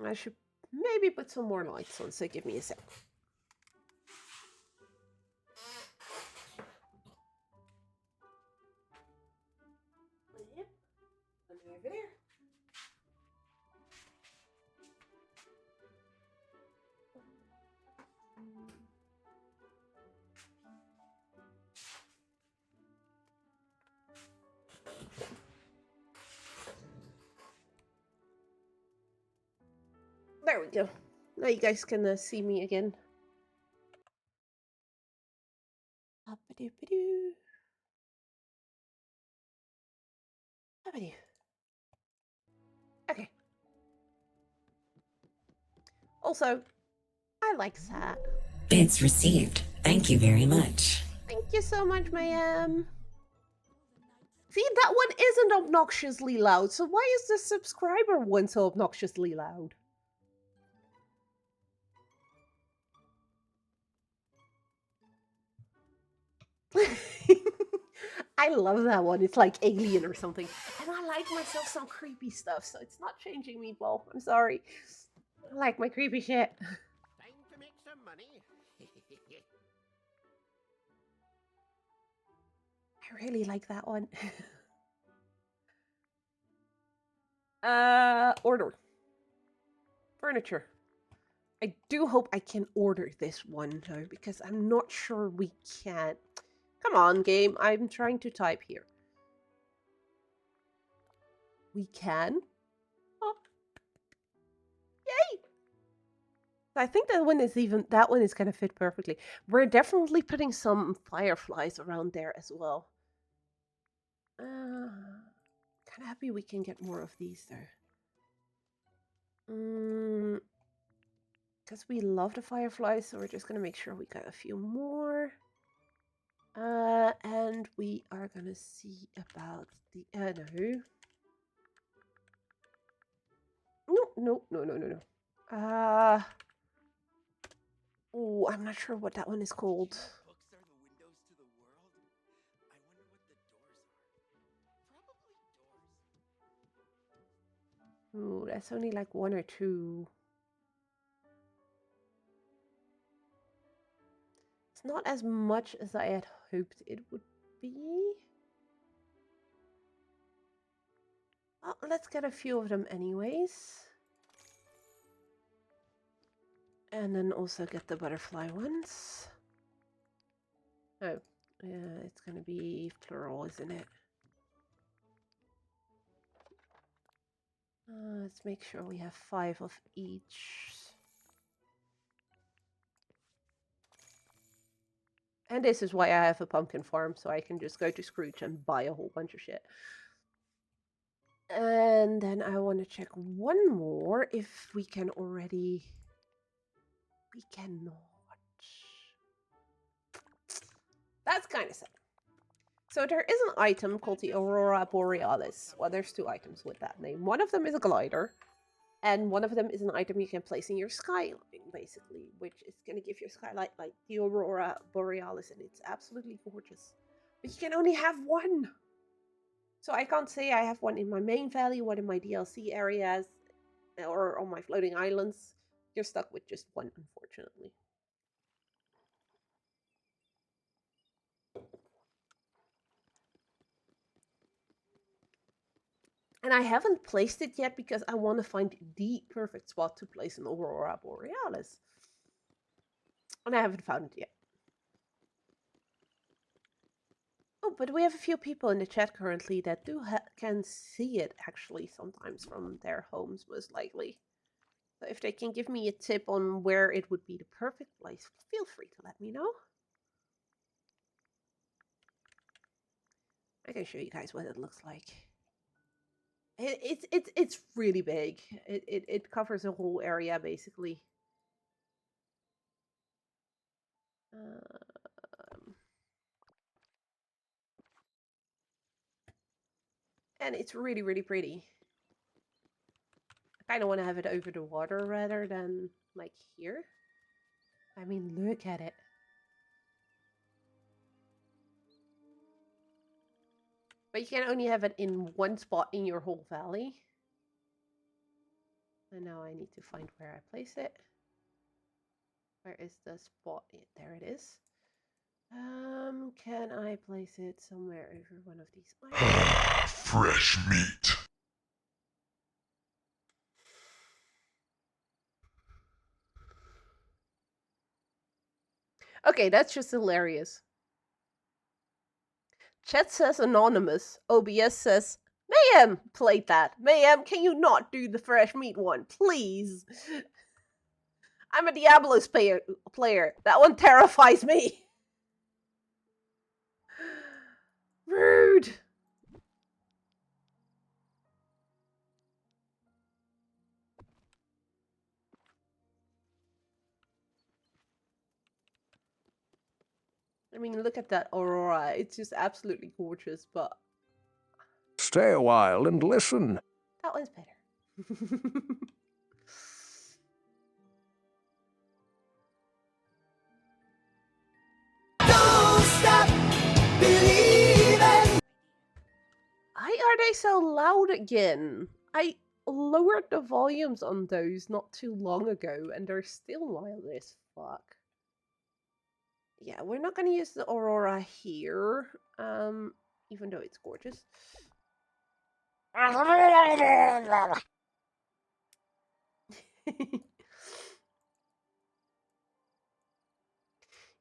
I should maybe put some more lights on, so give me a sec. Yep. Over there. There we go. Now you guys can see me again. Up-a-doo-ba-doo. Up-a-doo. Okay. Also, I like that. Bids received. Thank you very much. Thank you so much, ma'am. See, that one isn't obnoxiously loud, so why is the subscriber one so obnoxiously loud? I love that one. It's like Alien or something. And I like myself some creepy stuff, so it's not changing me, Meatball. I'm sorry. I like my creepy shit. Time to make some money. I really like that one. Order. Furniture. I do hope I can order this one though, because I'm not sure we can. Come on, game. I'm trying to type here. We can. Oh. Yay! I think that one is gonna fit perfectly. We're definitely putting some fireflies around there as well. Kind of happy we can get more of these though. Because we love the fireflies, so we're just gonna make sure we got a few more. And we are gonna see about the no. No. Oh, I'm not sure what that one is called. Books are the windows to the world. I wonder what the doors are. Probably doors. Ooh, that's only like one or two. It's not as much as I had hoped it would be. Well, let's get a few of them anyways. And then also get the butterfly ones. Oh, yeah, it's gonna be plural, isn't it? Let's make sure we have 5 of each. And this is why I have a pumpkin farm, so I can just go to Scrooge and buy a whole bunch of shit. And then I want to check one more if we can already... We cannot. That's kind of sad. So there is an item called the Aurora Borealis. Well, there's 2 items with that name. One of them is a glider. And one of them is an item you can place in your skyline, basically, which is going to give your skylight like the Aurora Borealis, and it's absolutely gorgeous. But you can only have one. So I can't say I have one in my main valley, one in my DLC areas, or on my floating islands. You're stuck with just one, unfortunately. And I haven't placed it yet because I want to find the perfect spot to place an Aurora Borealis. And I haven't found it yet. Oh, but we have a few people in the chat currently that can see it actually sometimes from their homes, most likely. So if they can give me a tip on where it would be the perfect place, feel free to let me know. I can show you guys what it looks like. It's really big. It covers a whole area basically. And it's really, really pretty. I kind of want to have it over the water rather than like here. I mean, look at it. But you can only have it in one spot in your whole valley. And now I need to find where I place it. Where is the spot? There it is. Can I place it somewhere over one of these items? Fresh meat. Okay, that's just hilarious. Chat says anonymous. OBS says, Mayhem played that. Mayhem, can you not do the fresh meat one, please? I'm a Diablos player. That one terrifies me. Rude. I mean, look at that aurora. It's just absolutely gorgeous, but... Stay a while and listen. That one's better. Don't stop believing. Why are they so loud again? I lowered the volumes on those not too long ago, and they're still loud as fuck. Yeah, we're not going to use the Aurora here, even though it's gorgeous.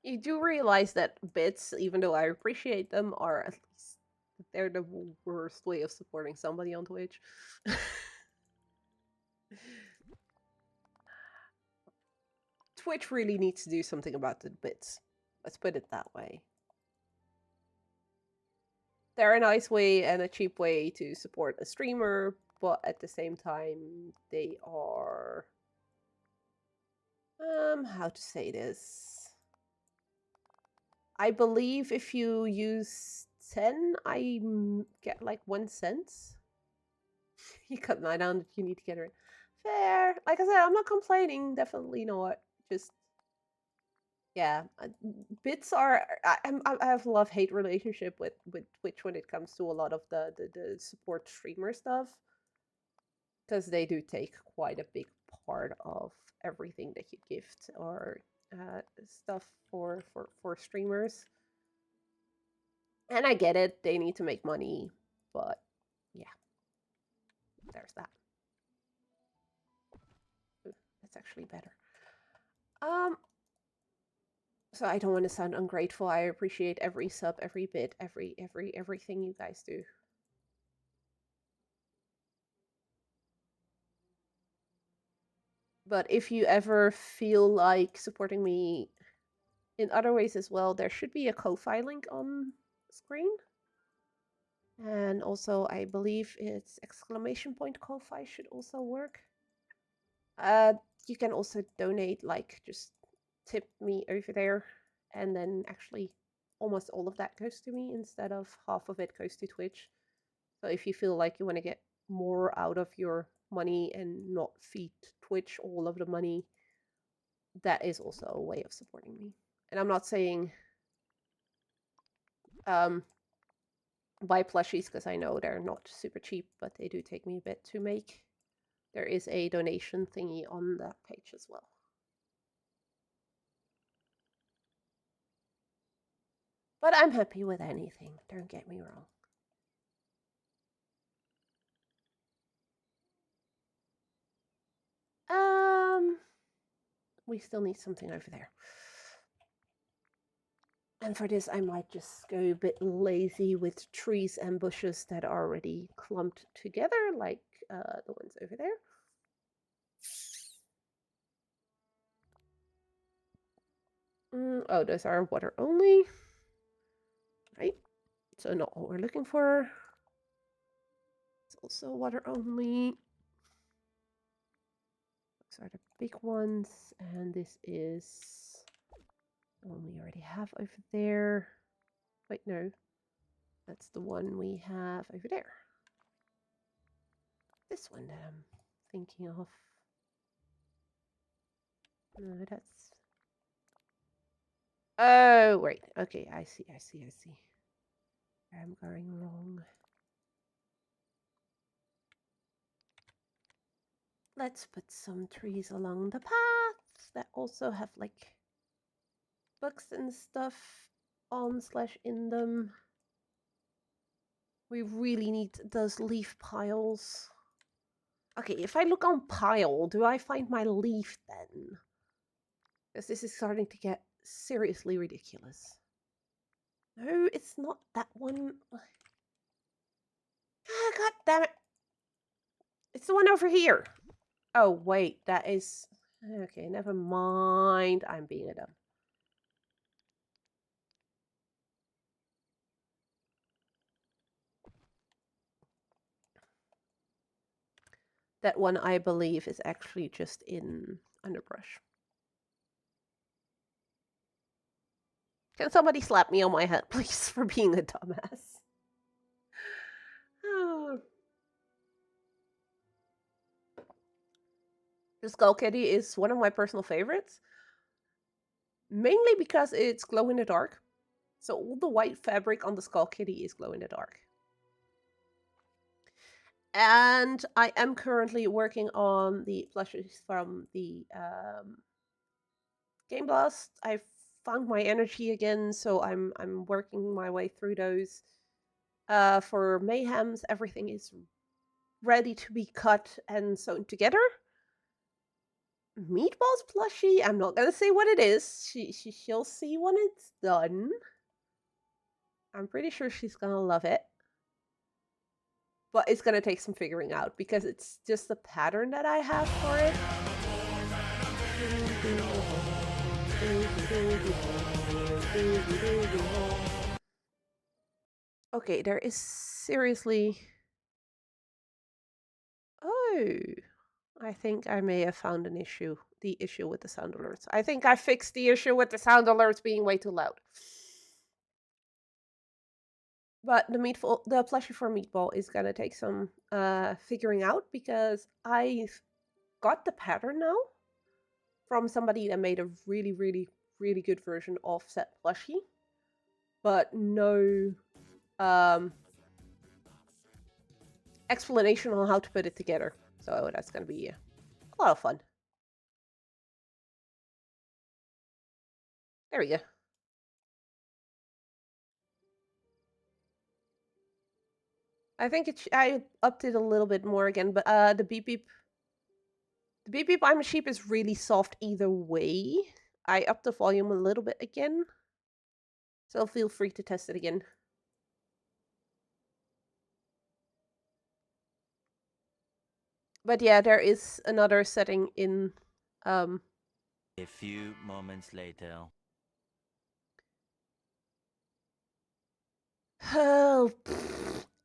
You do realize that bits, even though I appreciate them, are at least they're the worst way of supporting somebody on Twitch. Twitch really needs to do something about the bits. Let's put it that way. They're a nice way and a cheap way to support a streamer, but at the same time, they are how to say this? I believe if you use 10, I get like 1 cent. You cut 9 down, you need to get it. Fair. Like I said, I'm not complaining. Definitely not. Just yeah, bits are. I have a love-hate relationship with Twitch when it comes to a lot of the support streamer stuff, because they do take quite a big part of everything that you gift or stuff for streamers. And I get it; they need to make money, but yeah, there's that. Ooh, that's actually better. So I don't want to sound ungrateful. I appreciate every sub, every bit, everything you guys do. But if you ever feel like supporting me in other ways as well, there should be a Ko-Fi link on screen. And also, I believe it's ! Ko-Fi should also work. You can also donate, like, just tip me over there, and then actually almost all of that goes to me instead of half of it goes to Twitch. So if you feel like you want to get more out of your money and not feed Twitch all of the money, that is also a way of supporting me. And I'm not saying buy plushies, because I know they're not super cheap, but they do take me a bit to make. There is a donation thingy on that page as well. But I'm happy with anything, don't get me wrong. We still need something over there. And for this, I might just go a bit lazy with trees and bushes that are already clumped together, like the ones over there. Oh, those are water only. Right. So not what we're looking for. It's also water only. Those are the big ones. And this is the one we already have over there. Wait, no. That's the one we have over there. This one that I'm thinking of. No, that's... Oh, right. Okay, I see. I'm going wrong. Let's put some trees along the paths that also have, like, books and stuff on/in them. We really need those leaf piles. Okay, if I look on pile, do I find my leaf then? Because this is starting to get seriously ridiculous. No, it's not that one. Ah, God damn it. It's the one over here. Oh, wait, that is... Okay, never mind. I'm being a dumb. That one, I believe, is actually just in underbrush. Can somebody slap me on my head, please, for being a dumbass? Oh. The Skull Kitty is one of my personal favorites. Mainly because it's glow in the dark. So all the white fabric on the Skull Kitty is glow in the dark. And I am currently working on the plushies from the Game Blast. I found my energy again, so I'm working my way through those. For Mayhems, everything is ready to be cut and sewn together. Meatball's plushie, I'm not gonna say what it is. She'll see when it's done. I'm pretty sure she's gonna love it. But it's gonna take some figuring out because it's just the pattern that I have for it. Okay, there is seriously... Oh, I think I may have found an issue. The issue with the sound alerts. I think I fixed the issue with the sound alerts being way too loud. But the plushie for Meatball is gonna take some figuring out because I've got the pattern now from somebody that made a really, really, really good version of said plushie, but no explanation on how to put it together. So that's gonna be a lot of fun. There we go. I think I upped it a little bit more again, but the beep beep I'm a sheep is really soft either way. I upped the volume a little bit again, so feel free to test it again. But yeah, there is another setting in A few moments later.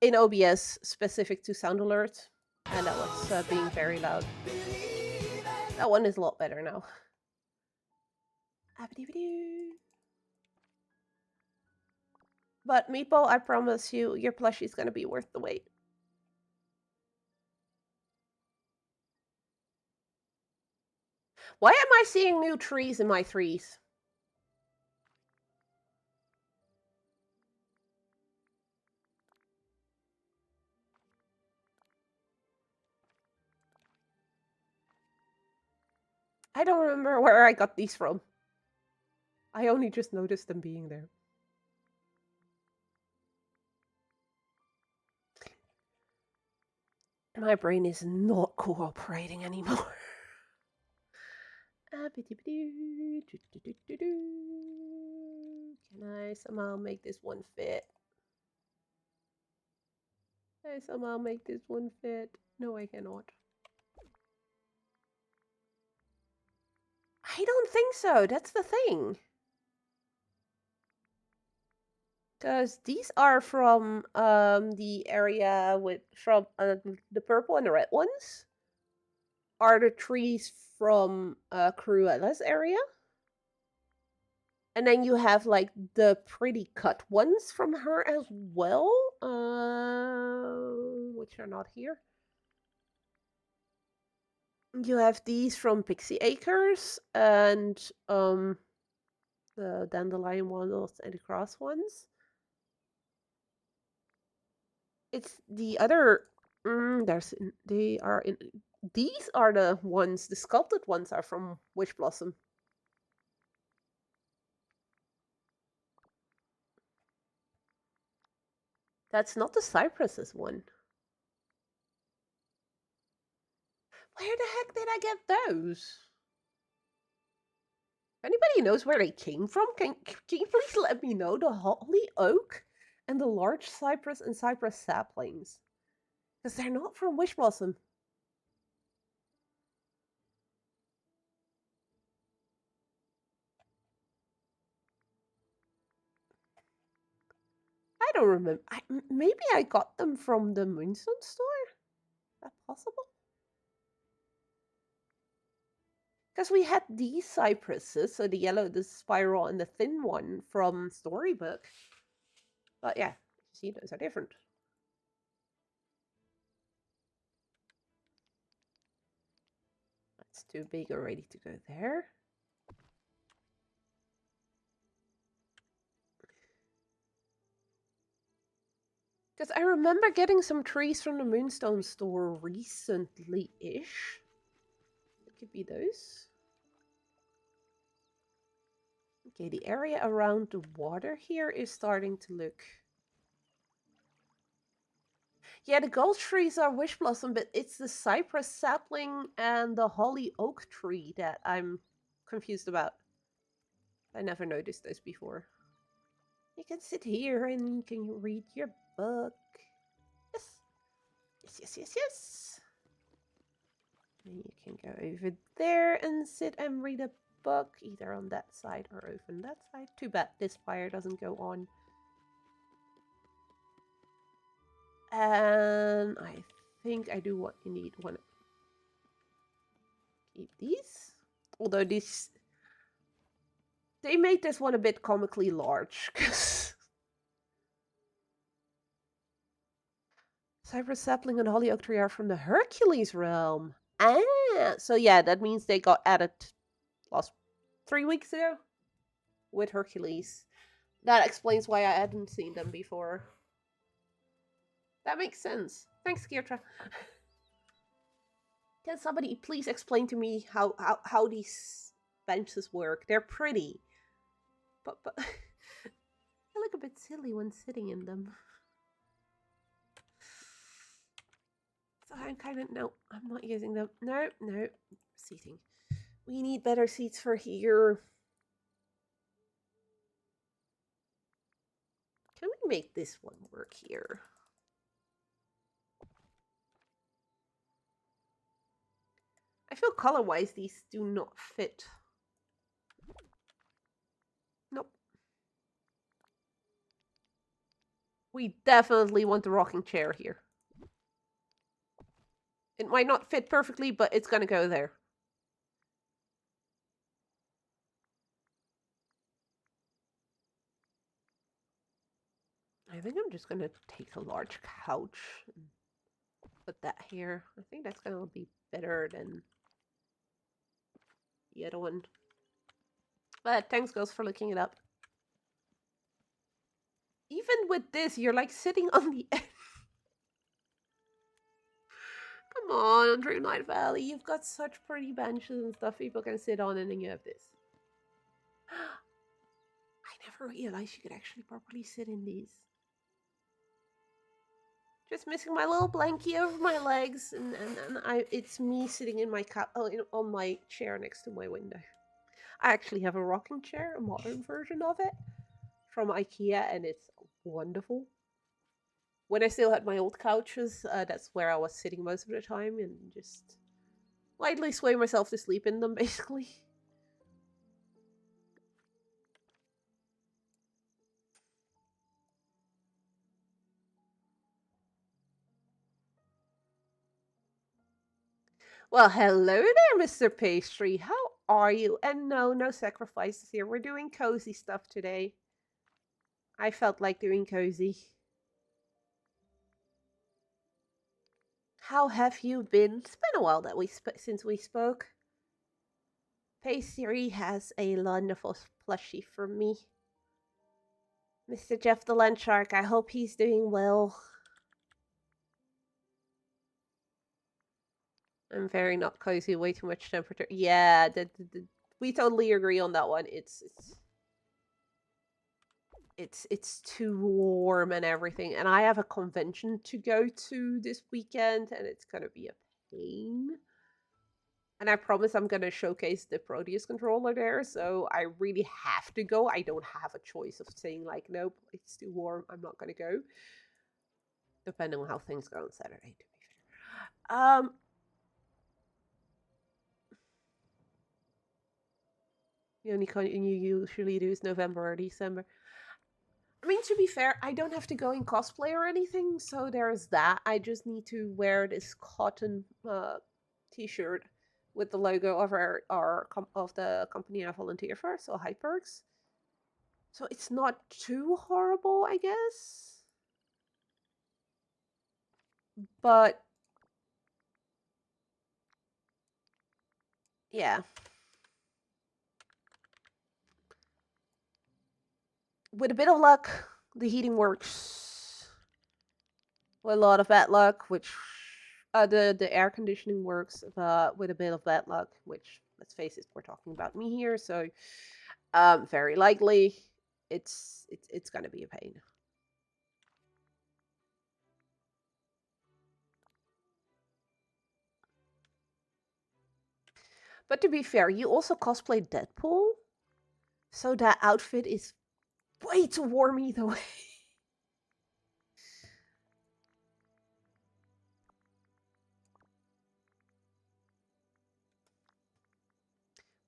In OBS specific to sound alerts, and that was being very loud. That one is a lot better now. But Meatball, I promise you, your plushie is gonna be worth the wait. Why am I seeing new trees in my threes? I don't remember where I got these from. I only just noticed them being there. My brain is not cooperating anymore. Can I somehow make this one fit? Can I somehow make this one fit? No, I cannot. I don't think so. That's the thing. Because these are from the area from the purple and the red ones are the trees from Cruella's area. And then you have like the pretty cut ones from her as well, which are not here. You have these from Pixie Acres and the dandelion ones and the cross ones. It's the other. These are the ones. The sculpted ones are from Wish Blossom. That's not the cypresses one. Where the heck did I get those? If anybody knows where they came from, can you please let me know? The holly oak and the large cypress and cypress saplings. Because they're not from Wish Blossom. I don't remember. Maybe I got them from the Moonstone store? Is that possible? Because we had these cypresses, so the yellow, the spiral, and the thin one from Storybook. But yeah, you see, those are different. That's too big already to go there. Because I remember getting some trees from the Moonstone store recently-ish. It could be those. Okay, the area around the water here is starting to look... Yeah, the gold trees are wish blossom, but it's the cypress sapling and the holly oak tree that I'm confused about. I never noticed those before. You can sit here and you can read your book. Yes. Yes, yes, yes, yes. And you can go over there and sit and read a book, either on that side or over on that side. Too bad this fire doesn't go on. And I think I do what you need. Want to keep these, although these, they made this one a bit comically large. Cypress sapling and holly oak tree are from the Hercules realm. Ah, so yeah, that means they got added last 3 weeks ago with Hercules. That explains why I hadn't seen them before. That makes sense. Thanks, Kirtra. Can somebody please explain to me how these benches work? They're pretty, but I look a bit silly when sitting in them. So I'm kind of... No, I'm not using them. No, no. Seating. We need better seats for here. Can we make this one work here? I feel color-wise these do not fit. Nope. We definitely want the rocking chair here. It might not fit perfectly, but it's gonna go there. I think I'm just gonna take a large couch and put that here. I think that's gonna be better than the other one. But thanks, girls, for looking it up. Even with this, you're like sitting on the edge. Come on, Dreamlight Valley. You've got such pretty benches and stuff people can sit on, and then you have this. I never realized you could actually properly sit in these. Just missing my little blankie over my legs, and it's me sitting in my on my chair next to my window. I actually have a rocking chair, a modern version of it, from IKEA, and it's wonderful. When I still had my old couches, that's where I was sitting most of the time, and just lightly sway myself to sleep in them, basically. Well, hello there, Mr. Pastry. How are you? And no sacrifices here. We're doing cozy stuff today. I felt like doing cozy. How have you been? It's been a while that since we spoke. Pastry has a wonderful plushie for me. Mr. Jeff the Land Shark, I hope he's doing well. I'm very not cozy, way too much temperature. Yeah, we totally agree on that one. It's too warm and everything. And I have a convention to go to this weekend, and it's gonna be a pain. And I promise I'm gonna showcase the Proteus controller there, so I really have to go. I don't have a choice of saying like, nope, it's too warm, I'm not gonna go. Depending on how things go on Saturday, to be fair. The only con you usually do is November or December. I mean, to be fair, I don't have to go in cosplay or anything, so there's that. I just need to wear this cotton t-shirt with the logo of of the company I volunteer for, so Hyperx. So it's not too horrible, I guess. But yeah. With a bit of luck, the heating works. With a lot of bad luck, which the air conditioning works, but with a bit of bad luck, which, let's face it, we're talking about me here, so Very likely, it's gonna be a pain. But to be fair, you also cosplayed Deadpool, so that outfit is way too warm either way.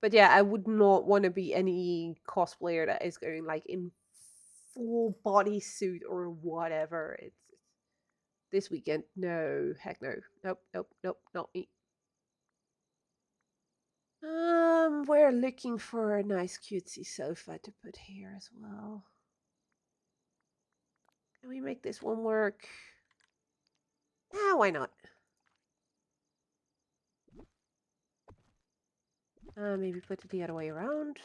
But yeah, I would not want to be any cosplayer that is going like in full bodysuit or whatever. It's this weekend. No, heck no. Nope, nope, nope, not me. We're looking for a nice cutesy sofa to put here as well. Can we make this one work? Ah, why not? Maybe put it the other way around.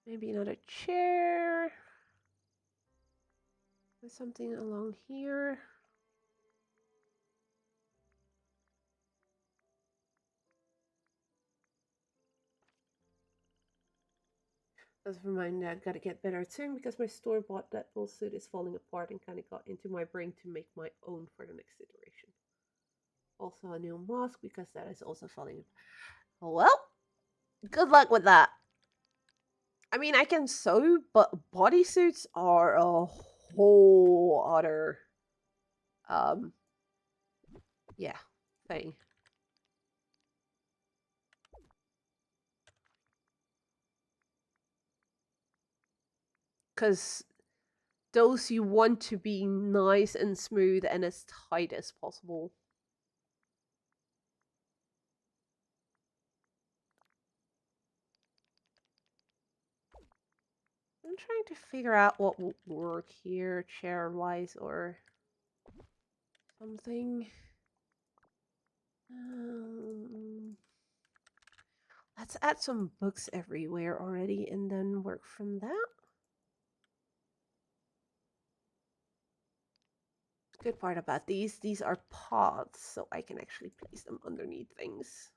Maybe another chair. There's something along here. As a reminder, I've got to get better at sewing because my store-bought Deadpool suit is falling apart and kind of got into my brain to make my own for the next iteration. Also a new mask because that is also falling apart. Well, good luck with that. I mean, I can sew, but bodysuits are a whole other, yeah, thing. Because those you want to be nice and smooth and as tight as possible. I'm trying to figure out what will work here, chair-wise or something. Let's add some books everywhere already and then work from that. Good part about these are pods, so I can actually place them underneath things.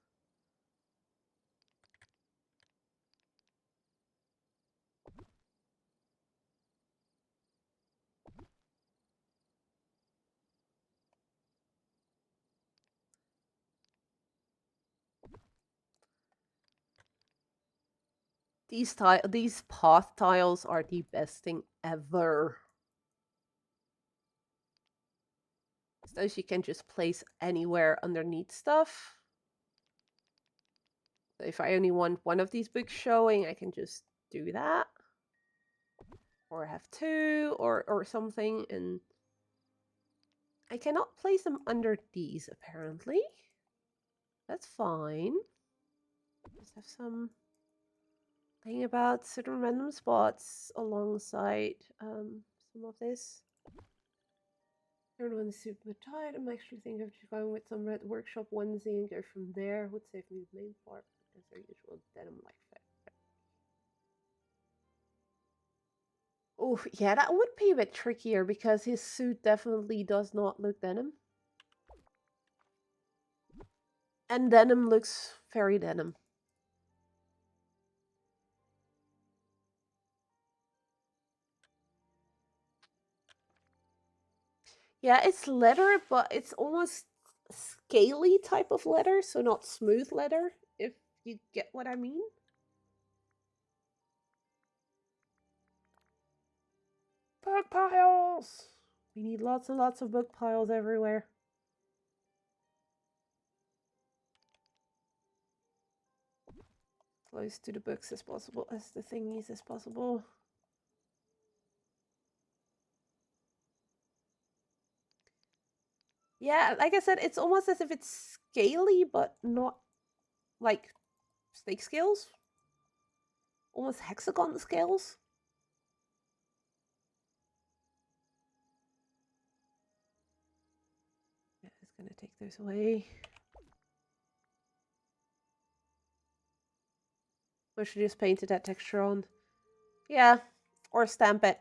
These path tiles are the best thing ever. Those you can just place anywhere underneath stuff. So if I only want one of these books showing, I can just do that. Or have two or something, and I cannot place them under these apparently. That's fine. Just have some thing about certain random spots alongside some of this. Everyone is super tired. I'm actually thinking of just going with some red workshop onesie and go from there. Would save me the main part because their usual denim like fit. Oh, yeah, that would be a bit trickier because his suit definitely does not look denim. And denim looks very denim. Yeah, it's leather, but it's almost scaly type of leather, so not smooth leather, if you get what I mean. Book piles! We need lots and lots of book piles everywhere. Close to the books as possible, as the thingies as possible. Yeah, like I said, it's almost as if it's scaly, but not like snake scales. Almost hexagon scales. Yeah, it's gonna take those away. Or should I just painted that texture on? Yeah, or stamp it.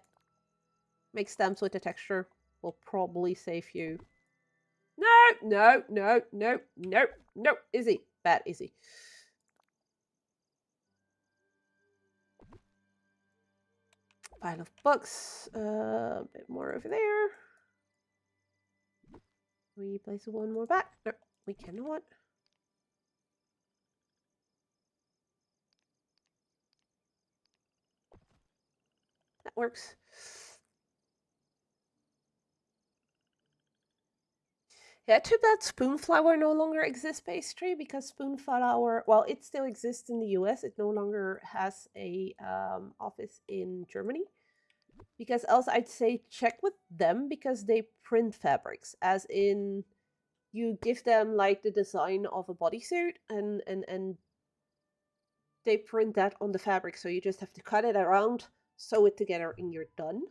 make stamps with the texture will probably save you. No. Izzy. Bad Izzy. Pile of books. A bit more over there. We place one more back. No, we cannot. That works. Yeah, too bad Spoonflower no longer exists, pastry, because Spoonflower, well, it still exists in the US. It no longer has a office in Germany. Because else I'd say check with them because they print fabrics, as in you give them like the design of a bodysuit and they print that on the fabric, so you just have to cut it around, sew it together, and you're done.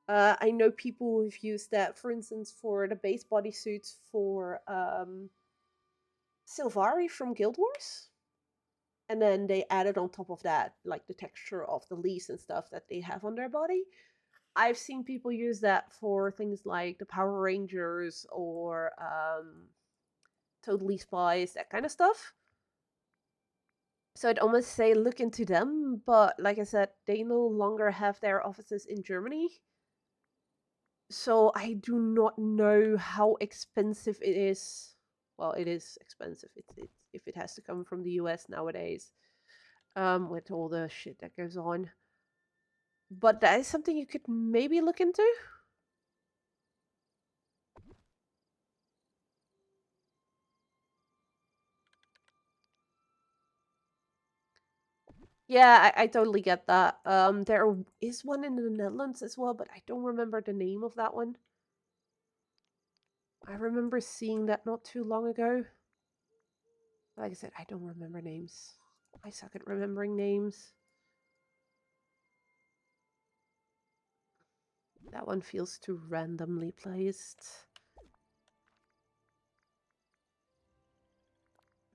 I know people who've used that, for instance, for the base bodysuits for Sylvari from Guild Wars. And then they added on top of that, like the texture of the leaves and stuff that they have on their body. I've seen people use that for things like the Power Rangers or Totally Spies, that kind of stuff. So I'd almost say look into them, but like I said, they no longer have their offices in Germany. So I do not know how expensive it is. Well, it is expensive. It's if it has to come from the US nowadays, with all the shit that goes on. But that is something you could maybe look into. Yeah, I totally get that. There is one in the Netherlands as well, but I don't remember the name of that one. I remember seeing that not too long ago. Like I said, I don't remember names. I suck at remembering names. That one feels too randomly placed.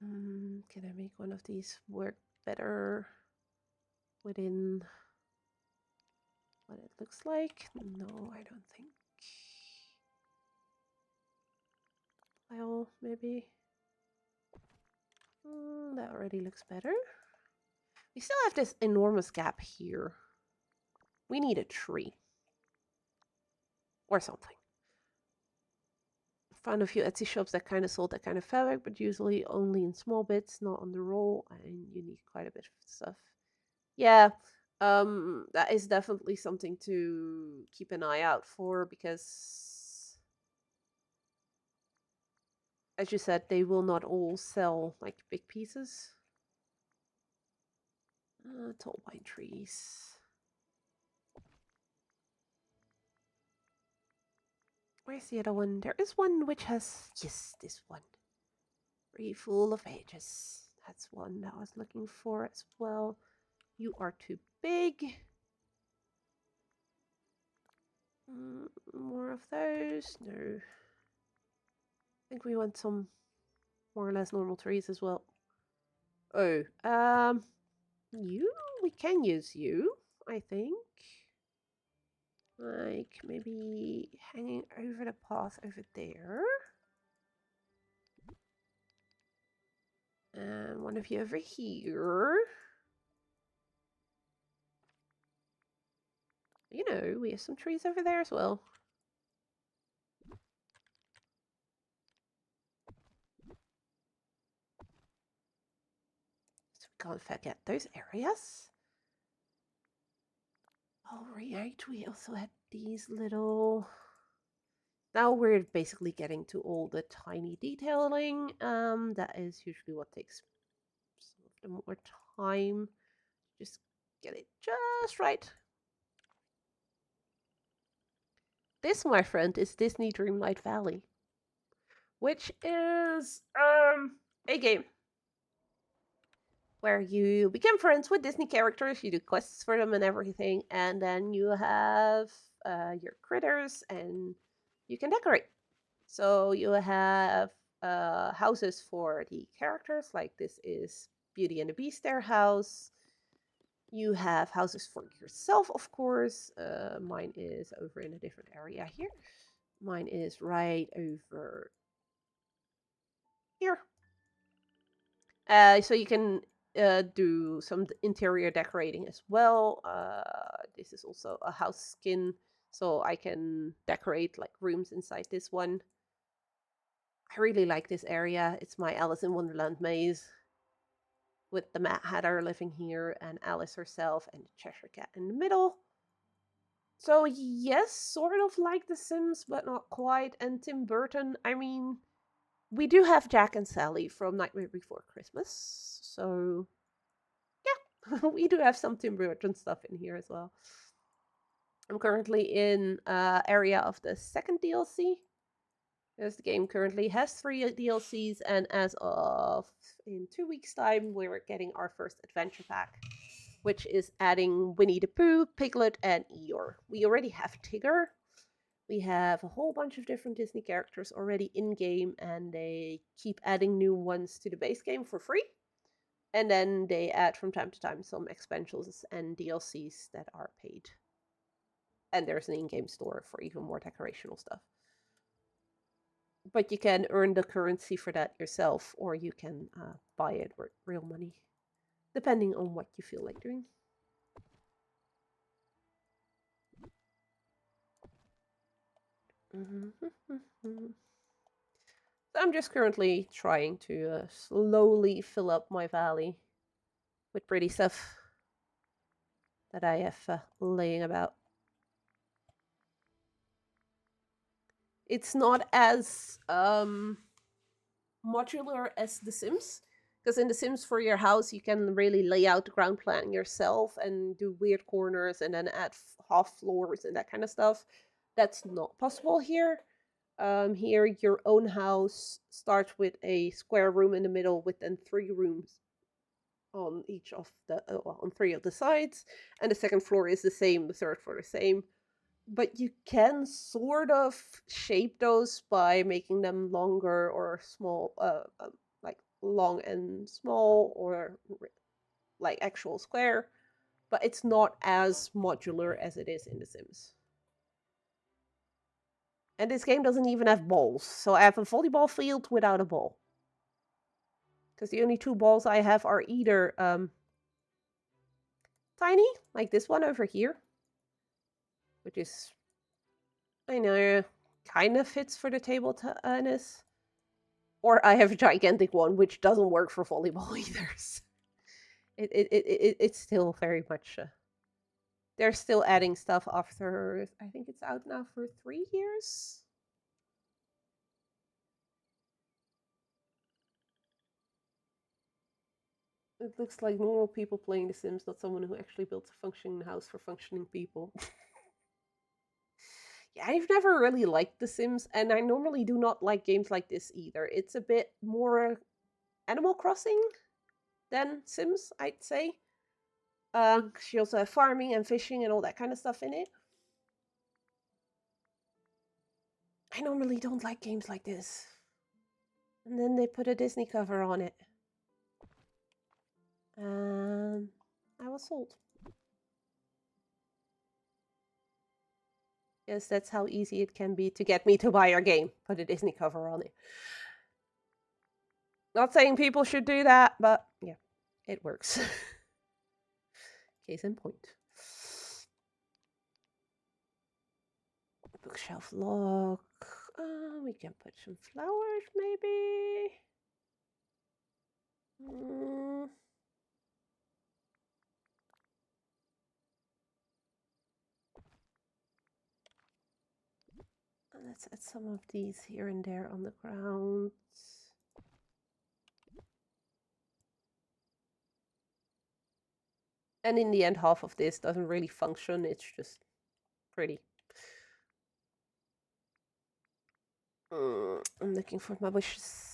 Can I make one of these work better within what it looks like? No, I don't think. Well, maybe. That already looks better. We still have this enormous gap here. We need a tree. Or something. Found a few Etsy shops that kind of sold that kind of fabric, but usually only in small bits, not on the roll, and you need quite a bit of stuff. Yeah, that is definitely something to keep an eye out for because, as you said, they will not all sell like big pieces. Tall pine trees. Where's the other one? There is one which has, yes, this one. Tree full of pages. That's one that I was looking for as well. You are too big. More of those? No. I think we want some more or less normal trees as well. Oh, you? We can use you, I think. Like, maybe hanging over the path over there. And one of you over here. You know, we have some trees over there as well. So we can't forget those areas. All right, we also had these little... Now we're basically getting to all the tiny detailing. That is usually what takes some of the more time. Just get it just right. This, my friend, is Disney Dreamlight Valley, which is a game where you become friends with Disney characters, you do quests for them and everything, and then you have your critters and you can decorate. So you have houses for the characters, like this is Beauty and the Beast, their house. You have houses for yourself, of course. Mine is over in a different area here. Mine is right over here. So you can do some interior decorating as well. This is also a house skin, so I can decorate like rooms inside this one. I really like this area. It's my Alice in Wonderland maze with the Mad Hatter living here and Alice herself and the Cheshire Cat in the middle. So yes, sort of like The Sims, but not quite. And Tim Burton, I mean, we do have Jack and Sally from Nightmare Before Christmas, so yeah, we do have some Tim Burton stuff in here as well. I'm currently in area of the second DLC. Because the game currently has 3 DLCs, and as of in 2 weeks' time, we're getting our first adventure pack, which is adding Winnie the Pooh, Piglet, and Eeyore. We already have Tigger. We have a whole bunch of different Disney characters already in game, and they keep adding new ones to the base game for free. And then they add from time to time some expansions and DLCs that are paid. And there's an in-game store for even more decorational stuff. But you can earn the currency for that yourself, or you can buy it with real money, depending on what you feel like doing. So I'm just currently trying to slowly fill up my valley with pretty stuff that I have laying about. It's not as modular as The Sims, because in The Sims for your house you can really lay out the ground plan yourself and do weird corners and then add half floors and that kind of stuff. That's not possible here. Here your own house starts with a square room in the middle with then 3 rooms on each of the on 3 of the sides, and the second floor is the same, the third floor the same. But you can sort of shape those by making them longer or small, like long and small, or like actual square. But it's not as modular as it is in The Sims. And this game doesn't even have balls, so I have a volleyball field without a ball. Because the only 2 balls I have are either tiny, like this one over here, which is, I know, kind of fits for the table tennis. Or I have a gigantic one, which doesn't work for volleyball either. It's still very much. They're still adding stuff after. I think it's out now for 3 years. It looks like normal people playing The Sims, not someone who actually built a functioning house for functioning people. Yeah, I've never really liked The Sims, and I normally do not like games like this either. It's a bit more Animal Crossing than Sims, I'd say. She also have farming and fishing and all that kind of stuff in it. I normally don't like games like this. And then they put a Disney cover on it. And I was sold. Yes, that's how easy it can be to get me to buy your game. Put a Disney cover on it. Not saying people should do that, but yeah, it works. Case in point. Bookshelf lock. We can put some flowers, maybe. Let's add some of these here and there on the ground. And in the end, half of this doesn't really function. It's just pretty. I'm looking for my wishes.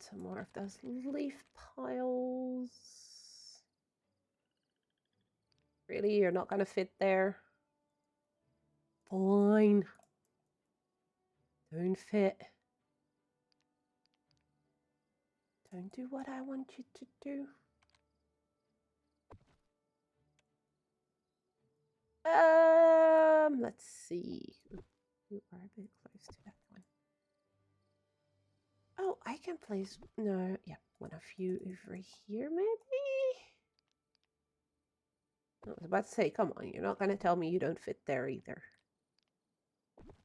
add some more of those leaf piles. Really? You're not gonna fit there? Fine. Don't fit. Don't do what I want you to do. Let's see. You are a bit close to that one. Oh, I can place no, yeah, one of you over here, maybe. I was about to say, come on, you're not gonna tell me you don't fit there either.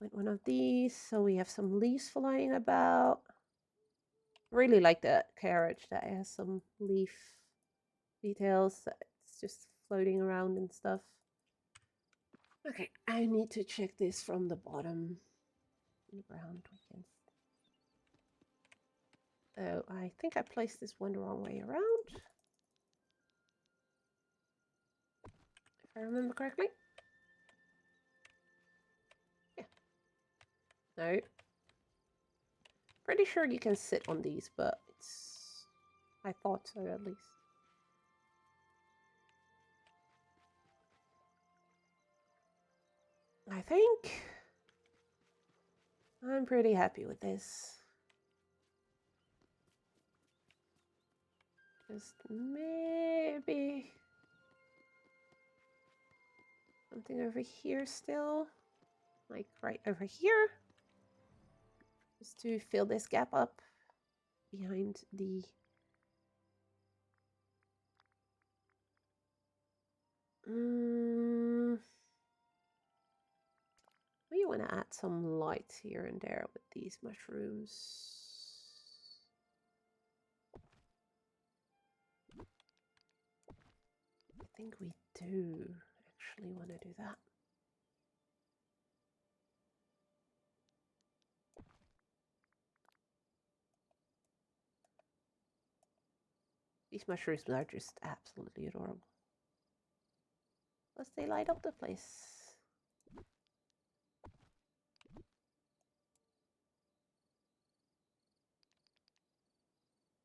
With one of these, so we have some leaves flying about. Really like that carriage that has some leaf details. It's just floating around and stuff. Okay, I need to check this from the bottom. The ground we can. Oh, I think I placed this one the wrong way around. If I remember correctly. Yeah. No. Pretty sure you can sit on these, but it's... I thought so, at least. I think I'm pretty happy with this. Just maybe something over here still, like right over here, just to fill this gap up behind the we want to add some lights here and there with these mushrooms. I think we do actually want to do that. These mushrooms are just absolutely adorable. Plus they light up the place.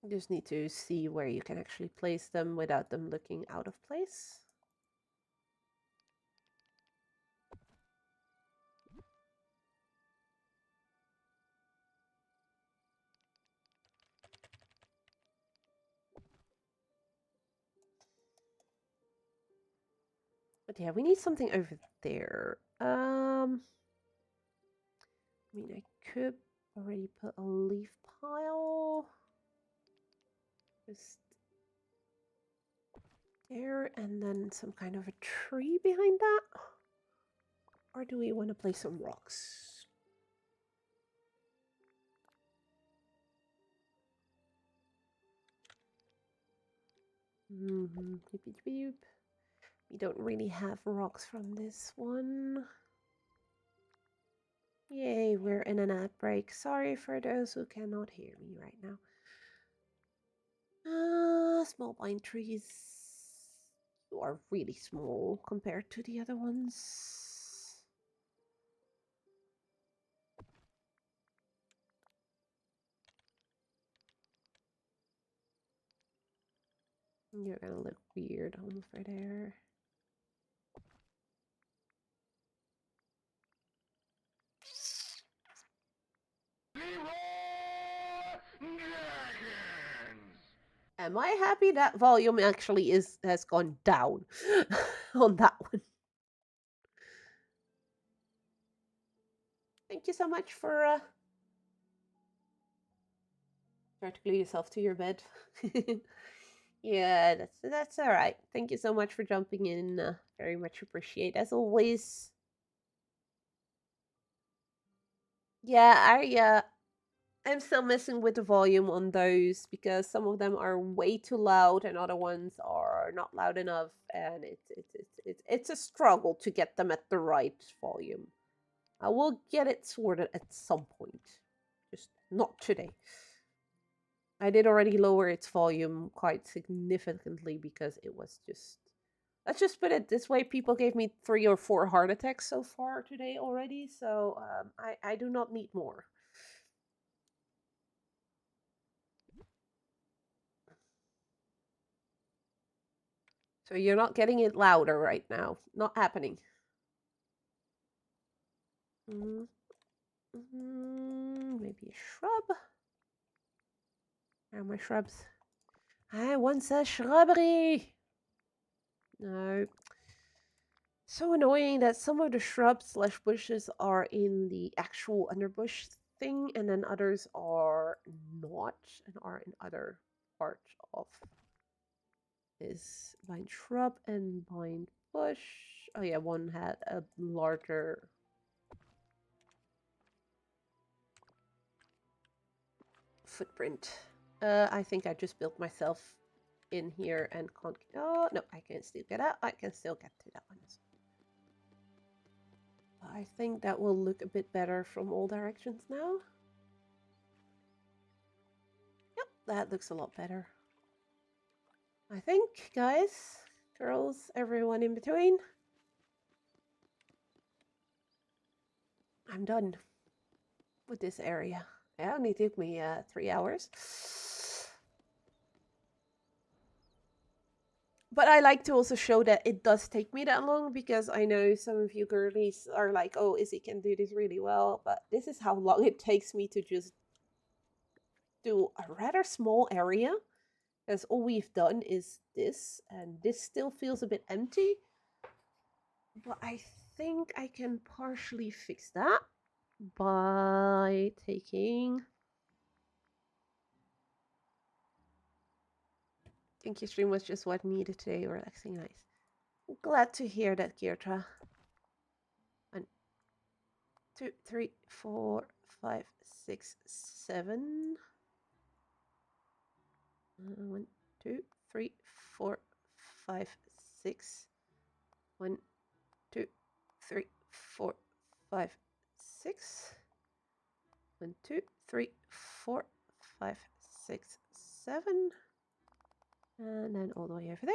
You just need to see where you can actually place them without them looking out of place. But yeah, we need something over there. I mean, I could already put a leaf pile. Just there, and then some kind of a tree behind that. Or do we want to place some rocks? We don't really have rocks from this one. Yay, we're in an ad break. Sorry for those who cannot hear me right now. Small pine trees. You are really small compared to the other ones. You're gonna look weird over there. Am I happy that volume actually has gone down on that one? Thank you so much for try to glue yourself to your bed. Yeah, that's all right. Thank you so much for jumping in. Very much appreciate as always. Yeah, I'm still messing with the volume on those because some of them are way too loud and other ones are not loud enough, and it's a struggle to get them at the right volume. I will get it sorted at some point, just not today. I did already lower its volume quite significantly because it was just... Let's just put it this way, people gave me 3 or 4 heart attacks so far today already, so I do not need more. So you're not getting it louder right now. Not happening. Maybe a shrub. Where are my shrubs? I want a shrubbery. No. So annoying that some of the shrubs slash bushes are in the actual underbush thing, and then others are not, and are in other parts of this vine shrub and vine bush. Oh yeah, one had a larger footprint. I think I just built myself in here and can't. Oh no, I can still get out. I can still get to that one. I think that will look a bit better from all directions now. Yep, that looks a lot better. I think, guys, girls, everyone in between. I'm done with this area. It only took me 3 hours. But I like to also show that it does take me that long, because I know some of you girlies are like, oh, Izzy can do this really well. But this is how long it takes me to just do a rather small area. Because all we've done is this, and this still feels a bit empty. But I think I can partially fix that by taking... I think your stream was just what needed today, relaxing nice. Glad to hear that, Geertra. 1, 2, 3, 4, 5, 6, 7. 1, 2, 3, 4, 5, 6. 1, 2, 3, 4, 5, 6. 1, 2, 3, 4, 5, 6, 7. And then all the way over there.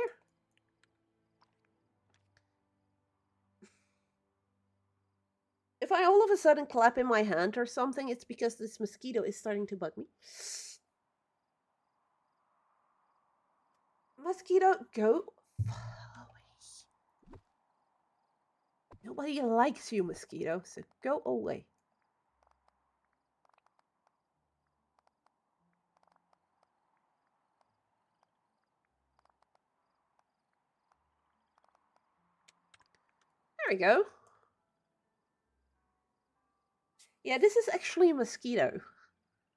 If I all of a sudden clap in my hand or something, it's because this mosquito is starting to bug me. Mosquito, go away. Nobody likes you, mosquito, so go away. There we go. Yeah, this is actually a mosquito.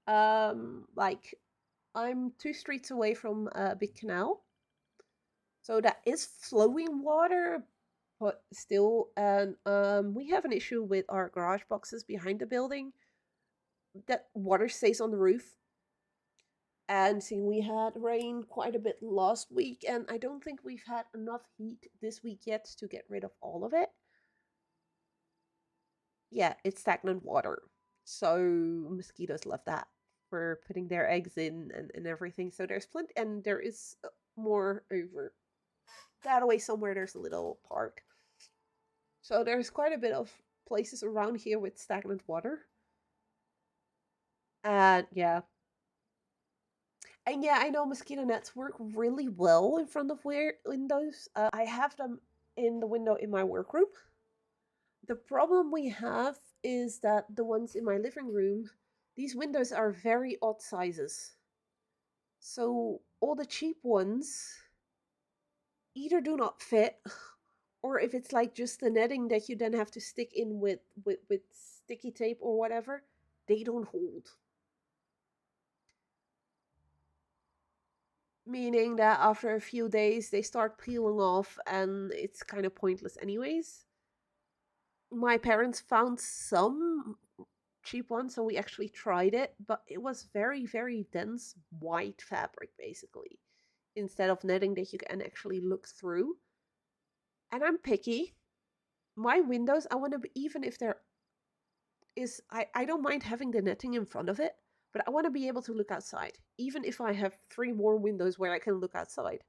Like, I'm 2 streets away from a big canal. So that is flowing water, but still, and we have an issue with our garage boxes behind the building. That water stays on the roof. And see, we had rain quite a bit last week, and I don't think we've had enough heat this week yet to get rid of all of it. Yeah, it's stagnant water. So mosquitoes love that for putting their eggs in and everything. So there's plenty, and there is more over that way somewhere. There's a little park. So there's quite a bit of places around here with stagnant water. And yeah. And yeah, I know mosquito nets work really well in front of windows. I have them in the window in my workroom. The problem we have is that the ones in my living room, these windows are very odd sizes. So all the cheap ones either do not fit, or if it's like just the netting that you then have to stick in with sticky tape or whatever, they don't hold. Meaning that after a few days they start peeling off and it's kind of pointless anyways. My parents found some cheap ones, so we actually tried it, but it was very, very dense white fabric basically, instead of netting that you can actually look through. And I'm picky. My windows, I want to be, even if there is, I don't mind having the netting in front of it, but I want to be able to look outside. Even if I have 3 more windows where I can look outside,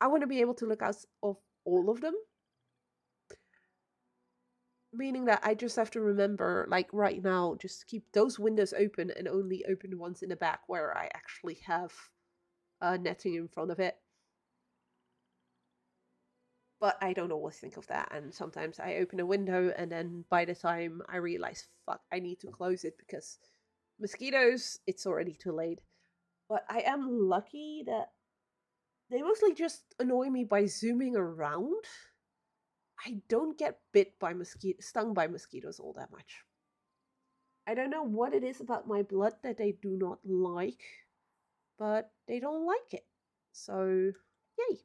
I want to be able to look out of all of them. Meaning that I just have to remember, like right now, just keep those windows open and only open the ones in the back where I actually have netting in front of it. But I don't always think of that, and sometimes I open a window and then by the time I realize, fuck, I need to close it because mosquitoes, it's already too late. But I am lucky that they mostly just annoy me by zooming around. I don't get stung by mosquitoes all that much. I don't know what it is about my blood that they do not like, but they don't like it. So, yay.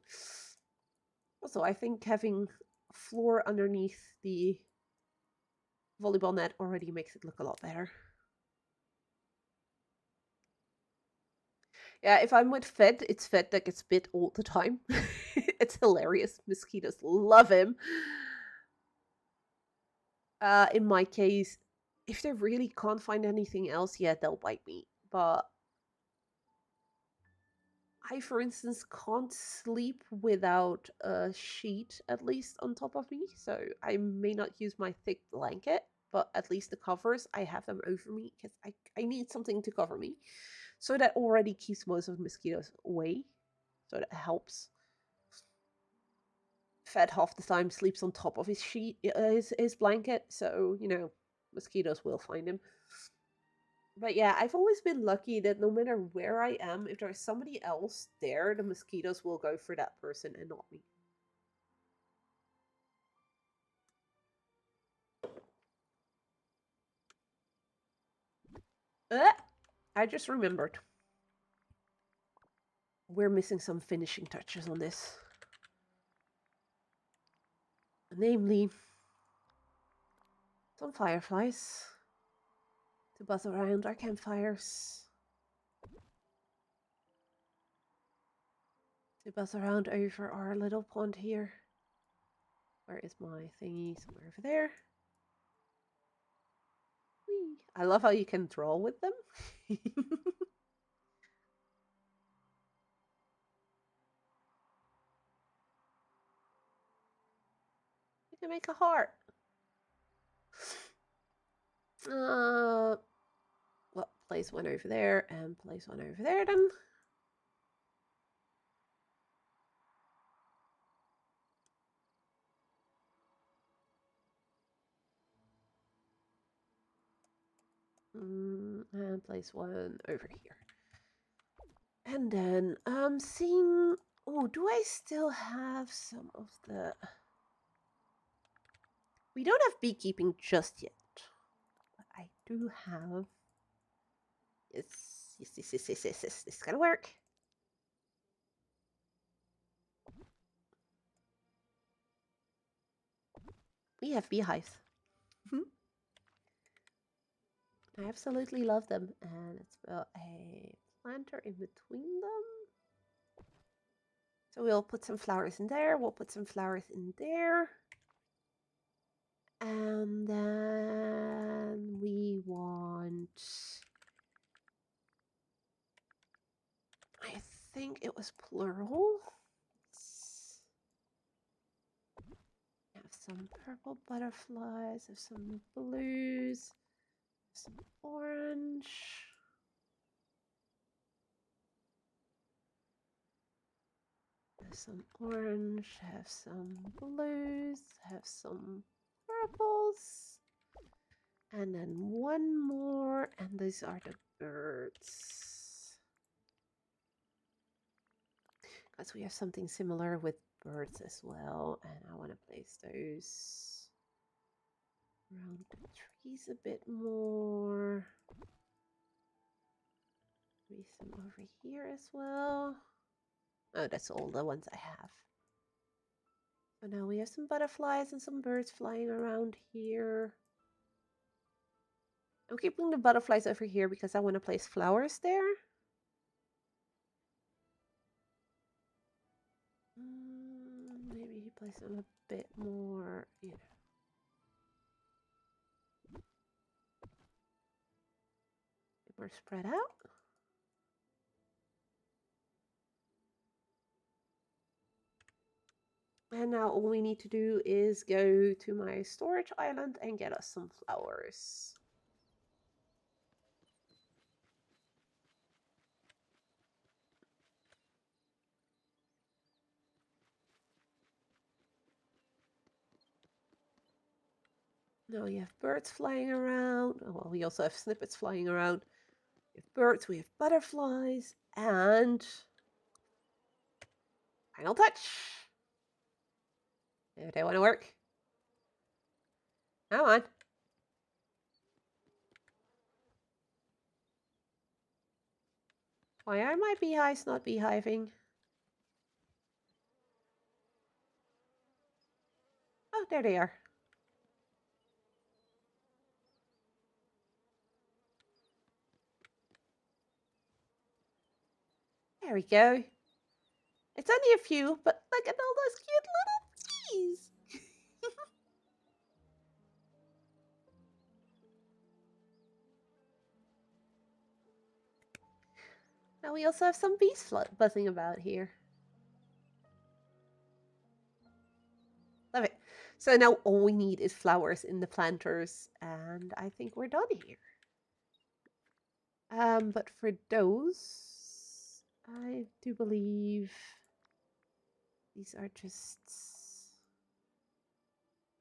Also, I think having floor underneath the volleyball net already makes it look a lot better. Yeah, if I'm with Fed, it's Fed that gets bit all the time. It's hilarious. Mosquitoes love him. In my case, if they really can't find anything else, yeah, they'll bite me. But I, for instance, can't sleep without a sheet at least on top of me. So I may not use my thick blanket, but at least the covers, I have them over me because I need something to cover me. So that already keeps most of the mosquitoes away. So that helps. Fed half the time sleeps on top of his sheet, his blanket, so mosquitoes will find him. But yeah, I've always been lucky that no matter where I am, if there's somebody else there, the mosquitoes will go for that person and not me. I just remembered. We're missing some finishing touches on this. Namely, some fireflies to buzz around our campfires. To buzz around over our little pond here. Where is my thingy? Somewhere over there. Whee. I love how you can draw with them. You can make a heart. Well, place one over there and place one over there then. And place one over here. And then seeing, oh, do I still have some of the, we don't have beekeeping just yet, but I do have, yes, this is gonna work. We have beehives. I absolutely love them, and let's put a planter in between them. So we'll put some flowers in there, we'll put some flowers in there. And then we want, I think it was plural. Have some purple butterflies, have some blues, some orange. Have some orange, have some blues, have some purples. And then one more, and these are the birds. Because we have something similar with birds as well, and I want to place those around the trees a bit more. Maybe some over here as well. Oh, that's all the ones I have. So now we have some butterflies and some birds flying around here. I'm keeping the butterflies over here because I want to place flowers there. Maybe place them a bit more, more spread out. And now all we need to do is go to my storage island and get us some flowers. Now we have birds flying around. Oh, well, we also have snippets flying around. We have birds, we have butterflies, and final touch. Do they want to work? Come on. Why are my beehives not beehiving? Oh, there they are. There we go. It's only a few, but look at all those cute little bees. Now we also have some bees buzzing about here. Love it. So now all we need is flowers in the planters, and I think we're done here. But for those, I do believe these are just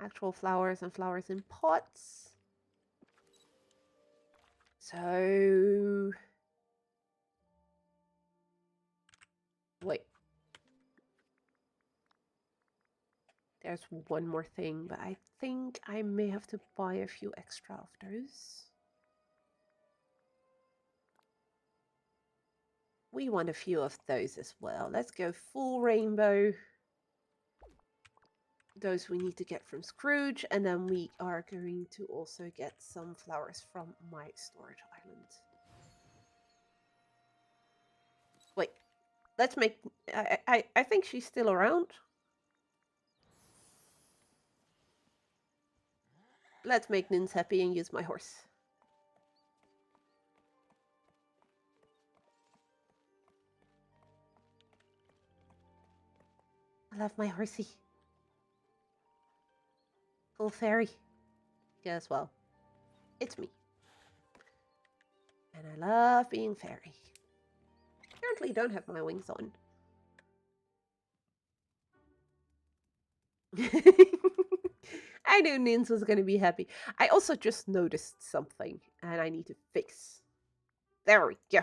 actual flowers and flowers in pots. So wait. There's one more thing, but I think I may have to buy a few extra of those. We want a few of those as well. Let's go full rainbow. Those we need to get from Scrooge, and then we are going to also get some flowers from my storage island. Wait, let's make... I think she's still around. Let's make Nins happy and use my horse. I love my horsey. Full fairy. Guess well. It's me. And I love being fairy. Currently don't have my wings on. I knew Nins was going to be happy. I also just noticed something, and I need to fix. There we go.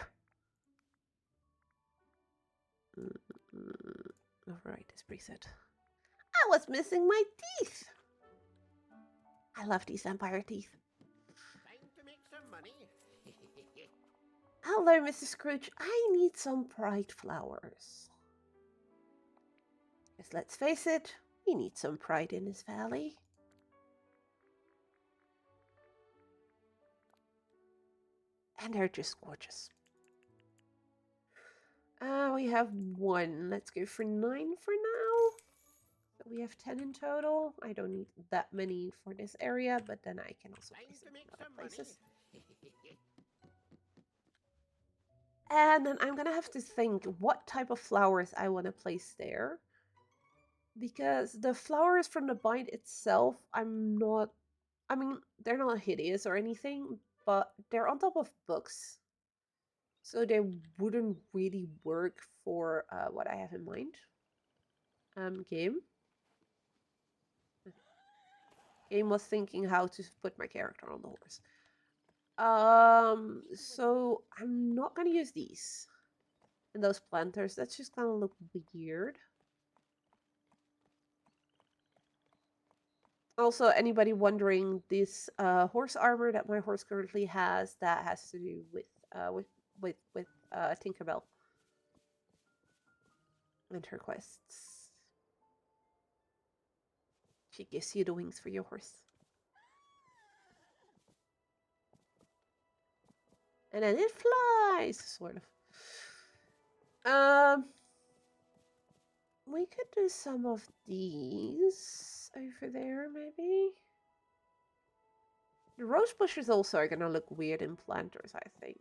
Override this preset. I was missing my teeth. I love these vampire teeth. Time to make some money. Hello, Mr. Scrooge. I need some pride flowers. Because let's face it, we need some pride in this valley. And they're just gorgeous. We have one. Let's go for 9 for now. So we have 10 in total. I don't need that many for this area, but then I can also Time place to them make in other some places. money. And then I'm gonna have to think what type of flowers I want to place there. Because the flowers from the bind itself, I mean, they're not hideous or anything, but they're on top of books. So they wouldn't really work for what I have in mind. Game. Game was thinking how to put my character on the horse. So I'm not gonna use these. And those planters, that's just gonna look weird. Also, anybody wondering, this horse armor that my horse currently has, that has to do with Tinkerbell and her quests. She gives you the wings for your horse. And then it flies, sort of. We could do some of these over there, maybe. The rose bushes also are gonna look weird in planters, I think.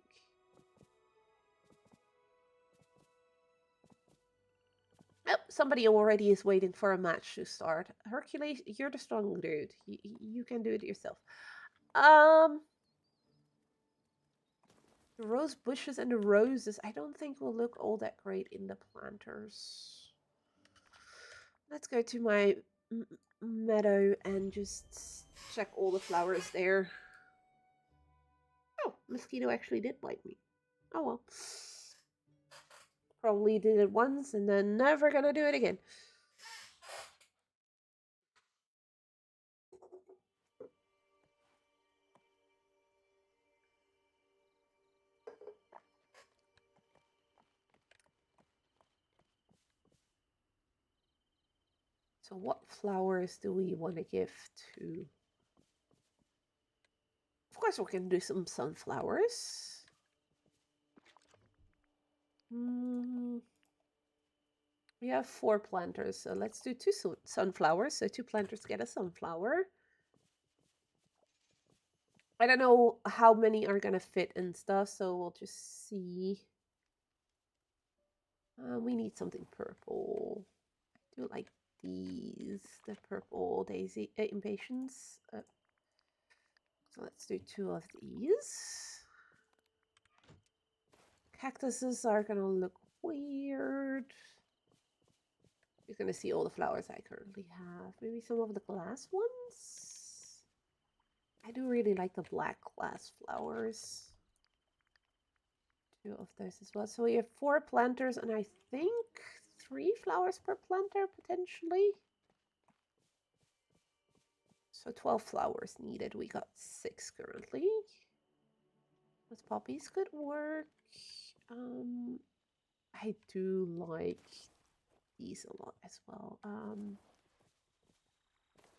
Oh, somebody already is waiting for a match to start. Hercules, you're the strong dude. You can do it yourself. The rose bushes and the roses, I don't think will look all that great in the planters. Let's go to my meadow and just check all the flowers there. Oh, mosquito actually did bite me. Oh well. Probably did it once and then never gonna do it again. So what flowers do we want to give to? Of course we can do some sunflowers. We have 4 planters, so let's do 2 sunflowers. So 2 planters get a sunflower. I don't know how many are gonna fit and stuff, so we'll just see. We need something purple. I do like these, the purple daisy impatiens. So let's do 2 of these. Cactuses are gonna look weird. You're gonna see all the flowers I currently have. Maybe some of the glass ones? I do really like the black glass flowers. 2 of those as well. So we have 4 planters and I think 3 flowers per planter potentially. So 12 flowers needed. We got 6 currently. With poppies could work. I do like these a lot as well.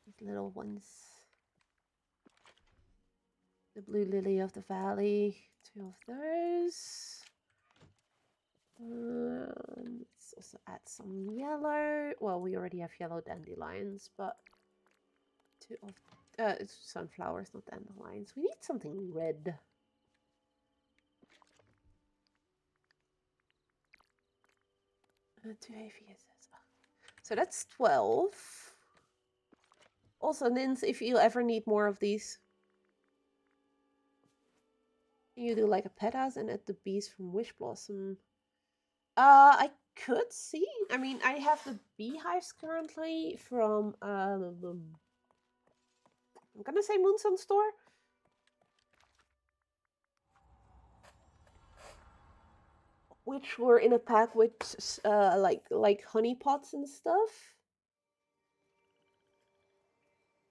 These little ones. The blue lily of the valley. 2 of those. Let's also add some yellow. Well, we already have yellow dandelions, but 2 of it's sunflowers, not dandelions. We need something red. Two aviases. So that's 12. Also, Nins, if you ever need more of these, you do like a pet house and add the bees from Wish Blossom. I could see. I mean, I have the beehives currently from I'm gonna say Moonsun Store. Which were in a pack with like honey pots and stuff.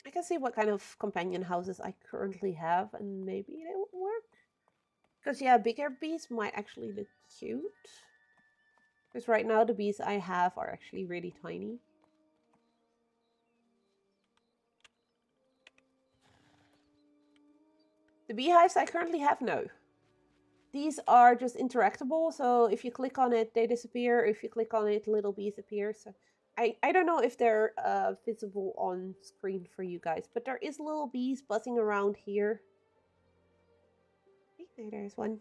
I can see what kind of companion houses I currently have, and maybe they would work. Because yeah, bigger bees might actually look cute. Because right now the bees I have are actually really tiny. The beehives I currently have, no. These are just interactable, so if you click on it, they disappear. If you click on it, little bees appear. So I don't know if they're visible on screen for you guys, but there is little bees buzzing around here. Hey, there's one.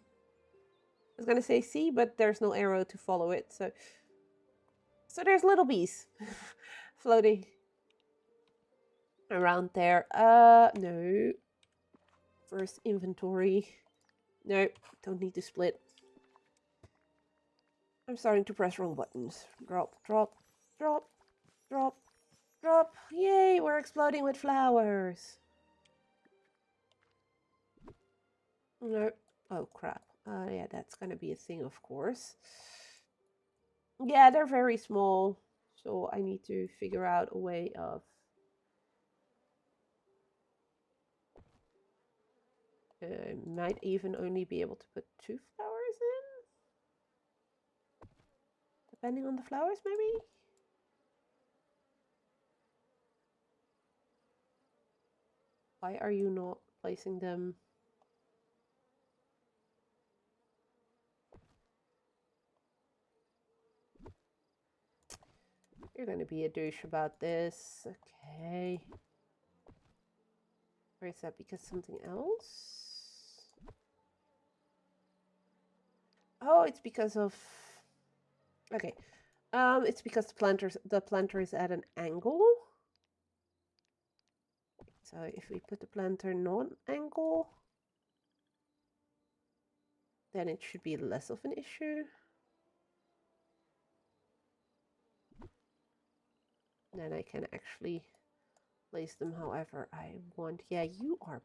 I was gonna say see, but there's no arrow to follow it, so there's little bees floating around there. No. First inventory. No, don't need to split. I'm starting to press wrong buttons. Drop, drop, drop, drop, drop. Yay, we're exploding with flowers. No. Oh, crap. Yeah, that's gonna be a thing, of course. Yeah, they're very small. So I need to figure out a way of... I might even only be able to put 2 flowers in. Depending on the flowers, maybe? Why are you not placing them? You're going to be a douche about this. Okay. Or is that because something else? Oh, it's because of... Okay. It's because the planter is at an angle. So if we put the planter non-angle, then it should be less of an issue. Then I can actually place them however I want. Yeah, you are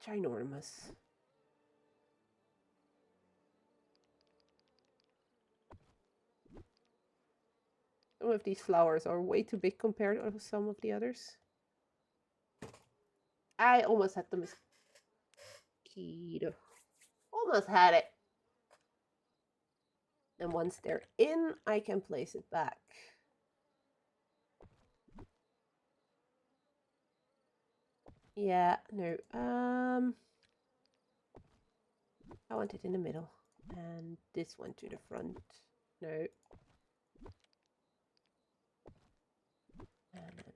ginormous. Some of these flowers are way too big compared to some of the others. I almost had the mosquito. Almost had it. And once they're in, I can place it back. Yeah, no. I want it in the middle. And this one to the front. No. And then.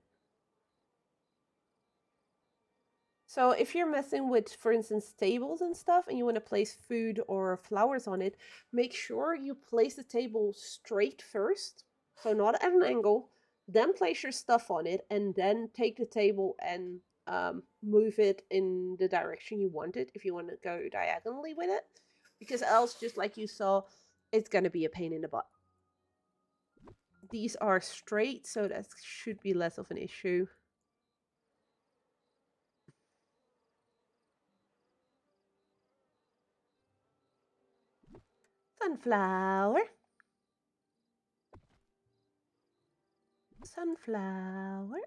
So if you're messing with, for instance, tables and stuff, and you want to place food or flowers on it, make sure you place the table straight first, so not at an angle, then place your stuff on it, and then take the table and move it in the direction you want it, if you want to go diagonally with it, because else, just like you saw, it's going to be a pain in the butt. These are straight, so that should be less of an issue. Sunflower. Sunflower.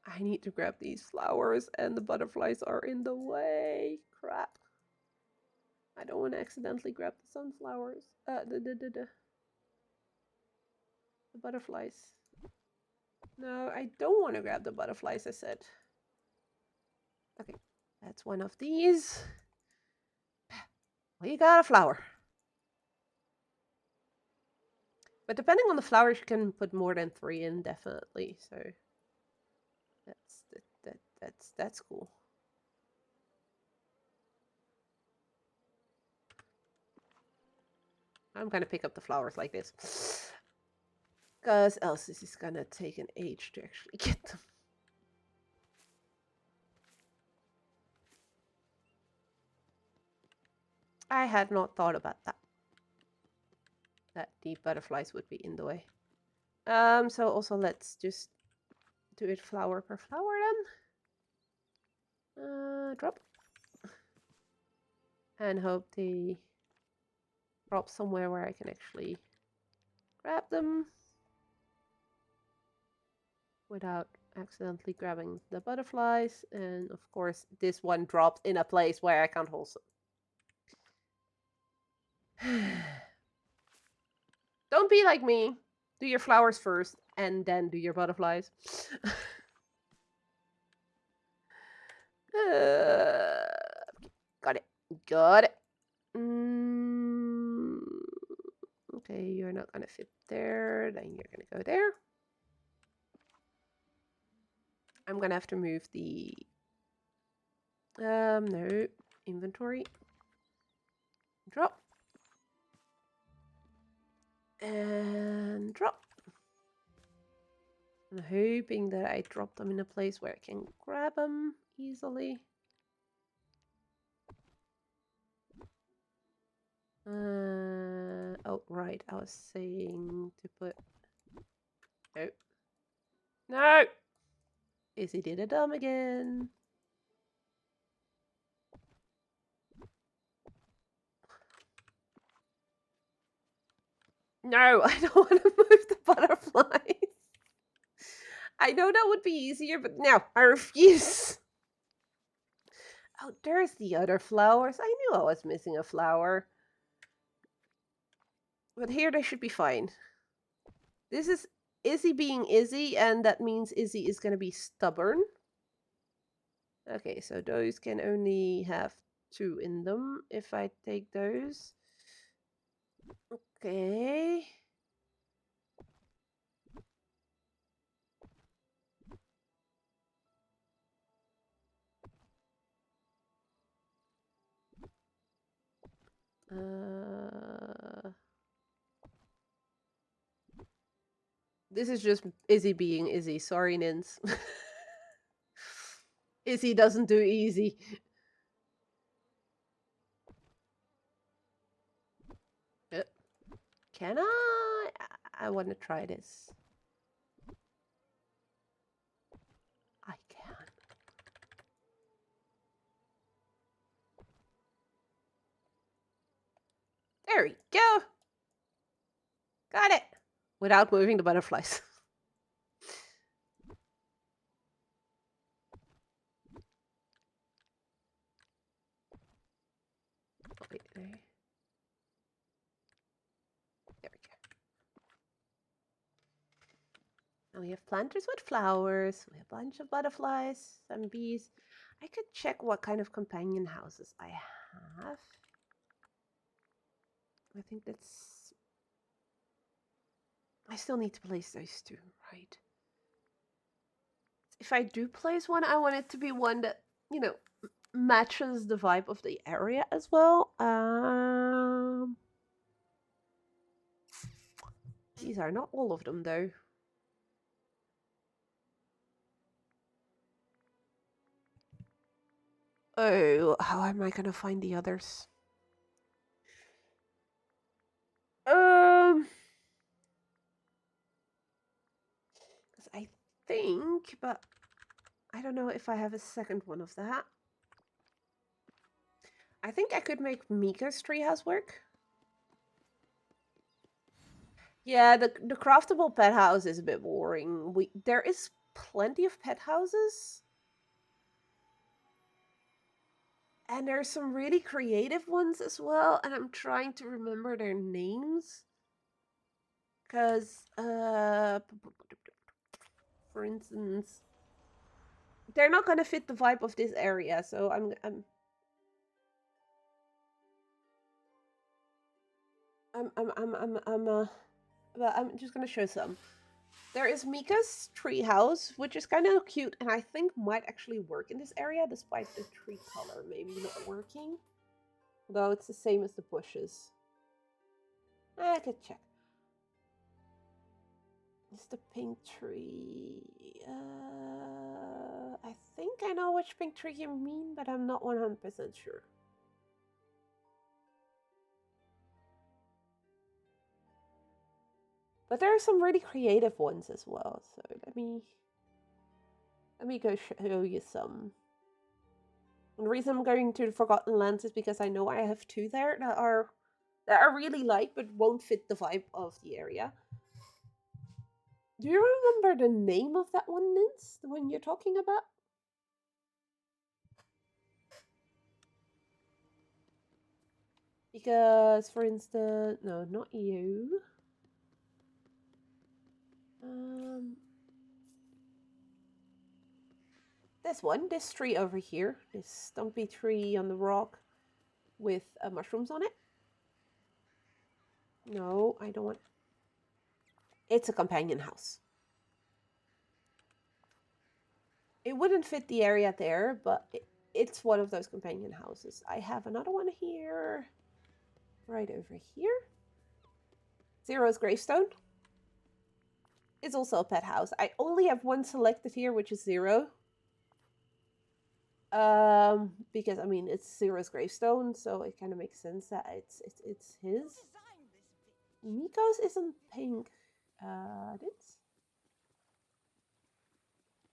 I need to grab these flowers and the butterflies are in the way. Crap. I don't want to accidentally grab the sunflowers. The butterflies. No, I don't want to grab the butterflies, I said. Okay, that's one of these. We got a flower. But depending on the flowers, you can put more than 3 in, definitely. So that's cool. I'm gonna pick up the flowers like this, because else this is gonna take an age to actually get them. I had not thought about that. That the butterflies would be in the way. So also let's just do it flower per flower then. Drop. And hope they drop somewhere where I can actually grab them without accidentally grabbing the butterflies. And of course, this one dropped in a place where I can't hold them. Don't be like me. Do your flowers first and then do your butterflies. Got it. Got it. Okay, you're not gonna fit there. Then you're gonna go there. I'm gonna have to move the no inventory. Drop. And drop. I'm hoping that I drop them in a place where I can grab them easily. Oh, right. I was saying to put... No. No! Izzy did a dumb again. No, I don't want to move the butterflies. I know that would be easier, but no, I refuse. Oh, there's the other flowers. I knew I was missing a flower. But here they should be fine. This is Izzy being Izzy, and that means Izzy is going to be stubborn. Okay, so those can only have 2 in them if I take those. Okay. This is just Izzy being Izzy. Sorry, Nins. Izzy doesn't do easy. Can I? I want to try this. There we go. Got it. Without moving the butterflies. Wait, there. There we go. Now we have planters with flowers. We have a bunch of butterflies, some bees. I could check what kind of companion houses I have. I think that's... I still need to place those two, right? If I do place one, I want it to be one that, you know, matches the vibe of the area as well. These are not all of them, though. Oh, how am I gonna find the others? Because I think, but I don't know if I have a second one of that. I think I could make Mika's treehouse work. Yeah, the craftable pet house is a bit boring. There is plenty of pet houses. And there's some really creative ones as well, and I'm trying to remember their names. Because, for instance, they're not gonna fit the vibe of this area, so well, I'm just gonna show some. There is Mika's treehouse, which is kind of cute, and I think might actually work in this area, despite the tree color maybe not working. Though it's the same as the bushes. I could check. It's the pink tree. I think I know which pink tree you mean, but I'm not 100% sure. But there are some really creative ones as well. So let me go show you some. And the reason I'm going to the Forgotten Lands is because I know I have two there that I really like, but won't fit the vibe of the area. Do you remember the name of that one, Nins? The one you're talking about? Because, for instance, no, not you. This one, this tree over here, this stumpy tree on the rock with mushrooms on it. No, I don't want. It's a companion house. It wouldn't fit the area there, but it's one of those companion houses. I have another one here, right over here. Zero's gravestone. It's also a pet house. I only have one selected here, which is Zero. Because I mean it's Zero's gravestone, so it kind of makes sense that it's his. Miko's isn't pink.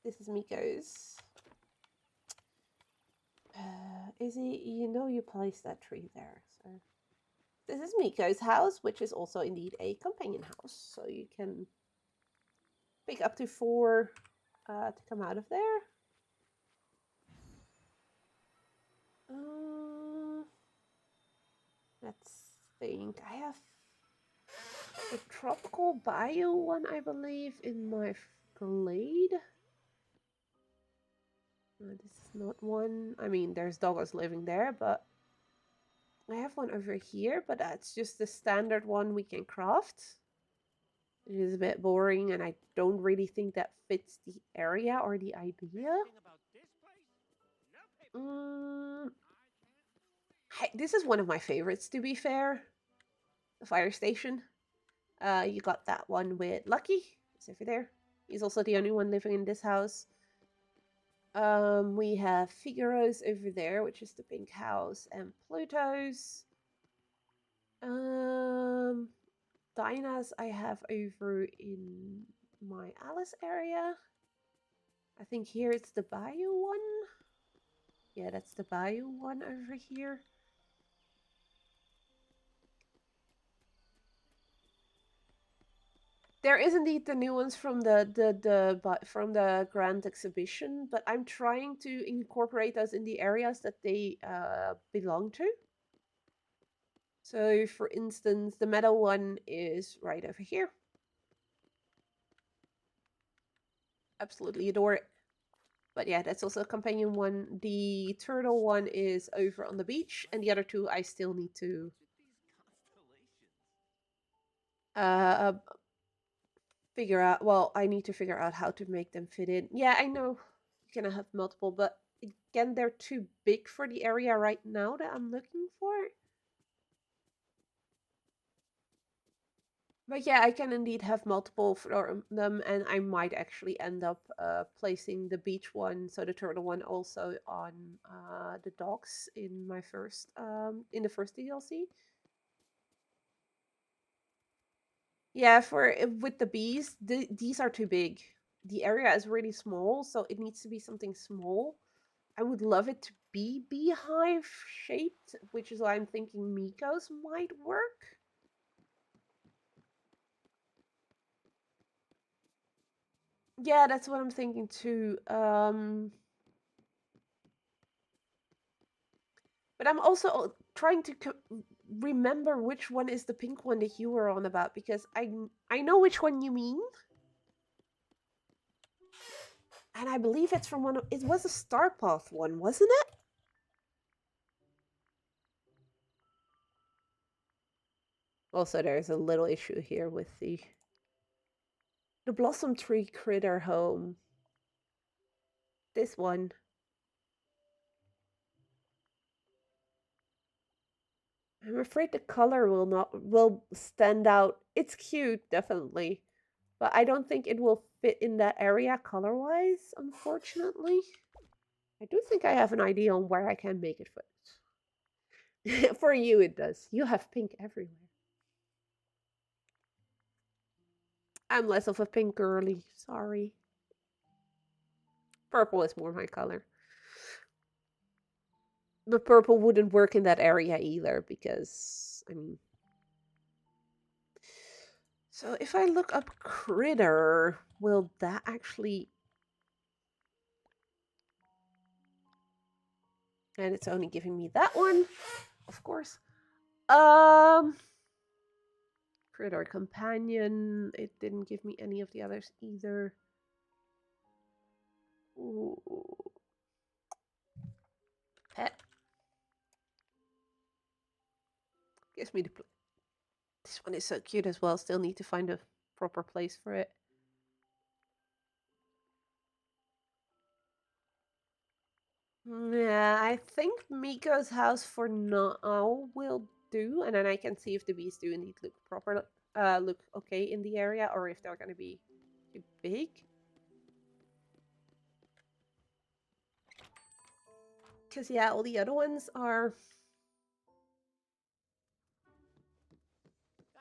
This is Miko's. Is he? You know, you placed that tree there. So this is Miko's house, which is also indeed a companion house. So you can pick up to 4 to come out of there. Let's think. I have the tropical bio one, I believe, in my glade. This is not one. I mean, there's doggos living there, but I have one over here, but that's just the standard one we can craft. It is a bit boring, and I don't really think that fits the area or the idea. This is one of my favorites, to be fair. The fire station. You got that one with Lucky. He's over there. He's also the only one living in this house. We have Figaro's over there, which is the pink house, and Pluto's. Dinah's I have over in my Alice area. I think here it's the Bayou one. Yeah, that's the Bayou one over here. There is indeed the new ones from from the Grand Exhibition, but I'm trying to incorporate those in the areas that they belong to. So, for instance, the metal one is right over here. Absolutely adore it. But yeah, that's also a companion one. The turtle one is over on the beach, and the other two I still need to uh figure out. Well, I need to figure out how to make them fit in. Yeah, I know you can have multiple, but again, they're too big for the area right now that I'm looking for. But yeah, I can indeed have multiple for them, and I might actually end up placing the beach one, so the turtle one, also on the docks in my first in the first DLC. Yeah, for with the bees, these are too big. The area is really small, so it needs to be something small. I would love it to be beehive shaped, which is why I'm thinking Miko's might work. Yeah, that's what I'm thinking too. But I'm also trying to remember which one is the pink one that you were on about, because I know which one you mean, and I believe it's from one of, it was a Star Path one, wasn't it? Also, there's a little issue here with the Blossom Tree Critter home. This one. I'm afraid the color will stand out. It's cute, definitely, but I don't think it will fit in that area color-wise, unfortunately. I do think I have an idea on where I can make it fit. For you, it does. You have pink everywhere. I'm less of a pink girly. Sorry. Purple is more my color. But purple wouldn't work in that area either, because, I mean... So if I look up critter, will that actually... And it's only giving me that one, of course. Critter companion. It didn't give me any of the others either. Ooh. Pet. Gives me the... This one is so cute as well. Still need to find a proper place for it. Yeah, I think Miko's house for now will do, and then I can see if the bees do indeed look proper, look okay in the area, or if they're gonna be too big. Because yeah, all the other ones are... I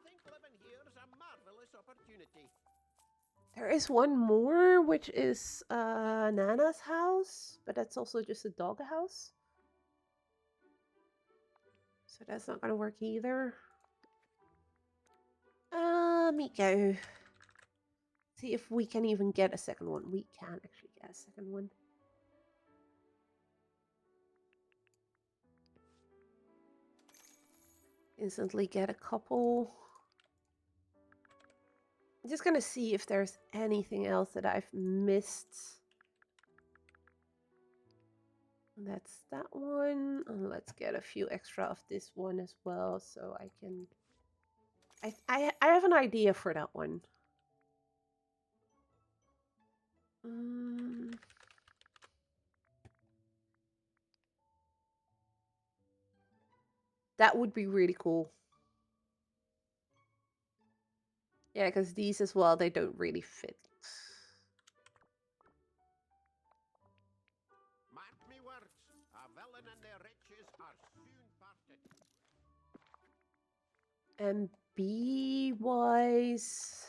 think living here is a marvelous opportunity. There is one more, which is Nana's house, but that's also just a dog house. So that's not gonna work either. Miko. See if we can even get a second one. We can actually get a second one. Instantly get a couple. I'm just gonna see if there's anything else that I've missed. That's that one. Let's get a few extra of this one as well, so I can... I have an idea for that one. That would be really cool. Yeah, because these as well, they don't really fit. Mark me words, a villain and their riches are soon parted. And bee-wise...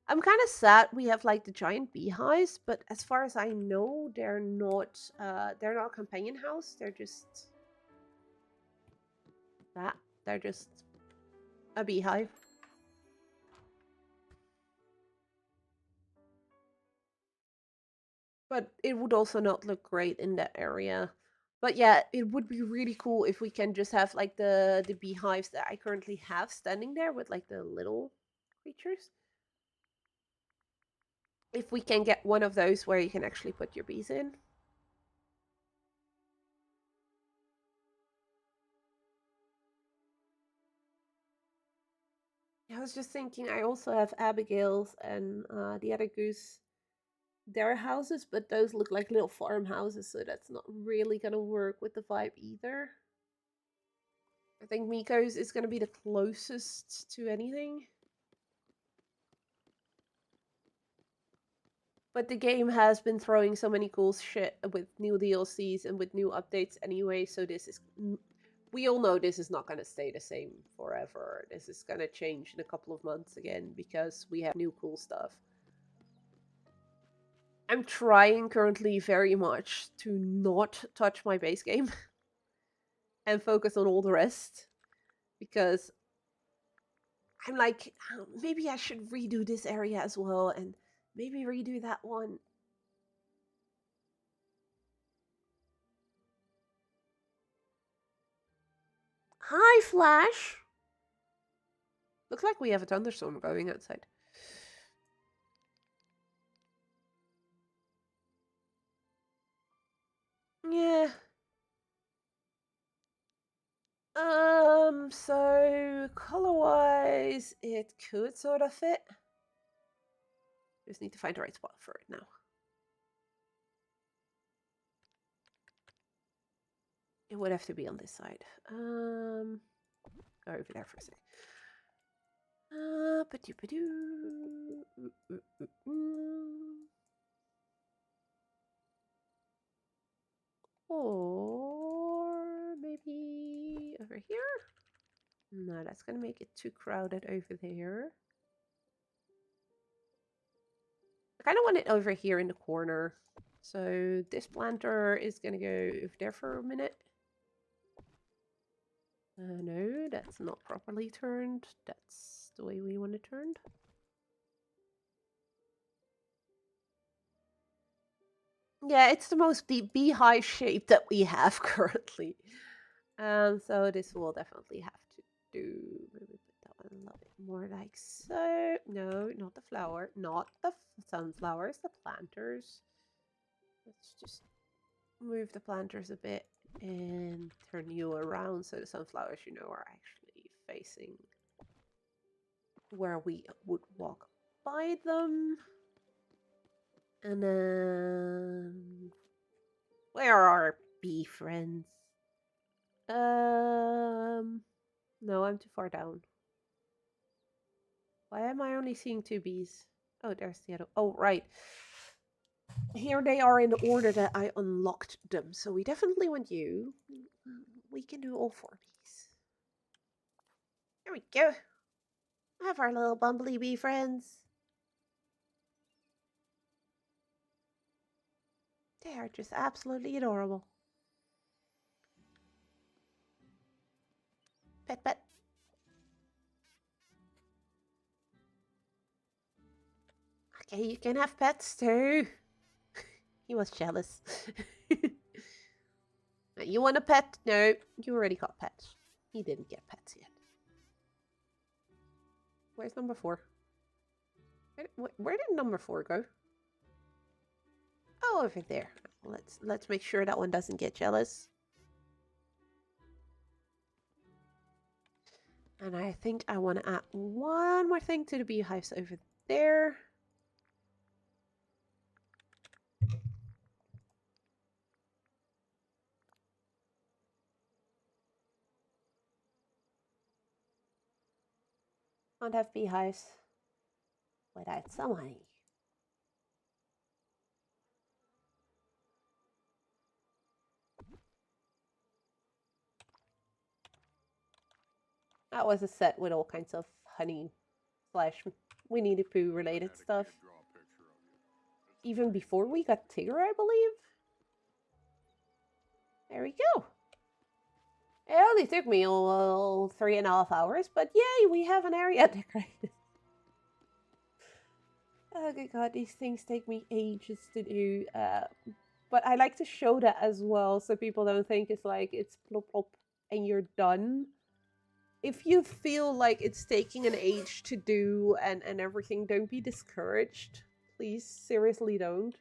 I'm kind of sad we have like the giant beehives, but as far as I know, they're not a companion house. They're just that. They're just a beehive. But it would also not look great in that area. But yeah, it would be really cool if we can just have like the beehives that I currently have standing there with like the little creatures. If we can get one of those where you can actually put your bees in. I was just thinking, I also have Abigail's and the other goose, their houses, but those look like little farmhouses, so that's not really gonna work with the vibe either. I think Miko's is gonna be the closest to anything. But the game has been throwing so many cool shit with new DLCs and with new updates anyway, so this is... We all know this is not going to stay the same forever. This is going to change in a couple of months again, because we have new cool stuff. I'm trying currently very much to not touch my base game and focus on all the rest, because I'm like, maybe I should redo this area as well, and maybe redo that one. Hi, Flash! Looks like we have a thunderstorm going outside. Yeah. So color-wise, it could sort of fit. Just need to find the right spot for it now. It would have to be on this side. Go over there for a sec. Or maybe over here? No, that's gonna make it too crowded over there. I kind of want it over here in the corner. So this planter is gonna go over there for a minute. No, that's not properly turned. That's the way we want it turned. Yeah, it's the most beehive shape that we have currently. So this will definitely have to do. Maybe put that one a little bit more like so. No, not the flower, not the sunflowers, the planters. Let's just move the planters a bit and turn you around so the sunflowers, you know, are actually facing where we would walk by them. And then where are our bee friends? No, I'm too far down. Why am I only seeing 2 bees? Oh, there's the other. Oh, right. Here they are in the order that I unlocked them. So we definitely want you. We can do all 4 bees. There we go. Have our little bumblebee bee friends. They are just absolutely adorable. Pet, pet. Okay, you can have pets too. He was jealous. You want a pet? No, you already got pets. He didn't get pets yet. Where's number 4? Where did number 4 go? Oh, over there. Let's make sure that one doesn't get jealous. And I think I want to add one more thing to the beehives over there. Can't have beehives without some honey. That was a set with all kinds of honey slash Winnie the Pooh related stuff. Even before we got Tigger, I believe. There we go. It only took me 3.5 hours, but yay, we have an area decorated. Oh good god, these things take me ages to do. But I like to show that as well, so people don't think it's like it's plop plop and you're done. If you feel like it's taking an age to do and everything, don't be discouraged. Please, seriously don't.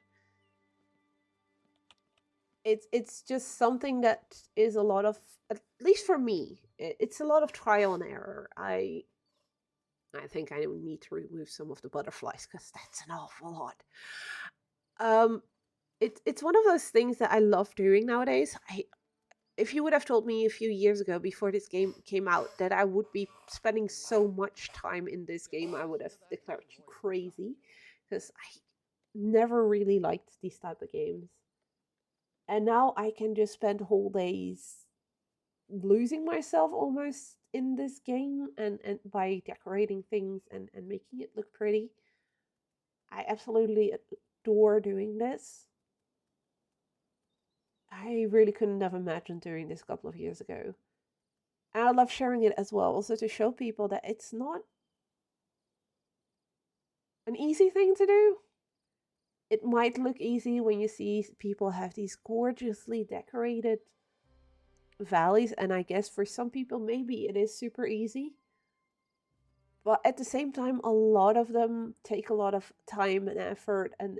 It's just something that is a lot of, at least for me, it's a lot of trial and error. I think I need to remove some of the butterflies because that's an awful lot. Um, it's one of those things that I love doing nowadays. If you would have told me a few years ago before this game came out that I would be spending so much time in this game, I would have declared you crazy because I never really liked these type of games. And now I can just spend whole days losing myself almost in this game and by decorating things and making it look pretty. I absolutely adore doing this. I really couldn't have imagined doing this a couple of years ago. And I love sharing it as well, also to show people that it's not an easy thing to do. It might look easy when you see people have these gorgeously decorated valleys, and I guess for some people maybe it is super easy. But at the same time, a lot of them take a lot of time and effort and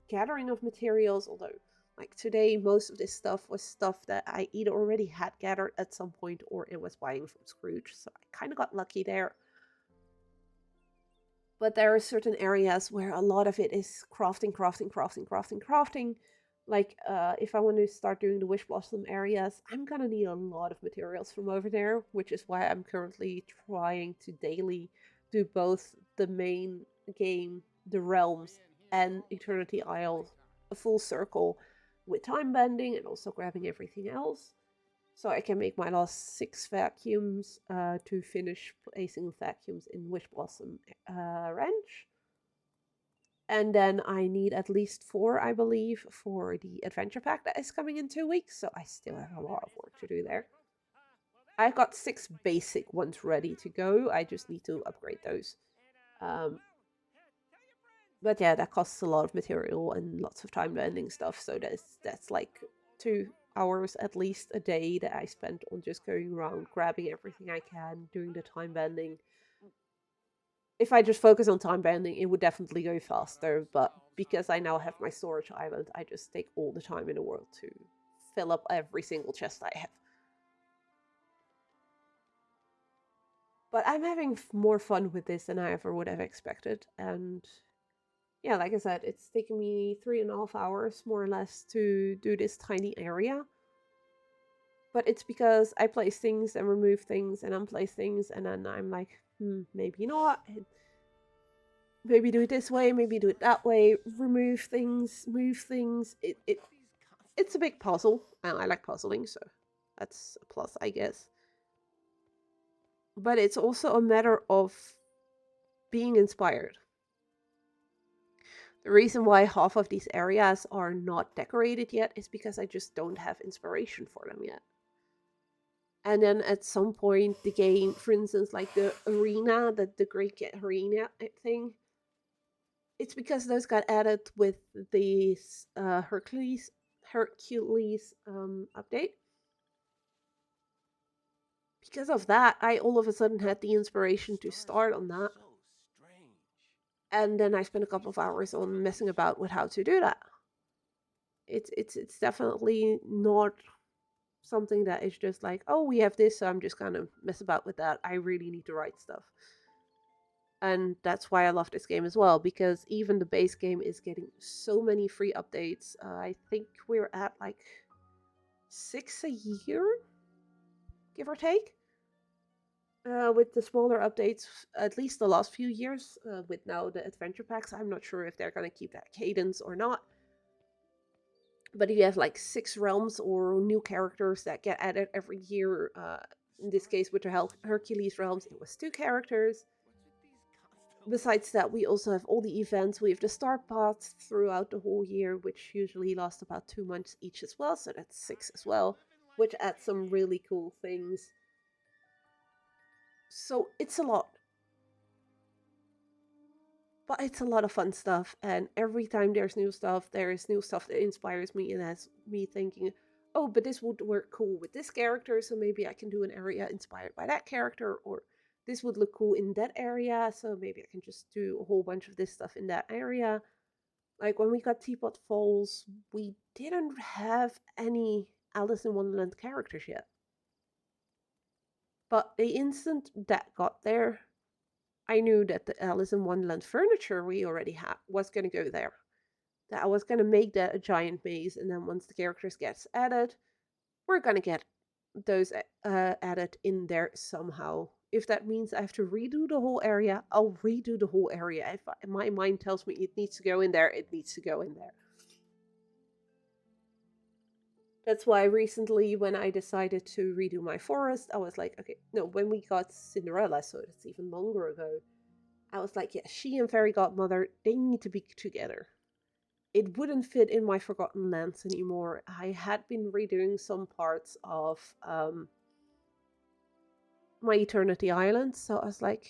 gathering of materials, although like today, most of this stuff was stuff that I either already had gathered at some point or it was buying from Scrooge. So I kind of got lucky there. But there are certain areas where a lot of it is crafting, crafting, crafting, crafting, crafting. Like if I want to start doing the Wish Blossom areas, I'm gonna need a lot of materials from over there, which is why I'm currently trying to daily do both the main game, the realms, and Eternity Isle a full circle with time bending and also grabbing everything else. So I can make my last 6 vacuums to finish placing vacuums in Wish Blossom Ranch. And then I need at least 4, I believe, for the adventure pack that is coming in 2 weeks. So I still have a lot of work to do there. I've got 6 basic ones ready to go. I just need to upgrade those. But yeah, that costs a lot of material and lots of time bending stuff. So that's like 2 hours at least a day that I spent on just going around, grabbing everything I can, doing the time bending. If I just focus on time bending, it would definitely go faster. But because I now have my storage island, I just take all the time in the world to fill up every single chest I have. But I'm having more fun with this than I ever would have expected. And yeah, like I said, it's taken me 3.5 hours, more or less, to do this tiny area. But it's because I place things and remove things and unplace things, and then I'm like, maybe not. Maybe do it this way, maybe do it that way. Remove things, move things. It's a big puzzle, and I like puzzling, so that's a plus, I guess. But it's also a matter of being inspired. The reason why half of these areas are not decorated yet is because I just don't have inspiration for them yet. And then at some point, the game, for instance, like the arena, the Greek arena thing, it's because those got added with the Hercules update. Because of that, I all of a sudden had the inspiration to start on that. And then I spent a couple of hours on messing about with how to do that. It's definitely not something that is just like, oh, we have this, so I'm just gonna mess about with that. I really need to write stuff. And that's why I love this game as well, because even the base game is getting so many free updates. I think we're at like 6 a year, give or take. With the smaller updates, at least the last few years, with now the adventure packs, I'm not sure if they're going to keep that cadence or not. But if you have like 6 realms or new characters that get added every year, in this case with the Hercules realms, it was 2 characters. Besides that, we also have all the events. We have the star paths throughout the whole year, which usually last about 2 months each as well, so that's 6 as well, which adds some really cool things. So it's a lot. But it's a lot of fun stuff, and every time there's new stuff, there is new stuff that inspires me and has me thinking, oh, but this would work cool with this character, so maybe I can do an area inspired by that character, or this would look cool in that area, so maybe I can just do a whole bunch of this stuff in that area. Like when we got Teapot Falls, we didn't have any Alice in Wonderland characters yet. But the instant that got there, I knew that the Alice in Wonderland furniture we already had was going to go there. That I was going to make that a giant maze, and then once the characters gets added, we're going to get those added in there somehow. If that means I have to redo the whole area, I'll redo the whole area. If my mind tells me it needs to go in there, it needs to go in there. That's why recently, when I decided to redo my forest, I was like, okay, no, when we got Cinderella, so it's even longer ago, I was like, yeah, she and Fairy Godmother, they need to be together. It wouldn't fit in my Forgotten Lands anymore. I had been redoing some parts of my Eternity Island, so I was like,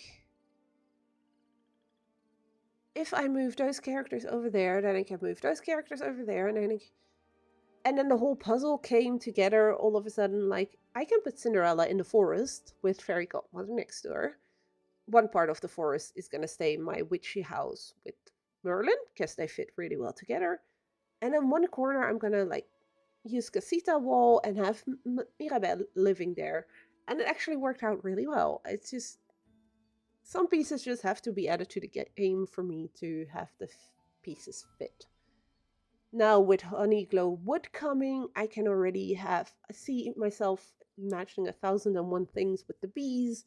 if I move those characters over there, then I can move those characters over there, and then the whole puzzle came together all of a sudden. Like, I can put Cinderella in the forest with Fairy Godmother next to her. One part of the forest is going to stay my witchy house with Merlin, because they fit really well together. And in one corner, I'm going to, like, use Casita Wall and have Mirabelle living there. And it actually worked out really well. It's just, some pieces just have to be added to the game for me to have the pieces fit. Now with Honeyglow Wood coming, I can already see myself imagining 1001 things with the bees,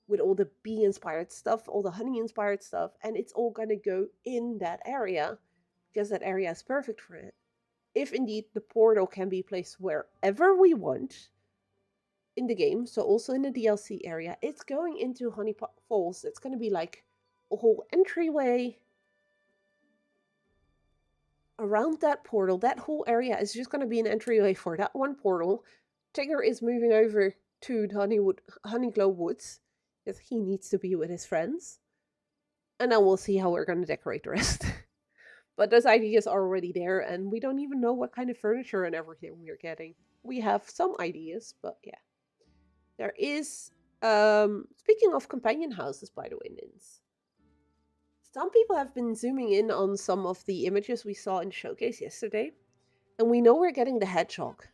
with all the bee-inspired stuff, all the honey-inspired stuff, and it's all going to go in that area, because that area is perfect for it. If indeed the portal can be placed wherever we want in the game, so also in the DLC area, it's going into Honeypot Falls. It's going to be like a whole entryway around that portal. That whole area is just going to be an entryway for that one portal. Tigger is moving over to the Honeyglow Woods, because he needs to be with his friends. And then we'll see how we're going to decorate the rest. But those ideas are already there, and we don't even know what kind of furniture and everything we're getting. We have some ideas, but yeah. There is, speaking of companion houses, by the way, Nins. Some people have been zooming in on some of the images we saw in Showcase yesterday. And we know we're getting the hedgehog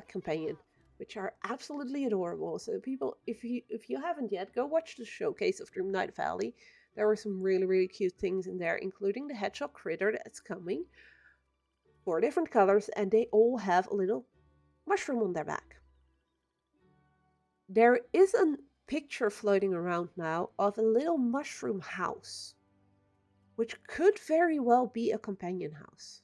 companion, which are absolutely adorable. So people, if you haven't yet, go watch the Showcase of Dreamlight Valley. There were some really, really cute things in there, including the hedgehog critter that's coming. 4 different colors, and they all have a little mushroom on their back. There is a picture floating around now of a little mushroom house, which could very well be a companion house.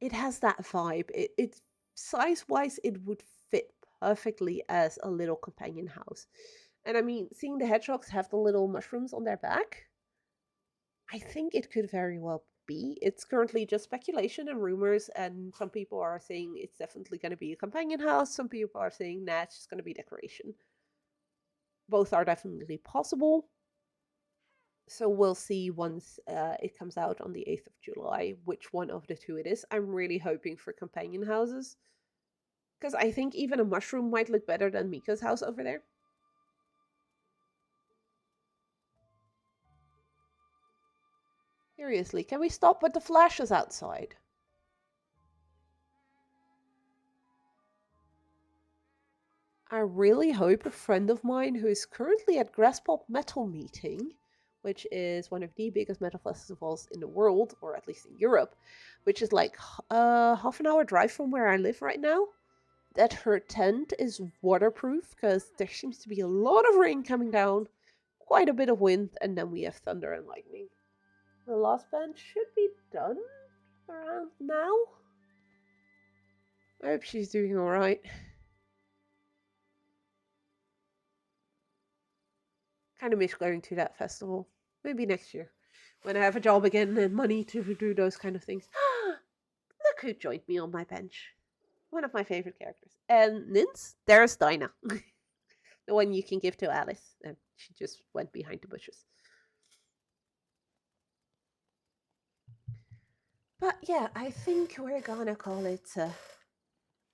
It has that vibe. It size-wise, it would fit perfectly as a little companion house. And I mean, seeing the hedgehogs have the little mushrooms on their back, I think it could very well be. It's currently just speculation and rumors, and some people are saying it's definitely going to be a companion house. Some people are saying, nah, it's just going to be decoration. Both are definitely possible. So we'll see once it comes out on the 8th of July, which one of the two it is. I'm really hoping for companion houses, because I think even a mushroom might look better than Mika's house over there. Seriously, can we stop with the flashes outside? I really hope a friend of mine who is currently at Grasspop Metal Meeting, which is one of the biggest metal festivals in the world, or at least in Europe, which is like half an hour drive from where I live right now, that her tent is waterproof, because there seems to be a lot of rain coming down, quite a bit of wind, and then we have thunder and lightning. The last band should be done around now. I hope she's doing alright. Kind of miss going to that festival. Maybe next year, when I have a job again and money to do those kind of things. Look who joined me on my bench. One of my favorite characters. And Nins, there's Dinah. The one you can give to Alice. And she just went behind the bushes. But yeah, I think we're gonna call it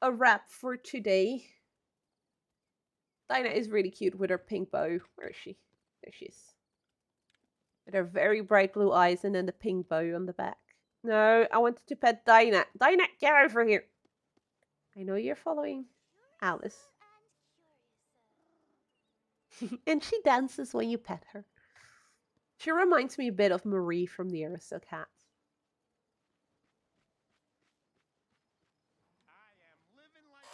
a wrap for today. Dinah is really cute with her pink bow. Where is she? There she is. With her very bright blue eyes and then the pink bow on the back. No, I wanted to pet Dinah. Dinah, get over here. I know you're following Alice. And she dances when you pet her. She reminds me a bit of Marie from the Aristocats.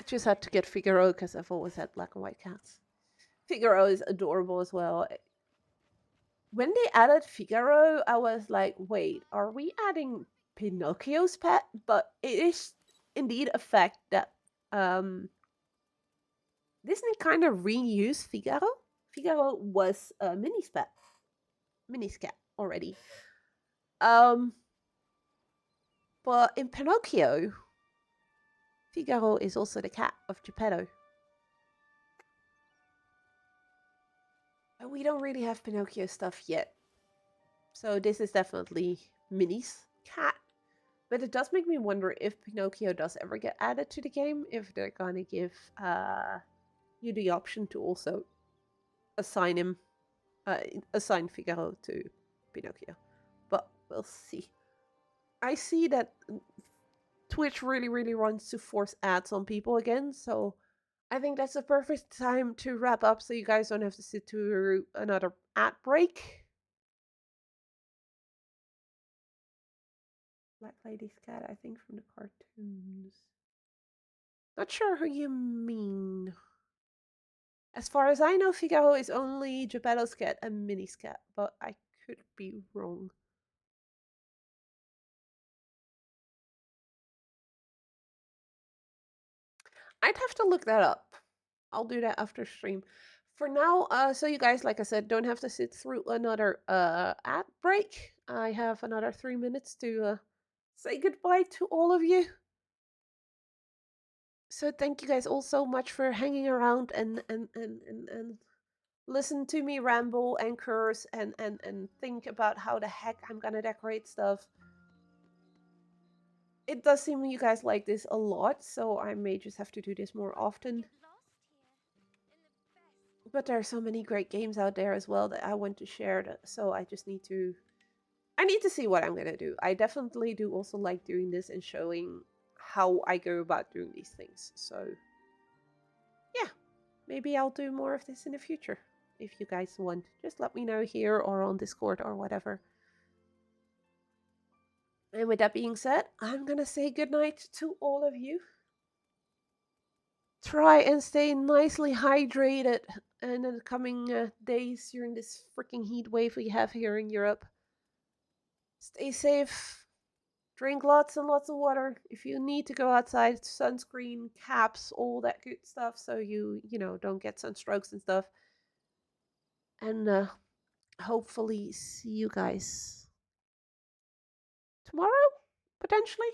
I just had to get Figaro because I've always had black and white cats. Figaro is adorable as well. When they added Figaro, I was like, wait, are we adding Pinocchio's pet? But it is indeed a fact that Disney kind of reused Figaro. Figaro was Minnie's pet. Minnie's cat already. But in Pinocchio, Figaro is also the cat of Geppetto. But we don't really have Pinocchio stuff yet. So this is definitely Minnie's cat. But it does make me wonder if Pinocchio does ever get added to the game, if they're gonna give you the option to also assign Figaro to Pinocchio. But we'll see. I see that Twitch really wants to force ads on people again, so I think that's the perfect time to wrap up so you guys don't have to sit through another ad break. Black Lady's cat, I think from the cartoons. Not sure who you mean. As far as I know, Figaro is only Geppetto's cat and Minnie's cat, but I could be wrong. I'd have to look that up. I'll do that after stream. For now, so you guys, like I said, don't have to sit through another ad break. I have another 3 minutes to say goodbye to all of you. So thank you guys all so much for hanging around and listen to me ramble and curse and think about how the heck I'm gonna decorate stuff. It does seem you guys like this a lot, so I may just have to do this more often. But there are so many great games out there as well that I want to share, so I just need to see what I'm gonna do. I definitely do also like doing this and showing how I go about doing these things. So yeah, maybe I'll do more of this in the future. If you guys want, just let me know here or on Discord or whatever. And with that being said, I'm gonna say goodnight to all of you. Try and stay nicely hydrated in the coming days during this freaking heat wave we have here in Europe. Stay safe. Drink lots and lots of water. If you need to go outside, sunscreen, caps, all that good stuff, so you don't get sunstrokes and stuff. And hopefully see you guys tomorrow, potentially.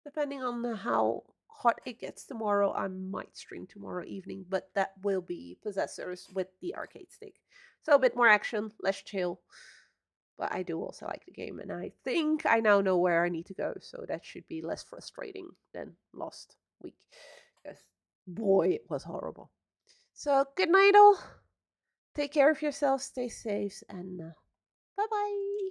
Depending on how hot it gets tomorrow, I might stream tomorrow evening, but that will be Possessors with the arcade stick. So a bit more action, less chill. But I do also like the game, and I think I now know where I need to go, so that should be less frustrating than last week. Because, boy, it was horrible. So, good night, all. Take care of yourselves, stay safe, and bye-bye.